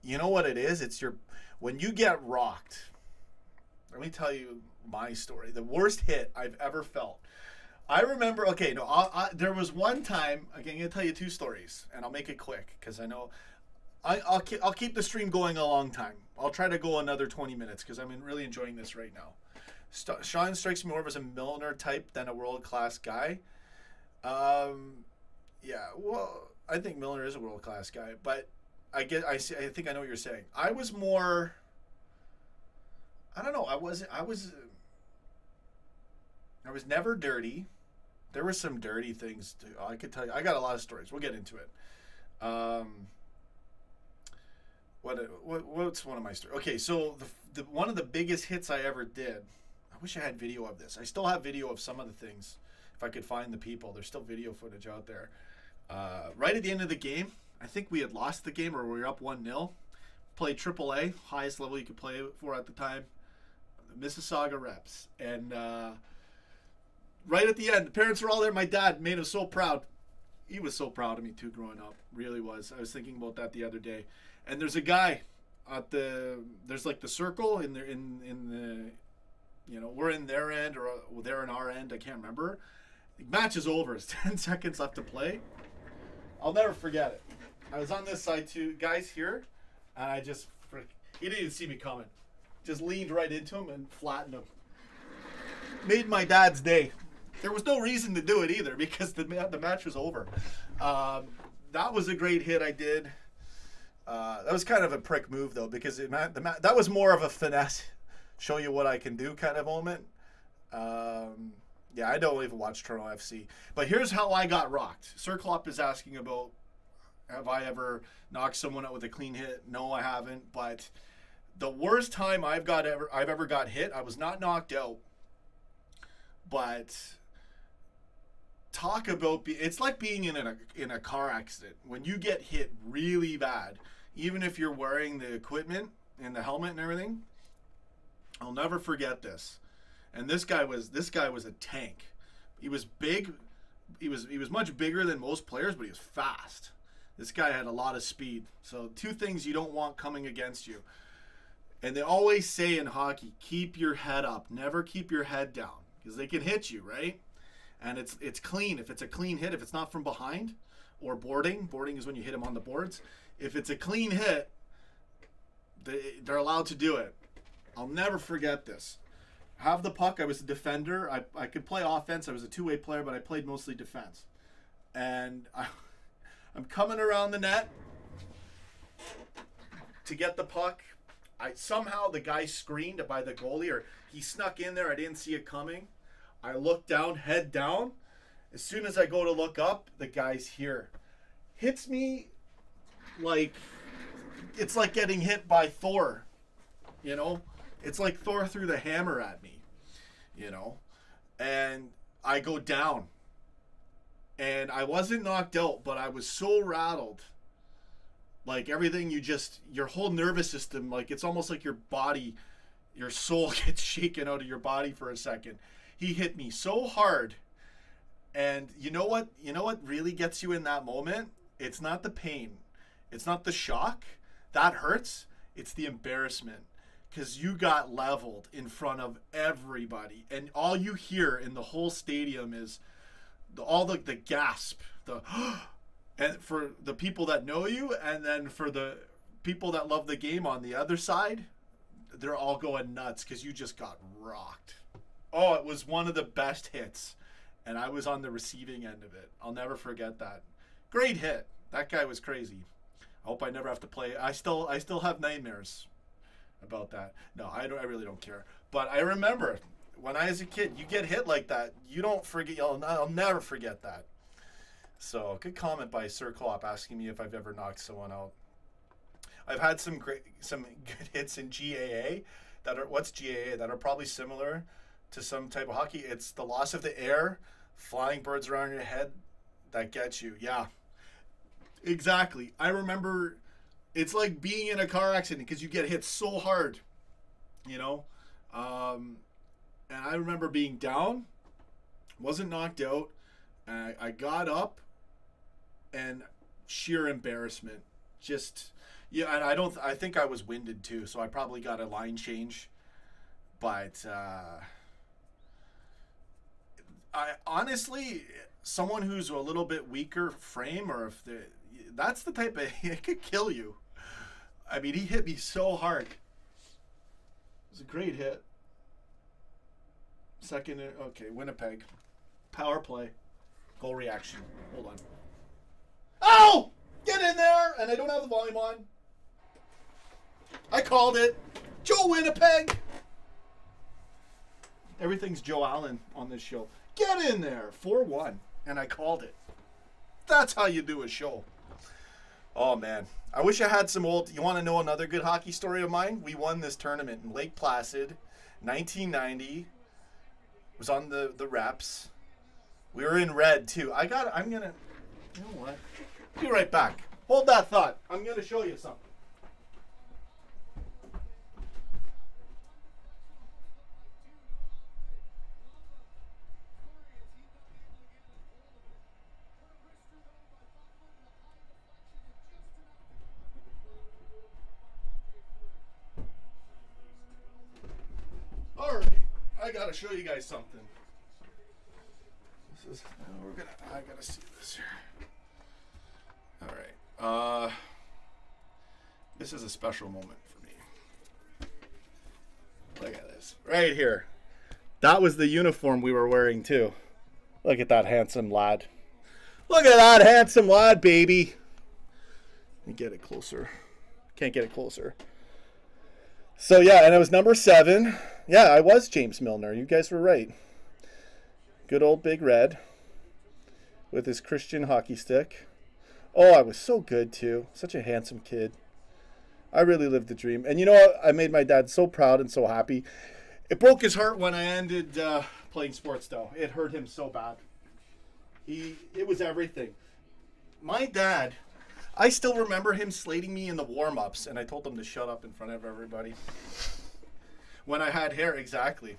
You know what it is? It's when you get rocked. Let me tell you my story. The worst hit I've ever felt. I remember, okay, no, there was one time, again, I'm going to tell you 2 stories, and I'll make it quick, because I know I'll keep the stream going a long time. I'll try to go another 20 minutes, because I'm really enjoying this right now. Sean strikes me more as a Milner type than a world-class guy. Yeah, well, I think Milner is a world-class guy, but I think I know what you're saying. I was more, I don't know, I was never dirty. There were some dirty things too. I could tell you. I got a lot of stories. We'll get into it. What's one of my stories? Okay, so the one of the biggest hits I ever did. I wish I had video of this. I still have video of some of the things. If I could find the people, there's still video footage out there. Right at the end of the game, I think we had lost the game or we were up 1-0. Played AAA, highest level you could play for at the time. The Mississauga Reps, and right at the end, the parents were all there. My dad made him so proud. He was so proud of me too growing up. Really was. I was thinking about that the other day. And there's a guy at there's like the circle in the we're in their end or they're in our end. I can't remember. The match is over. It's 10 seconds left to play. I'll never forget it. I was on this side too, guys here, and I just he didn't even see me coming. Just leaned right into him and flattened him. Made my dad's day. There was no reason to do it either because the match was over. That was a great hit I did. That was kind of a prick move though because that was more of a finesse, show you what I can do kind of moment. Yeah, I don't even watch Toronto FC. But here's how I got rocked. Sir Klopp is asking about, have I ever knocked someone out with a clean hit? No, I haven't. But the worst time I've ever got hit, I was not knocked out. But talk about it's like being in a car accident. When you get hit really bad, even if you're wearing the equipment and the helmet and everything, I'll never forget this. And this guy was a tank. He was big. He was much bigger than most players, but he was fast. This guy had a lot of speed. So 2 things you don't want coming against you. And they always say in hockey, keep your head up. Never keep your head down because they can hit you, right? And it's clean. If it's a clean hit, if it's not from behind or boarding is when you hit them on the boards. If it's a clean hit, they're allowed to do it. I'll never forget this. Have the puck. I was a defender. I could play offense. I was a 2-way player, but I played mostly defense. And I'm coming around the net to get the puck. Somehow the guy screened by the goalie, or he snuck in there. I didn't see it coming. I look down, head down. As soon as I go to look up, the guy's here. Hits me like it's like getting hit by Thor, you know? It's like Thor threw the hammer at me, you know? And I go down. And I wasn't knocked out, but I was so rattled. Like everything your whole nervous system, like it's almost like your body, your soul gets shaken out of your body for a second. He hit me so hard. And you know what really gets you in that moment? It's not the pain. It's not the shock. That hurts. It's the embarrassment. Because you got leveled in front of everybody. And all you hear in the whole stadium is the gasp. And for the people that know you, and then for the people that love the game on the other side, they're all going nuts because you just got rocked. Oh, it was one of the best hits. And I was on the receiving end of it. I'll never forget that. Great hit. That guy was crazy. I hope I never have to play. I still have nightmares about that. No, I really don't care. But I remember when I was a kid, you get hit like that, you don't forget. I'll never forget that. So good comment by Sir Klopp asking me if I've ever knocked someone out. I've had some good hits in GAA that are, what's GAA, that are probably similar to some type of hockey. It's the loss of the air, flying birds around your head that gets you. Yeah, exactly. I remember it's like being in a car accident because you get hit so hard, you know. And I remember being down, wasn't knocked out, and I got up, and sheer embarrassment. Just, yeah, and I think I was winded too, so I probably got a line change. But I honestly, someone who's a little bit weaker frame, or if that's the type of, it could kill you. I mean, he hit me so hard. It was a great hit. Second, okay, Winnipeg. Power play. Goal reaction. Hold on. Oh! Get in there! And I don't have the volume on. I called it. Joe Winnipeg! Everything's Joe Allen on this show. Get in there! 4-1. And I called it. That's how you do a show. Oh, man. I wish I had some old... You want to know another good hockey story of mine? We won this tournament in Lake Placid, 1990. It was on the reps. We were in red, too. I'm going to... You know what? Be right back. Hold that thought. I'm going to show you something. Alright, I gotta show you guys something. This is, I gotta see this here. Alright, this is a special moment for me. Look at this, right here. That was the uniform we were wearing too. Look at that handsome lad. Look at that handsome lad, baby. Let me get it closer. Can't get it closer. So yeah, and it was number 7. Yeah, I was James Milner. You guys were right. Good old Big Red with his Christian hockey stick. Oh, I was so good too. Such a handsome kid. I really lived the dream. And you know what? I made my dad so proud and so happy. It broke his heart when I ended playing sports though. It hurt him so bad. It was everything. My dad, I still remember him slating me in the warm-ups, and I told him to shut up in front of everybody. When I had hair, exactly. You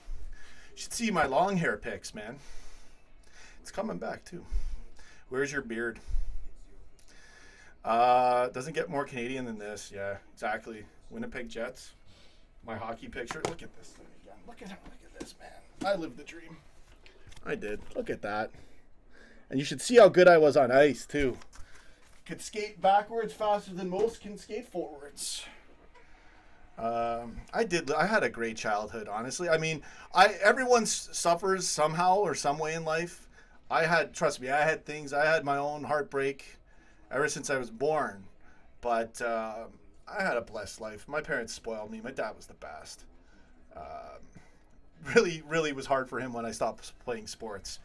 should see my long hair pics, man. It's coming back, too. Where's your beard? Doesn't get more Canadian than this. Yeah, exactly. Winnipeg Jets. My hockey picture. Look at this thing again. Look at this, man. I lived the dream. I did. Look at that. And you should see how good I was on ice, too. Could skate backwards faster than most can skate forwards. I had a great childhood, honestly. I mean, everyone suffers somehow or some way in life. Trust me, I had things. I had my own heartbreak ever since I was born. But I had a blessed life. My parents spoiled me. My dad was the best. Really, really was hard for him when I stopped playing sports.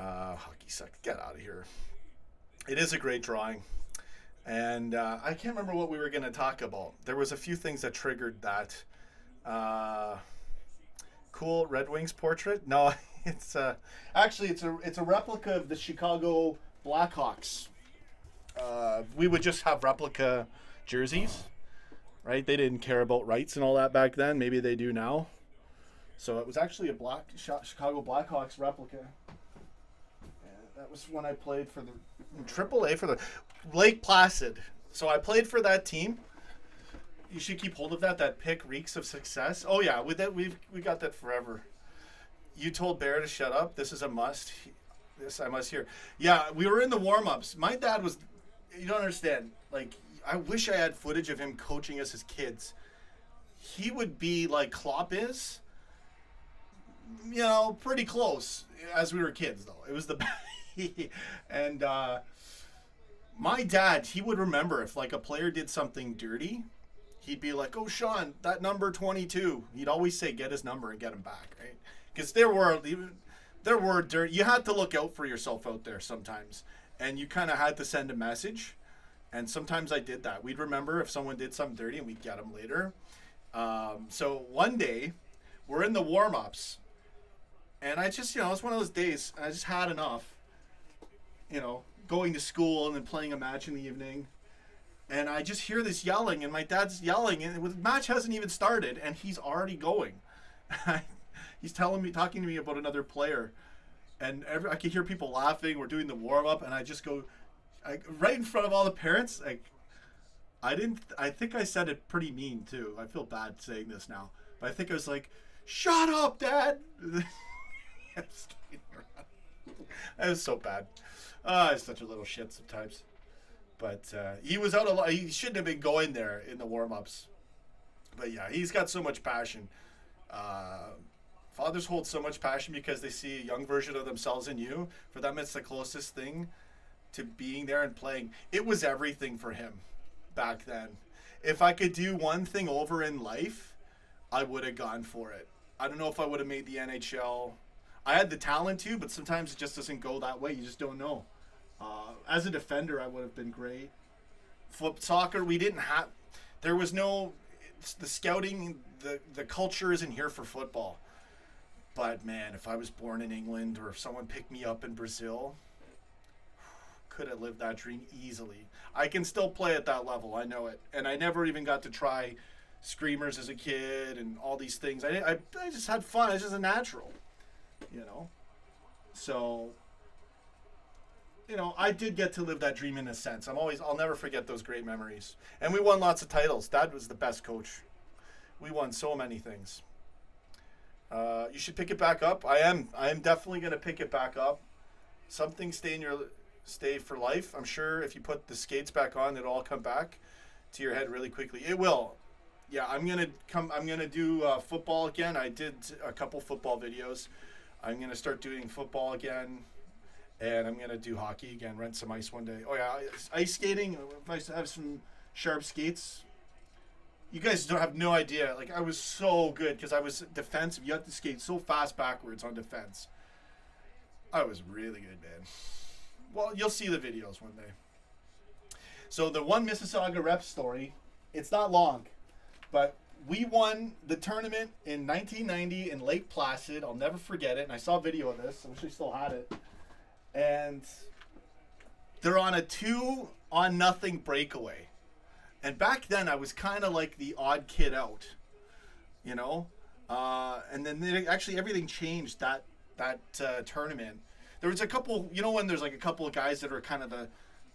Hockey sucked. Get out of here. It is a great drawing. And I can't remember what we were going to talk about. There was a few things that triggered that. Cool Red Wings portrait? No, it's actually it's a replica of the Chicago Blackhawks. We would just have replica jerseys, right? They didn't care about rights and all that back then. Maybe they do now. So it was actually a Chicago Blackhawks replica. That was when I played for the AAA for the Lake Placid. So I played for that team. You should keep hold of that. That pick reeks of success. Oh yeah, with that we got that forever. You told Bear to shut up. This is a must. This I must hear. Yeah, we were in the warm-ups. My dad was. You don't understand. Like, I wish I had footage of him coaching us as kids. He would be like Klopp is. You know, pretty close as we were kids though. It was the. And my dad, he would remember if like a player did something dirty, he'd be like, "Oh, Sean, that number 22." He'd always say, "Get his number and get him back," right? Because there were dirt. You had to look out for yourself out there sometimes, and you kind of had to send a message. And sometimes I did that. We'd remember if someone did something dirty and we'd get them later. So one day, we're in the warm-ups. And I just, it's one of those days, I just had enough, going to school and then playing a match in the evening. And I just hear this yelling, and my dad's yelling, and the match hasn't even started, and he's already going. He's talking to me about another player. And I could hear people laughing. We're doing the warm-up, and I just go, right in front of all the parents, I think I said it pretty mean, too. I feel bad saying this now. But I think I was like, shut up, Dad! That was so bad. I was such a little shit sometimes. But he was out a lot. He shouldn't have been going there in the warm-ups. But yeah, he's got so much passion. Fathers hold so much passion because they see a young version of themselves in you. For them, it's the closest thing to being there and playing. It was everything for him back then. If I could do one thing over in life, I would have gone for it. I don't know if I would have made the NHL. I had the talent to, but sometimes it just doesn't go that way. You just don't know. As a defender, I would have been great. Soccer, we didn't have. There was no. The scouting, the culture isn't here for football. But man, if I was born in England or if someone picked me up in Brazil, could have lived that dream easily. I can still play at that level. I know it, and I never even got to try screamers as a kid and all these things. I just had fun. It's just a natural, So. I did get to live that dream in a sense. I'll never forget those great memories. And we won lots of titles. Dad was the best coach. We won so many things. You should pick it back up. I am definitely going to pick it back up. Something stay for life. I'm sure if you put the skates back on, it'll all come back to your head really quickly. It will. Yeah, I'm going to do football again. I did a couple football videos. I'm going to start doing football again. And I'm going to do hockey again, rent some ice one day. Oh, yeah, ice skating. If I have some sharp skates. You guys don't have no idea. I was so good because I was defensive. You have to skate so fast backwards on defense. I was really good, man. Well, you'll see the videos one day. So the one Mississauga rep story, it's not long. But we won the tournament in 1990 in Lake Placid. I'll never forget it. And I saw a video of this. I wish I still had it. And they're on a 2-0 breakaway. And back then, I was kind of like the odd kid out, And then everything changed that tournament. There was a couple, when there's a couple of guys that are kind of the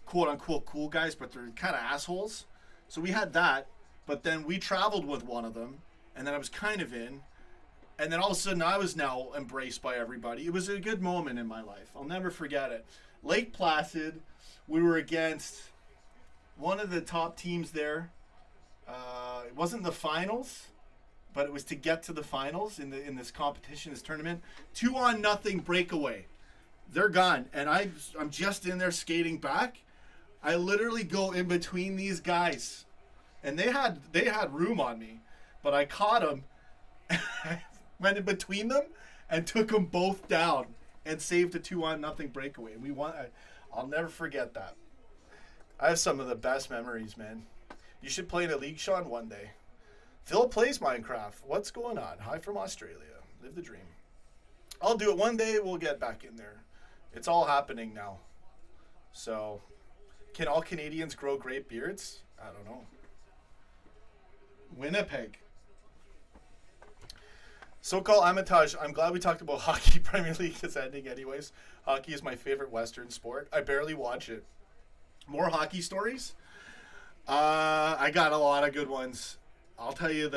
quote-unquote cool guys, but they're kind of assholes. So we had that, but then we traveled with one of them, and then I was kind of in. And then all of a sudden, I was now embraced by everybody. It was a good moment in my life. I'll never forget it. Lake Placid, we were against one of the top teams there. It wasn't the finals, but it was to get to the finals in this competition, this tournament. 2-0 breakaway. They're gone, and I'm just in there skating back. I literally go in between these guys, and they had room on me, but I caught them. Went in between them and took them both down and saved a 2-0 breakaway. And we won. I'll never forget that. I have some of the best memories, man. You should play in a league, Sean, one day. Phil plays Minecraft. What's going on? Hi from Australia. Live the dream. I'll do it one day. We'll get back in there. It's all happening now. So, can all Canadians grow great beards? I don't know. Winnipeg. So-called Amatage, I'm glad we talked about hockey. Premier League is ending anyways. Hockey is my favorite Western sport. I barely watch it. More hockey stories? I got a lot of good ones. I'll tell you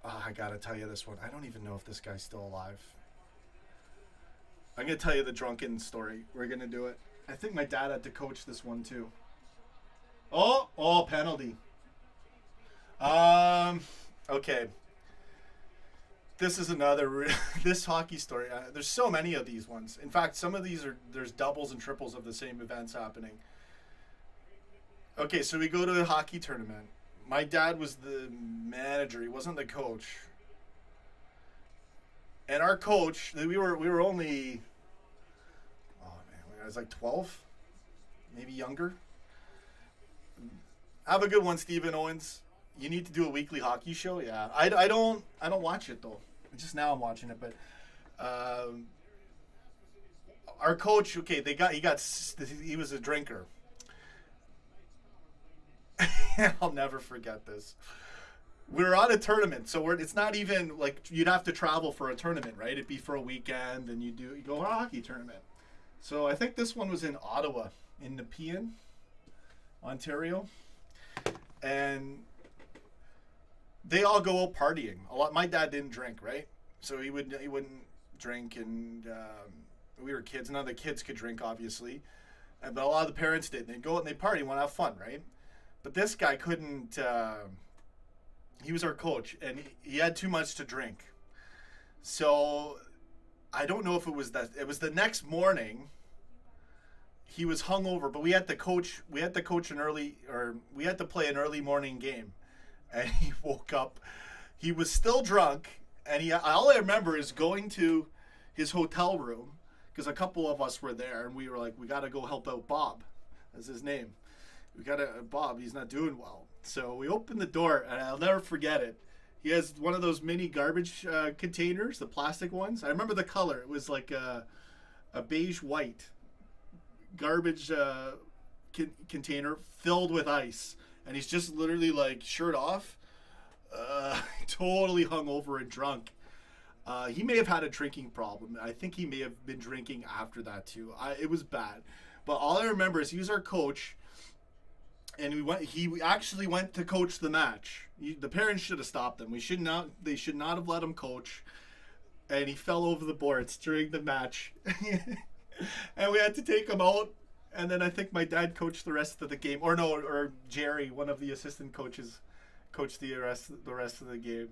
I gotta tell you this one. I don't even know if this guy's still alive. I'm gonna tell you the drunken story. We're gonna do it. I think my dad had to coach this one too. Oh, penalty. Okay. This is another this hockey story. There's so many of these ones. In fact, some of these there's doubles and triples of the same events happening. Okay, so we go to a hockey tournament. My dad was the manager. He wasn't the coach. And our coach, we were only, I was like 12, maybe younger. Have a good one, Stephen Owens. You need to do a weekly hockey show. Yeah, I don't watch it though. Just now I'm watching it, but our coach. Okay, he was a drinker. I'll never forget this. We're on a tournament, so it's not even like you'd have to travel for a tournament, right? It'd be for a weekend, and you go on a hockey tournament. So I think this one was in Ottawa, in Nepean, Ontario, and they all go out partying. My dad didn't drink, right? So he wouldn't drink, and we were kids. None of the kids could drink, obviously, but a lot of the parents did. They'd go out and they'd party, want to have fun, right? But this guy couldn't. He was our coach, and he had too much to drink. So I don't know if it was that. It was the next morning. He was hungover, but we had to play an early morning game, and he woke up. He was still drunk, and all I remember is going to his hotel room because a couple of us were there, and we were like, we got to go help out Bob. That's his name. Bob, he's not doing well. So we opened the door, and I'll never forget it. He has one of those mini garbage containers, the plastic ones. I remember the color. It was like a beige white garbage container filled with ice. And he's just literally like shirt off, totally hungover and drunk. He may have had a drinking problem. I think he may have been drinking after that too. It was bad. But all I remember is he was our coach. And he actually went to coach the match. The parents should have stopped him. They should not have let him coach. And he fell over the boards during the match. And we had to take him out. And then I think my dad coached the rest of the game. Or Jerry, one of the assistant coaches, coached the rest of the game.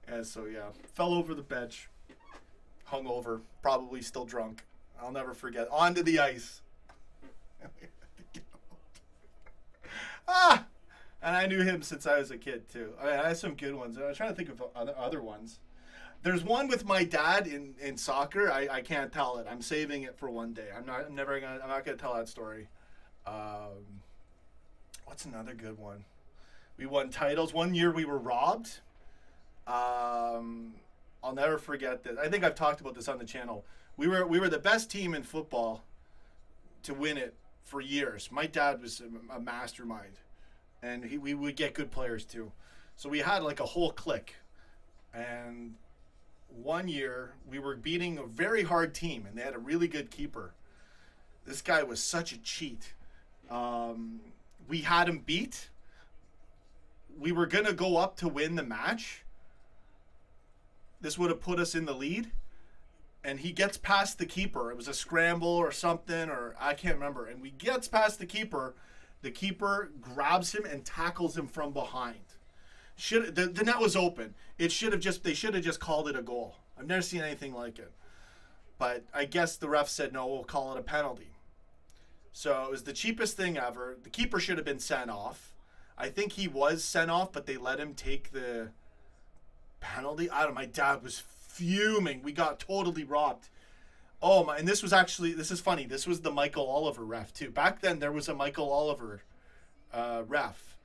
And so, yeah, fell over the bench. Hungover, probably still drunk. I'll never forget. Onto the ice. And I knew him since I was a kid too. I had some good ones. I was trying to think of other ones. There's one with my dad in soccer. I can't tell it. I'm saving it for one day. I'm not gonna tell that story. What's another good one? We won titles. One year we were robbed. I'll never forget this. I think I've talked about this on the channel. We were the best team in football to win it for years. My dad was a mastermind, and we would get good players too. So we had like a whole clique, and one year we were beating a very hard team, and they had a really good keeper. This guy was such a cheat. We had him beat. We were gonna go up to win the match. This would have put us in the lead. And he gets past the keeper. It was a scramble or something, or I can't remember. And we gets past the keeper. The keeper grabs him and tackles him from behind. The net was open. They should have just called it a goal. I've never seen anything like it. But I guess the ref said no, we'll call it a penalty. So it was the cheapest thing ever. The keeper should have been sent off. I think he was sent off, but they let him take the penalty. I don't know. My dad was fuming. We got totally robbed. Oh my, and this is funny. This was the Michael Oliver ref too. Back then there was a Michael Oliver ref.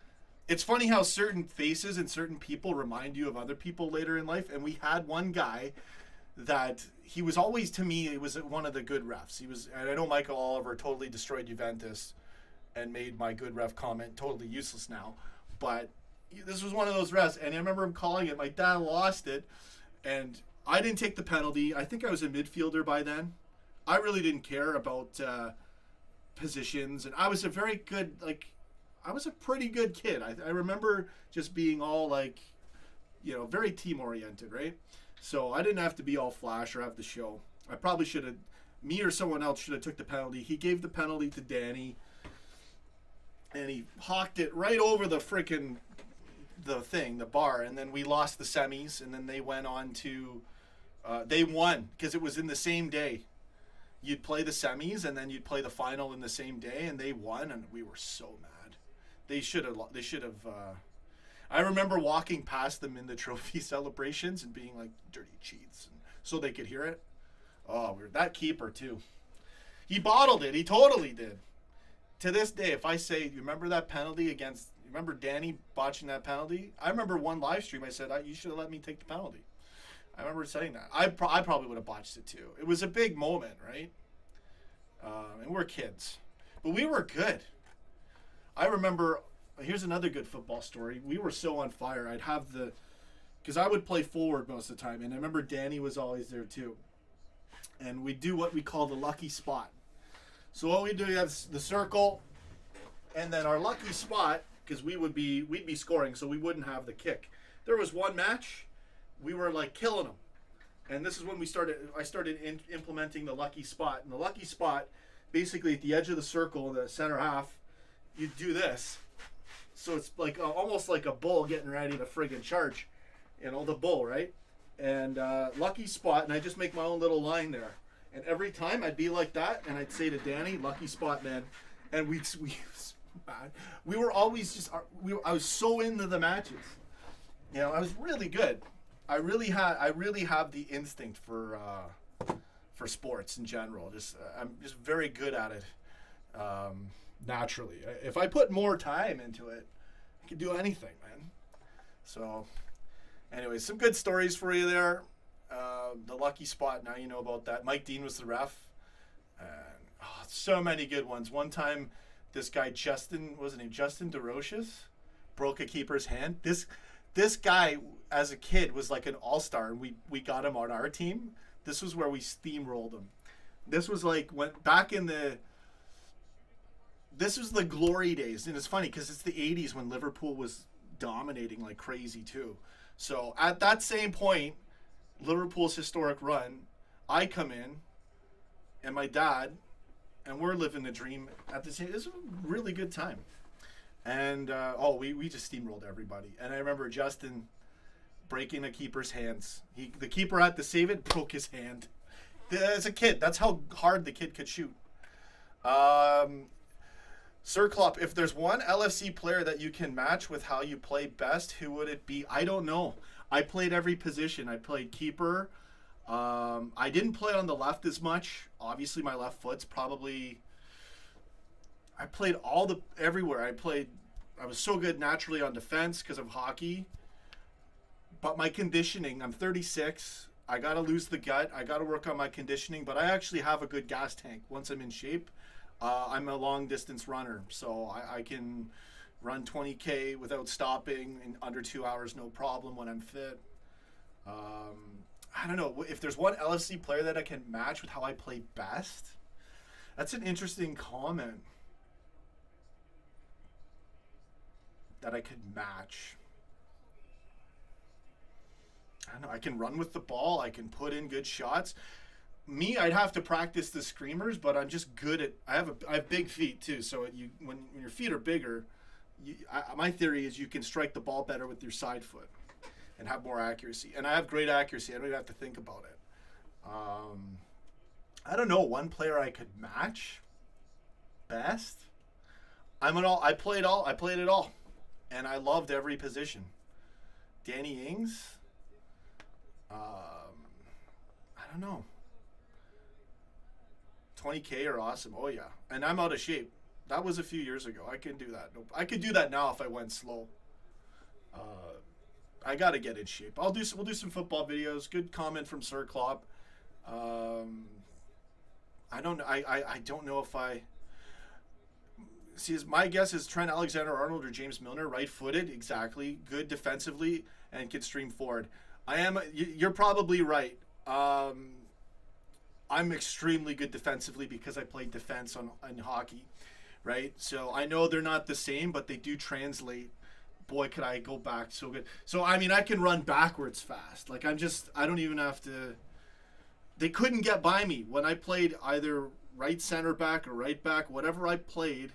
It's funny how certain faces and certain people remind you of other people later in life. And we had one guy that he was always, to me, he was one of the good refs. And I know Michael Oliver totally destroyed Juventus and made my good ref comment totally useless now. But this was one of those refs, and I remember him calling it. My dad lost it, and I didn't take the penalty. I think I was a midfielder by then. I really didn't care about positions, and I was a very good, I was a pretty good kid. I remember just being all very team-oriented, right? So I didn't have to be all flash or have the show. I probably should have, me or someone else should have took the penalty. He gave the penalty to Danny, and he hawked it right over the bar, and then we lost the semis, and then they went on to, they won, because it was in the same day. You'd play the semis, and then you'd play the final in the same day, and they won, and we were so mad. They should have, I remember walking past them in the trophy celebrations and being like, dirty cheats, and so they could hear it. Oh, that keeper too. He bottled it. He totally did. to this day, if I say, you remember that penalty against, you remember Danny botching that penalty? I remember one live stream I said, you should have let me take the penalty. I remember saying that. I probably would have botched it too. It was a big moment, right? And we're kids. But we were good. I remember, here's another good football story. We were so on fire. I'd have because I would play forward most of the time. And I remember Danny was always there too. And we do what we call the lucky spot. So what we do is the circle, and then our lucky spot, because we'd be scoring, so we wouldn't have the kick. There was one match, we were like killing them, and this is when I started implementing the lucky spot. And the lucky spot, basically at the edge of the circle, the center half, you do this. So it's like almost like a bull getting ready to friggin' charge, the bull, right? And lucky spot, and I just make my own little line there. And every time I'd be like that, and I'd say to Danny, lucky spot, man. And we were always just, I was so into the matches. I was really good. I really have the instinct for sports in general. I'm just very good at it naturally. If I put more time into it, I could do anything, man. So, anyway, some good stories for you there. The lucky spot, now you know about that. Mike Dean was the ref. So many good ones. One time, this guy Justin DeRoches, broke a keeper's hand. This guy, as a kid, was like an all-star, and we got him on our team. This was where we steamrolled him. This was like this was the glory days, and it's funny because it's the 80s when Liverpool was dominating like crazy too. So at that same point, Liverpool's historic run, I come in, and my dad, and we're living the dream at the same. It was a really good time, and we just steamrolled everybody. And I remember Justin breaking a keeper's hands. The keeper had to save it, broke his hand. As a kid, that's how hard the kid could shoot. Sir Klopp, if there's one LFC player that you can match with how you play best, who would it be? I don't know. I played every position. I played keeper. I didn't play on the left as much. Obviously, my left foot's probably... I played everywhere. I was so good naturally on defense because of hockey. But my conditioning, I'm 36. I got to lose the gut. I got to work on my conditioning. But I actually have a good gas tank once I'm in shape. I'm a long-distance runner, so I can run 20K without stopping in under 2 hours, no problem when I'm fit. I don't know. If there's one LFC player that I can match with how I play best, that's an interesting comment. That I could match. I don't know. I can run with the ball. I can put in good shots. Me, I'd have to practice the screamers, but I'm just good at. I have big feet too. So when your feet are bigger, my theory is you can strike the ball better with your side foot and have more accuracy. And I have great accuracy. I don't even have to think about it. I don't know. One player I could match best. I played it all, and I loved every position. Danny Ings. I don't know. 20K are awesome. Oh yeah, and I'm out of shape. That was a few years ago. I can do that. Nope. I could do that now if I went slow. I gotta get in shape. We'll do some football videos. Good comment from Sir Klopp. I don't know. I don't know if I see. My guess is Trent Alexander-Arnold or James Milner, right-footed, exactly. Good defensively and can stream forward. You're probably right. I'm extremely good defensively because I played defense in hockey, right? So I know they're not the same, but they do translate. Boy, could I go back so good. So, I mean, I can run backwards fast. Like, I don't even have to. They couldn't get by me when I played either right center back or right back, whatever I played.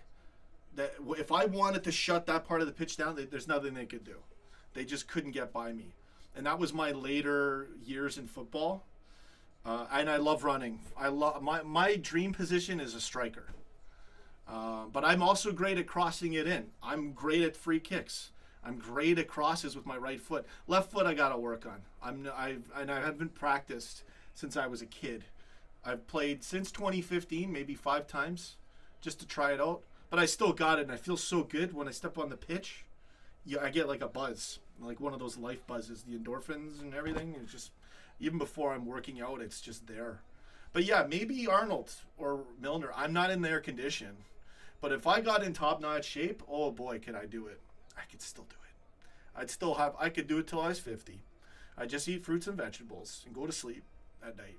That if I wanted to shut that part of the pitch down, there's nothing they could do. They just couldn't get by me. And that was my later years in football. And I love running. My dream position is a striker. But I'm also great at crossing it in. I'm great at free kicks. I'm great at crosses with my right foot. Left foot I gotta work on. I haven't practiced since I was a kid. I've played since 2015, maybe 5 times, just to try it out. but I still got it, and I feel so good when I step on the pitch. Yeah, I get like a buzz, like one of those life buzzes, the endorphins and everything. It's just, even before I'm working out, it's just there. But yeah, maybe Arnold or Milner. I'm not in their condition, but if I got in top-notch shape, oh boy, could I do it. I could still do it. I could do it till I was 50. I just eat fruits and vegetables and go to sleep at night.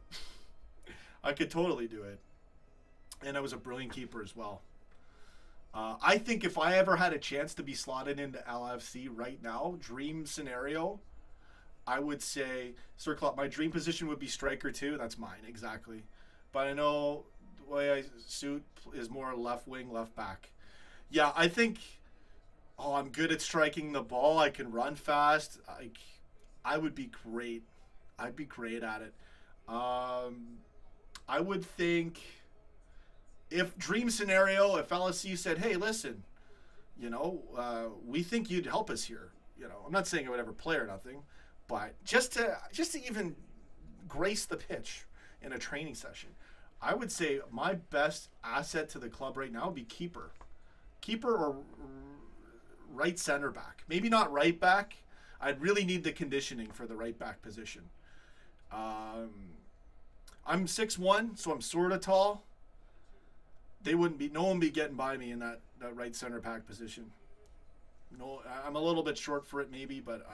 I could totally do it. And I was a brilliant keeper as well. I think if I ever had a chance to be slotted into LFC right now, dream scenario, I would say, circle up. My dream position would be striker too. That's mine, exactly. But I know the way I suit is more left wing, left back. Yeah, I think, I'm good at striking the ball. I can run fast. I would be great. I'd be great at it. I would think, if dream scenario, if LSC said, hey, listen, we think you'd help us here. I'm not saying I would ever play or nothing, but just to even grace the pitch in a training session, I would say my best asset to the club right now would be keeper or right center back. Maybe not right back. I'd really need the conditioning for the right back position. I'm 6'1", so I'm sort of tall. No one would be getting by me in that right center back position. No, I'm a little bit short for it maybe, but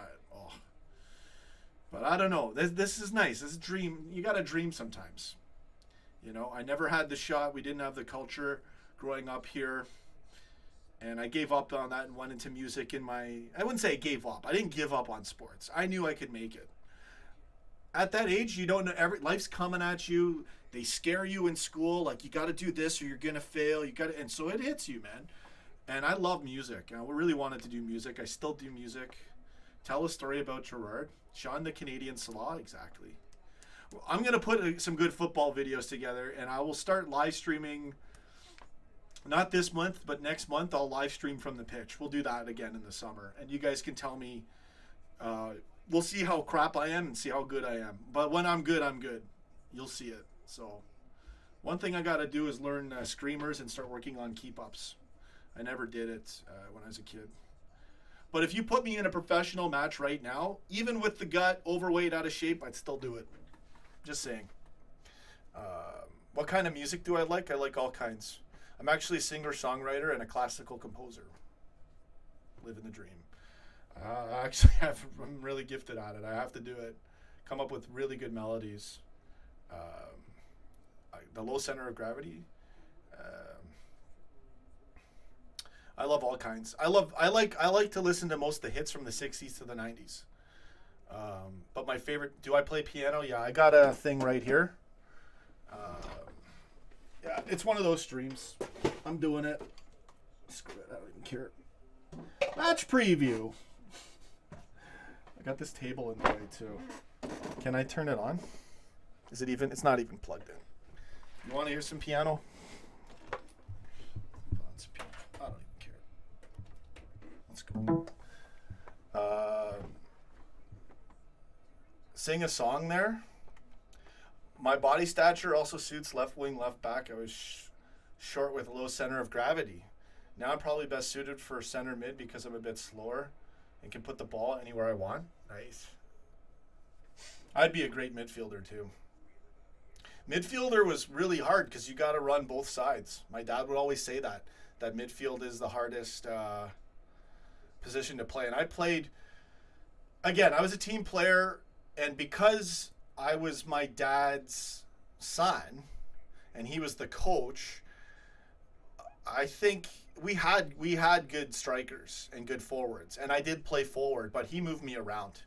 I don't know. This is nice. This is a dream. You got to dream sometimes. I never had the shot. We didn't have the culture growing up here. And I gave up on that and went into music I wouldn't say I gave up. I didn't give up on sports. I knew I could make it. At that age, you don't know, life's coming at you. They scare you in school, like you got to do this or you're going to fail. And so it hits you, man. And I love music. I really wanted to do music. I still do music. Tell a story about Gerard. Sean the Canadian Salah, exactly. I'm going to put some good football videos together, and I will start live streaming. Not this month, but next month I'll live stream from the pitch. We'll do that again in the summer. And you guys can tell me, we'll see how crap I am and see how good I am. But when I'm good, I'm good. You'll see it. So one thing I got to do is learn screamers and start working on keep-ups. I never did it when I was a kid. But if you put me in a professional match right now, even with the gut, overweight, out of shape, I'd still do it. Just saying. What kind of music do I like? I like all kinds. I'm actually a singer-songwriter and a classical composer. Living the dream. I'm really gifted at it. I have to do it. Come up with really good melodies. The low center of gravity. I love all kinds. I like to listen to most of the hits from the 60s to the 90s. But my favorite, do I play piano? Yeah, I got a thing right here. Yeah, it's one of those streams. I'm doing it. Screw it, I don't even care. Match preview. I got this table in the way too. Can I turn it on? Is it even? It's not even plugged in. You want to hear some piano? I don't even care. Let's go. Sing a song there. My body stature also suits left wing, left back. I was short with low center of gravity. Now I'm probably best suited for center mid because I'm a bit slower and can put the ball anywhere I want. Nice. I'd be a great midfielder too. Midfielder was really hard because you got to run both sides. My dad would always say that midfield is the hardest position to play. And I played, again, I was a team player, and because I was my dad's son and he was the coach, I think we had good strikers and good forwards, and I did play forward, but he moved me around.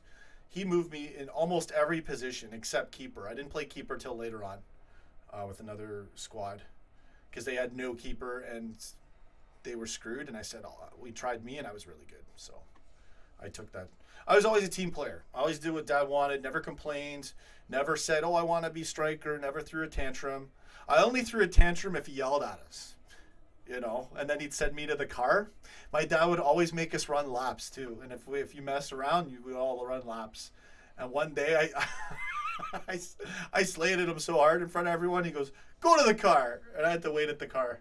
He moved me in almost every position except keeper. I didn't play keeper till later on with another squad because they had no keeper and they were screwed, and I said, we tried me and I was really good, so I took that. I was always a team player. I always did what dad wanted, never complained, never said, I want to be striker, never threw a tantrum. I only threw a tantrum if he yelled at us, and then he'd send me to the car. My dad would always make us run laps too, and if you mess around, we would all run laps. And one day I slated him so hard in front of everyone, he goes, go to the car, and I had to wait at the car.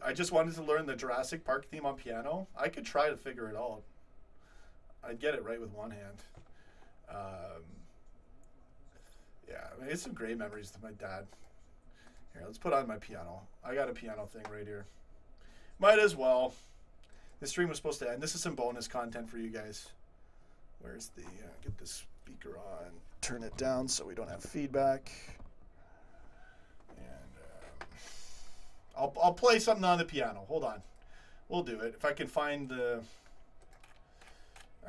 I just wanted to learn the Jurassic Park theme on piano. I could try to figure it out. I'd get it right with one hand. Yeah, I mean, it's some great memories with my dad. Here, let's put on my piano. I got a piano thing right here. Might as well. This stream was supposed to end. This is some bonus content for you guys. Where's the... get this speaker on. Turn it down so we don't have feedback. And I'll play something on the piano. Hold on. We'll do it. If I can find the...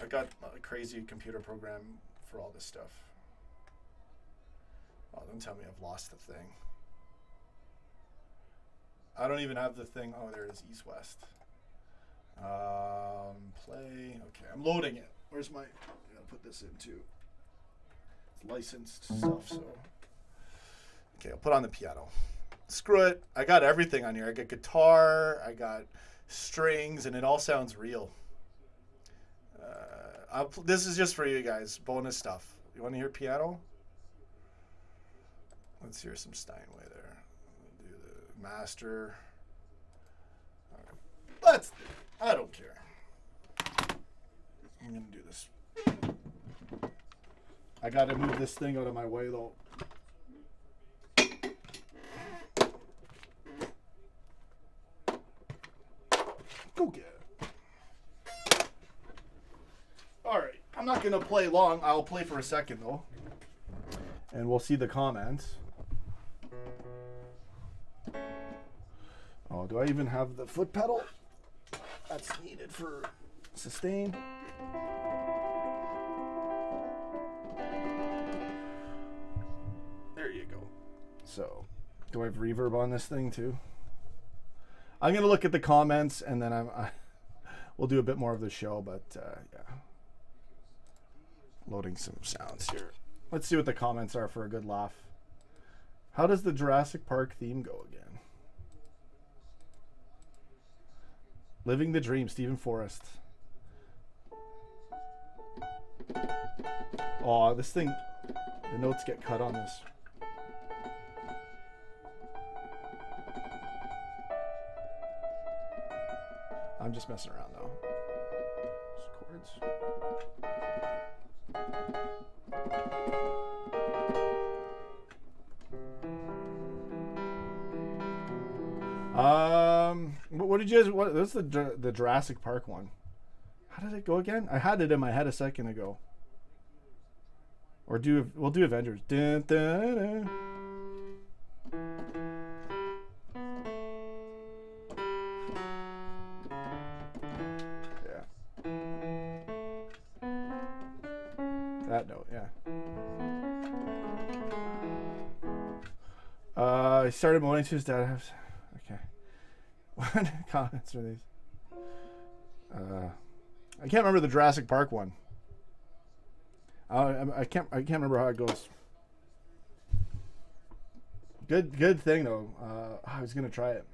I got a crazy computer program for all this stuff. Oh, don't tell me I've lost the thing. I don't even have the thing. Oh, there it is. East West. Play. Okay, I'm loading it. Where's my... I gotta put this in too. It's licensed stuff, so... Okay, I'll put on the piano. Screw it. I got everything on here. I got guitar. I got strings, and it all sounds real. This is just for you guys. Bonus stuff. You want to hear piano? Let's hear some Steinway there. We'll do the master. Right. I don't care. I'm going to do this. I got to move this thing out of my way, though. Go get it. All right. I'm not going to play long. I'll play for a second, though. And we'll see the comments. Oh, do I even have the foot pedal? That's needed for sustain. There you go. So, do I have reverb on this thing too? I'm gonna look at the comments and then we'll do a bit more of the show. But yeah, loading some sounds here. Let's see what the comments are for a good laugh. How does the Jurassic Park theme go again? Living the Dream, Stephen Forrest. Oh, this thing, the notes get cut on this. I'm just messing around though. Just chords. What did you guys? What? This is the Jurassic Park one. How did it go again? I had it in my head a second ago. Or we'll do Avengers. Dun, dun, dun. Yeah. That note, yeah. I started mowing to his dad. Okay. What comments are these? I can't remember the Jurassic Park one. I can't remember how it goes. Good thing though. I was gonna try it.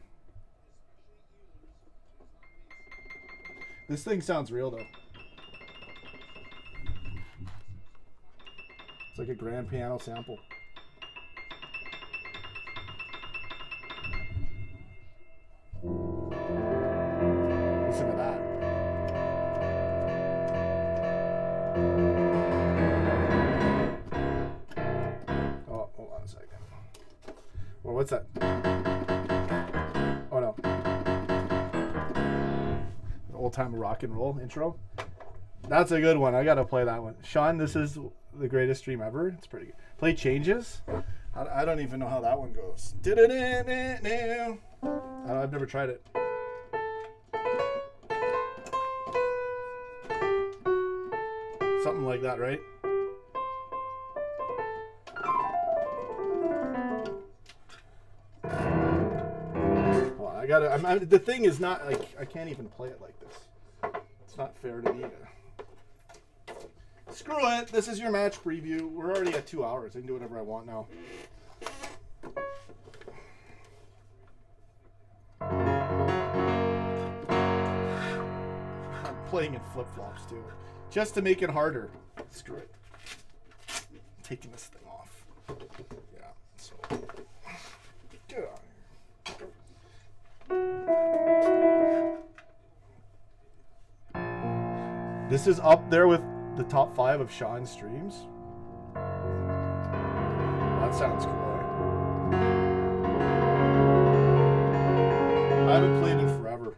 This thing sounds real though. It's like a grand piano sample. Listen to that. Oh, hold on a second. Well, what's that? Oh no. An old-time rock and roll intro. That's a good one. I gotta play that one. Sean, this is the greatest stream ever. It's pretty good. Play Changes. I don't even know how that one goes. I've never tried it. Something like that, right? Well, I gotta. The thing is not like I can't even play it like this. It's not fair to me. Screw it. This is your match preview. We're already at 2 hours. I can do whatever I want now. I'm playing in flip-flops too. Just to make it harder. Screw it. I'm taking this thing off. Yeah, so get on here. This is up there with the top 5 of Sean's streams. That sounds cool. I haven't played in forever.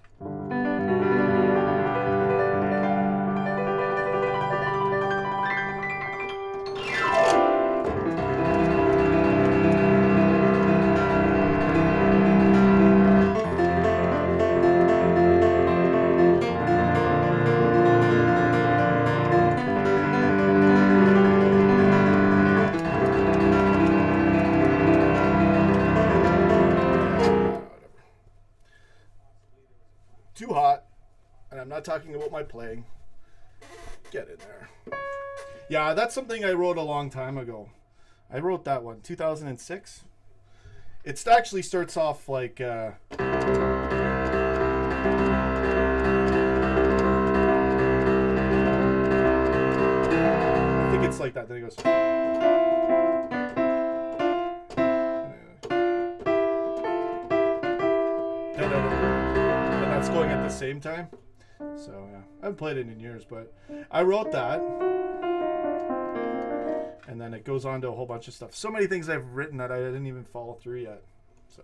Too hot, and I'm not talking about my playing. Get in there. Yeah, that's something I wrote a long time ago. I wrote that one, 2006. It actually starts off like I think it's like that. Then it goes. Going at the same time. So yeah, I haven't played it in years, but I wrote that, and then it goes on to a whole bunch of stuff. So many things I've written that I didn't even follow through yet. So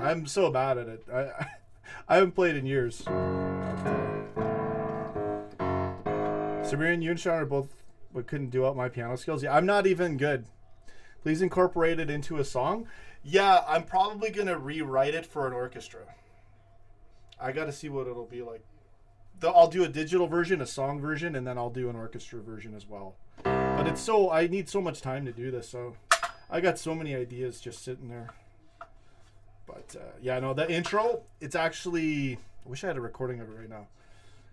I'm so bad at it. I haven't played in years. Samir, you and Sean are both, but couldn't do out my piano skills. Yeah, I'm not even good. Please incorporate it into a song. Yeah, I'm probably gonna rewrite it for an orchestra. I got to see what it'll be like. I'll do a digital version, a song version, and then I'll do an orchestra version as well. But it's so I need so much time to do this, so I got so many ideas just sitting there. But yeah, no, the intro, it's actually, I wish I had a recording of it right now.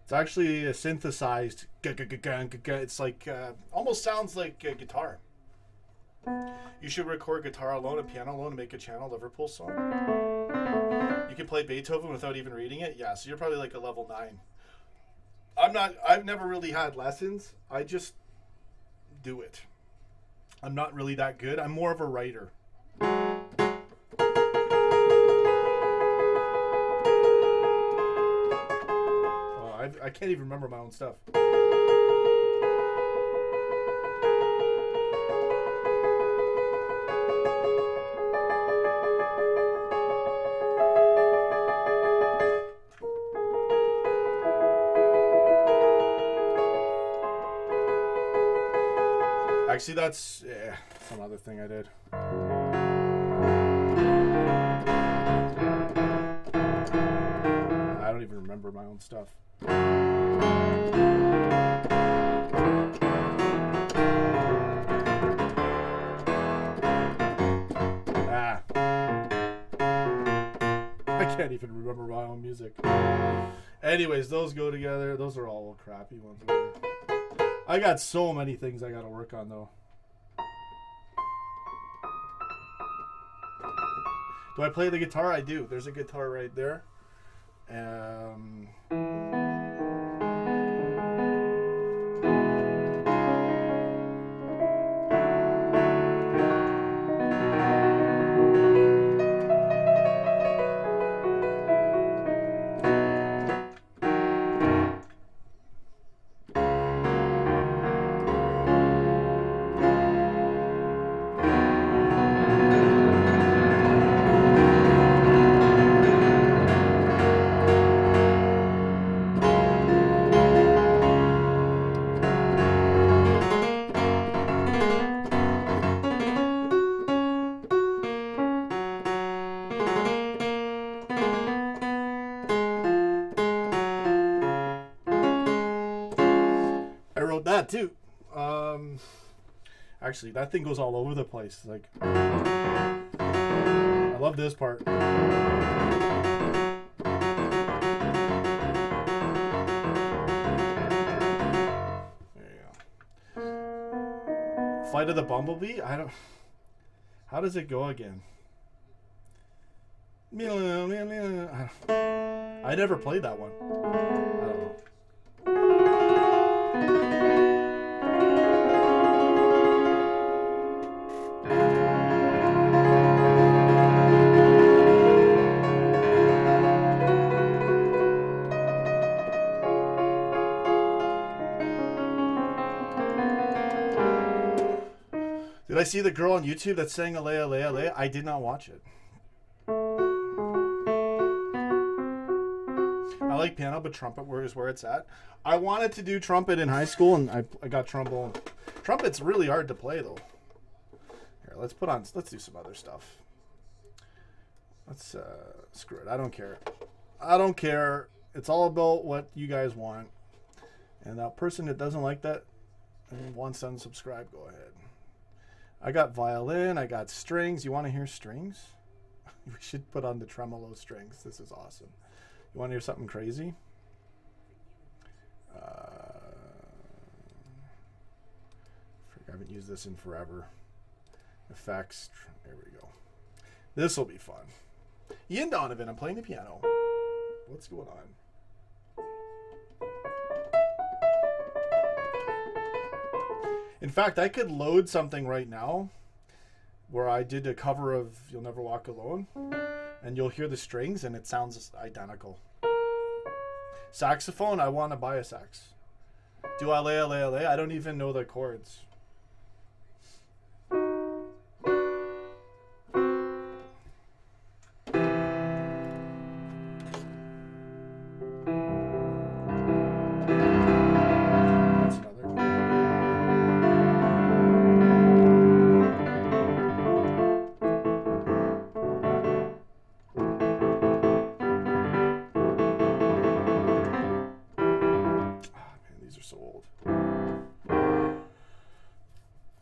It's actually a synthesized, it's like, almost sounds like a guitar. You should record guitar alone and piano alone and make a Channel Liverpool song. You can play Beethoven without even reading it. Yeah, so you're probably like a level 9. I've never really had lessons. I just do it. I'm not really that good. I'm more of a writer. I can't even remember my own stuff. Actually, that's another thing I did. I don't even remember my own stuff. I can't even remember my own music. Anyways, those go together. Those are all crappy ones. I got so many things I gotta work on though. Do I play the guitar? I do. There's a guitar right there. That too. Actually, that thing goes all over the place. Like, I love this part. Flight of the Bumblebee? I don't... How does it go again? I never played that one. I don't know. Did I see the girl on YouTube that sang Alea Alea Alea? I did not watch it. I like piano, but trumpet is where it's at. I wanted to do trumpet in high school, and I got trombone. Trumpet's really hard to play, though. Here, let's do some other stuff. Let's, screw it. I don't care. I don't care. It's all about what you guys want. And that person that doesn't like that and wants to unsubscribe, go ahead. I got violin. I got strings. You want to hear strings? We should put on the tremolo strings. This is awesome. You want to hear something crazy? I haven't used this in forever. Effects. There we go. This will be fun. Ian Donovan, I'm playing the piano. What's going on? In fact, I could load something right now where I did a cover of You'll Never Walk Alone, and you'll hear the strings, and it sounds identical. Saxophone, I want to buy a sax. Do I lay, lay, lay? I don't even know the chords.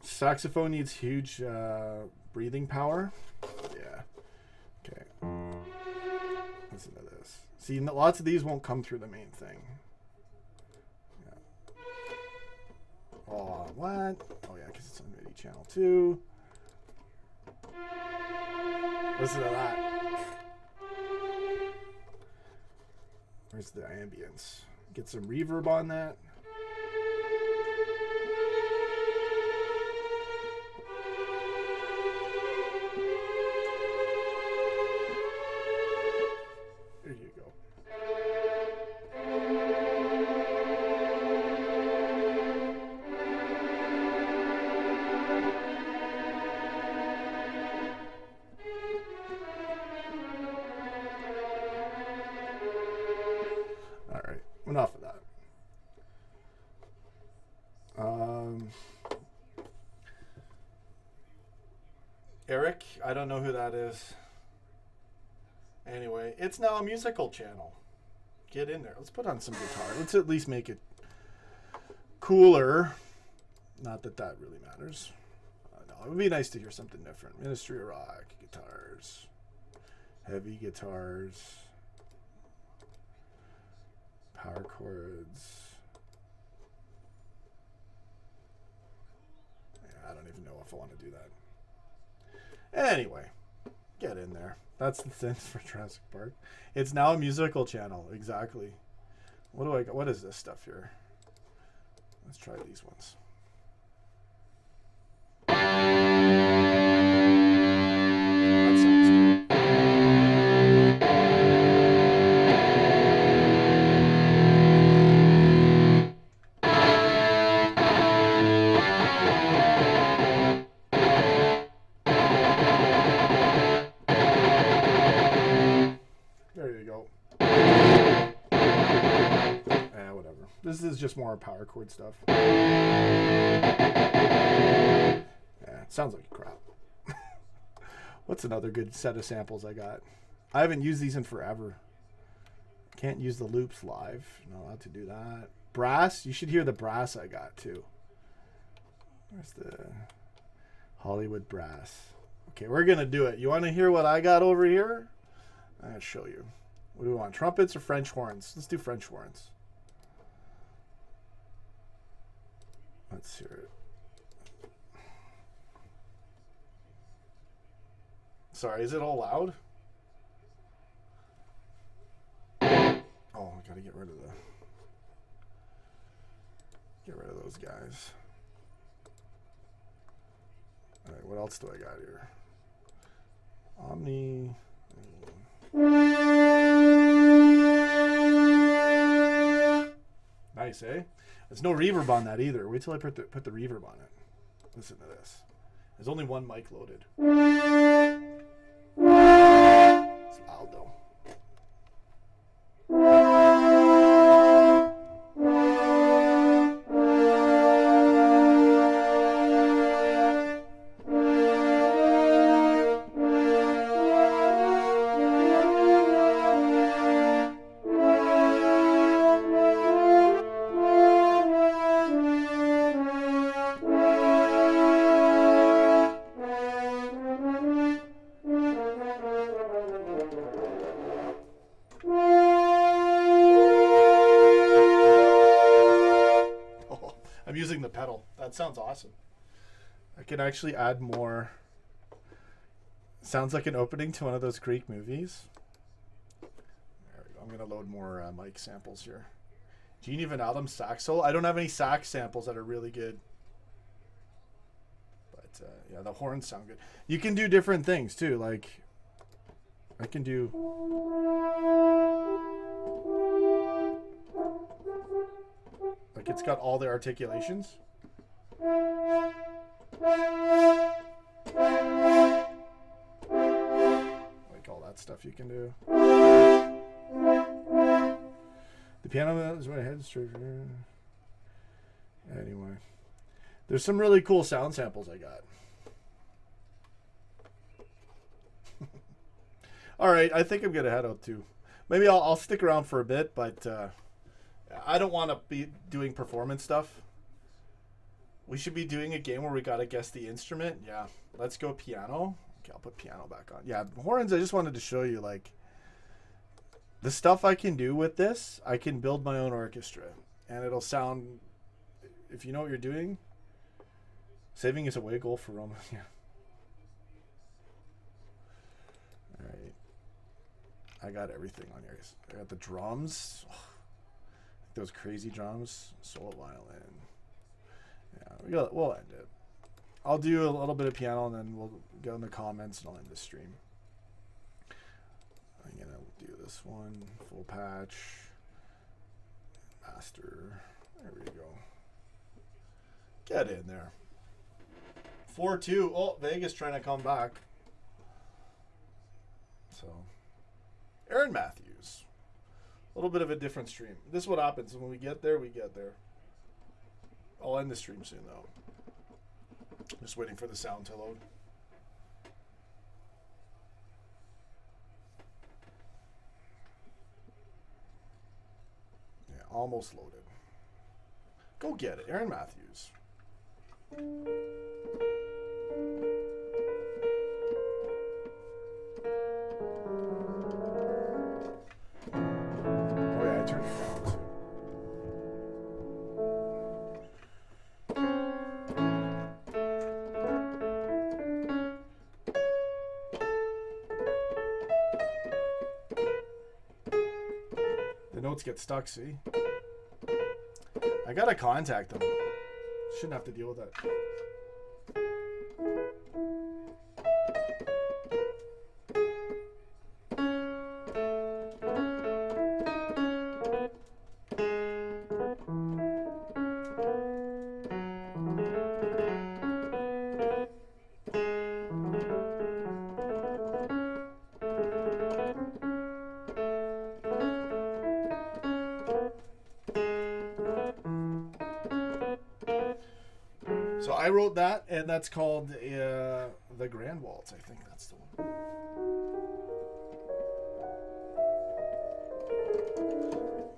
Saxophone needs huge breathing power. Yeah. Okay. Listen to this. See, lots of these won't come through the main thing. Yeah. Oh, what? Oh, yeah, because it's on MIDI channel 2. Listen to that. Where's the ambience? Get some reverb on that. Enough of that. Eric, I don't know who that is. Anyway, it's now a musical channel. Get in there. Let's put on some guitar. Let's at least make it cooler. Not that that really matters. No, it would be nice to hear something different. Ministry of Rock, guitars, heavy guitars. Power chords. Yeah, I don't even know if I want to do that. Anyway, get in there. That's the thing for Jurassic Park. It's now a musical channel. Exactly. What do I got? What is this stuff here? Let's try these ones. That sounds good. This is just more power chord stuff. Yeah, it sounds like crap. What's another good set of samples I got? I haven't used these in forever. Can't use the loops live. Not allowed to do that. Brass, you should hear the brass I got too. Where's the Hollywood brass? Okay, we're gonna do it. You want to hear what I got over here? I'm gonna show you. What do we want? Trumpets or French horns? Let's do French horns. Let's hear it. Sorry, is it all loud? Oh, I gotta get rid of those guys. All right, what else do I got here? Omni. Nice, eh? There's no reverb on that either. Wait till I put the reverb on it. Listen to this. There's only one mic loaded. It's loud though. I'm using the pedal. That sounds awesome. I can actually add more. Sounds like an opening to one of those Greek movies. There we go. I'm going to load more mic samples here. Genie Van Adam sax solo. I don't have any sax samples that are really good. But yeah, the horns sound good. You can do different things too. Like, I can do... Like, it's got all the articulations. Like all that stuff you can do. The piano is right ahead. Anyway, there's some really cool sound samples I got. All right, I think I'm gonna head out too. Maybe I'll stick around for a bit, but I don't want to be doing performance stuff. We should be doing a game where we gotta guess the instrument. Yeah, let's go piano. Okay, I'll put piano back on. Yeah, horns. I just wanted to show you like the stuff I can do with this. I can build my own orchestra, and it'll sound. If you know what you're doing, saving is away goal for Roma. Yeah. All right. I got everything on here. I got the drums. Oh, those crazy drums. Solo violin. Yeah, we'll end it. I'll do a little bit of piano and then we'll go in the comments and I'll end the stream. I'm gonna do this one. Full patch. Master. There we go. Get in there. 4-2. Oh, Vegas trying to come back. So, Aaron Matthews. A little bit of a different stream. This is what happens when we get there, we get there. I'll end the stream soon, though. Just waiting for the sound to load. Yeah, almost loaded. Go get it, Aaron Matthews. Oh yeah, I turned it down too. The notes get stuck, see? I gotta contact them. Shouldn't have to deal with that. So I wrote that, and that's called the Grand Waltz. I think that's the one.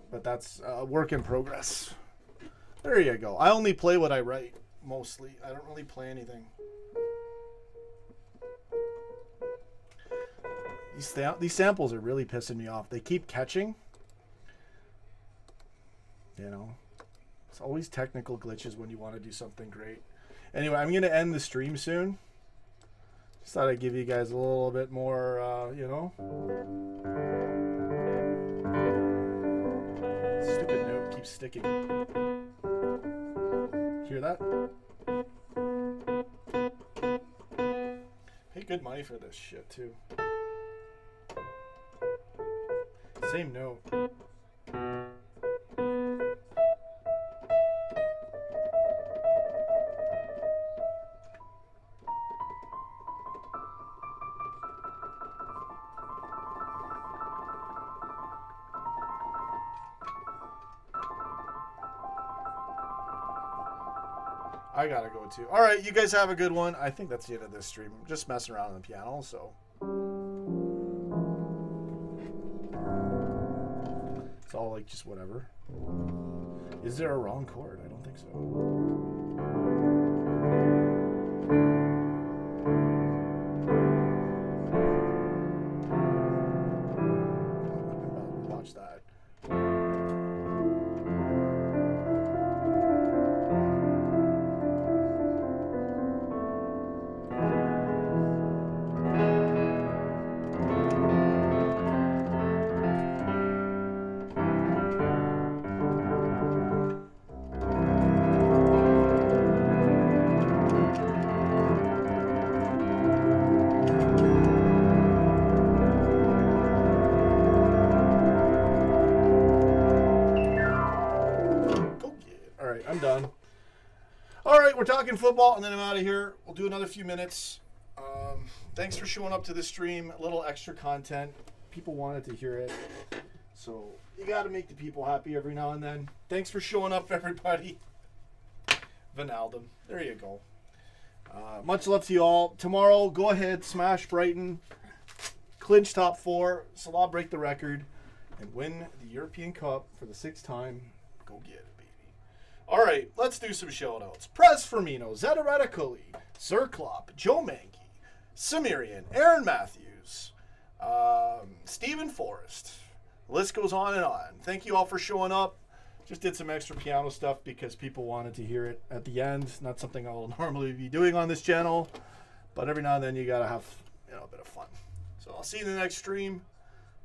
But that's a work in progress. There you go. I only play what I write, mostly. I don't really play anything. These samples are really pissing me off. They keep catching. You know, it's always technical glitches when you want to do something great. Anyway, I'm going to end the stream soon. Just thought I'd give you guys a little bit more, you know. Stupid note keeps sticking. Hear that? Pay good money for this shit too. Same note. I gotta go too. All right, you guys have a good one. I think that's the end of this stream. I'm just messing around on the piano, so. It's all like just whatever. Is there a wrong chord? I don't think so. Watch that. I'm done. All right, we're talking football, and then I'm out of here. We'll do another few minutes. Thanks for showing up to the stream. A little extra content. People wanted to hear it. So you got to make the people happy every now and then. Thanks for showing up, everybody. Vinaldum. There you go. Much love to you all. Tomorrow, go ahead, smash Brighton. Clinch top 4. Salah break the record. And win the European Cup for the 6th time. Go get it. All right, let's do some shout-outs. Prez Firmino, Zedoretta Cully, Sir Klopp, Joe Mankey, Samirian, Aaron Matthews, Stephen Forrest. The list goes on and on. Thank you all for showing up. Just did some extra piano stuff because people wanted to hear it at the end. Not something I'll normally be doing on this channel, but every now and then you got to have, you know, a bit of fun. So I'll see you in the next stream.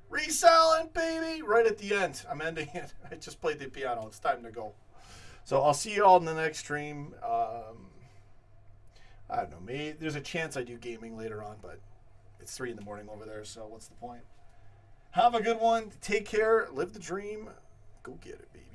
Reselling, baby! Right at the end. I'm ending it. I just played the piano. It's time to go. So I'll see you all in the next stream. I don't know. Maybe there's a chance I do gaming later on, but it's 3 in the morning over there, so what's the point? Have a good one. Take care. Live the dream. Go get it, baby.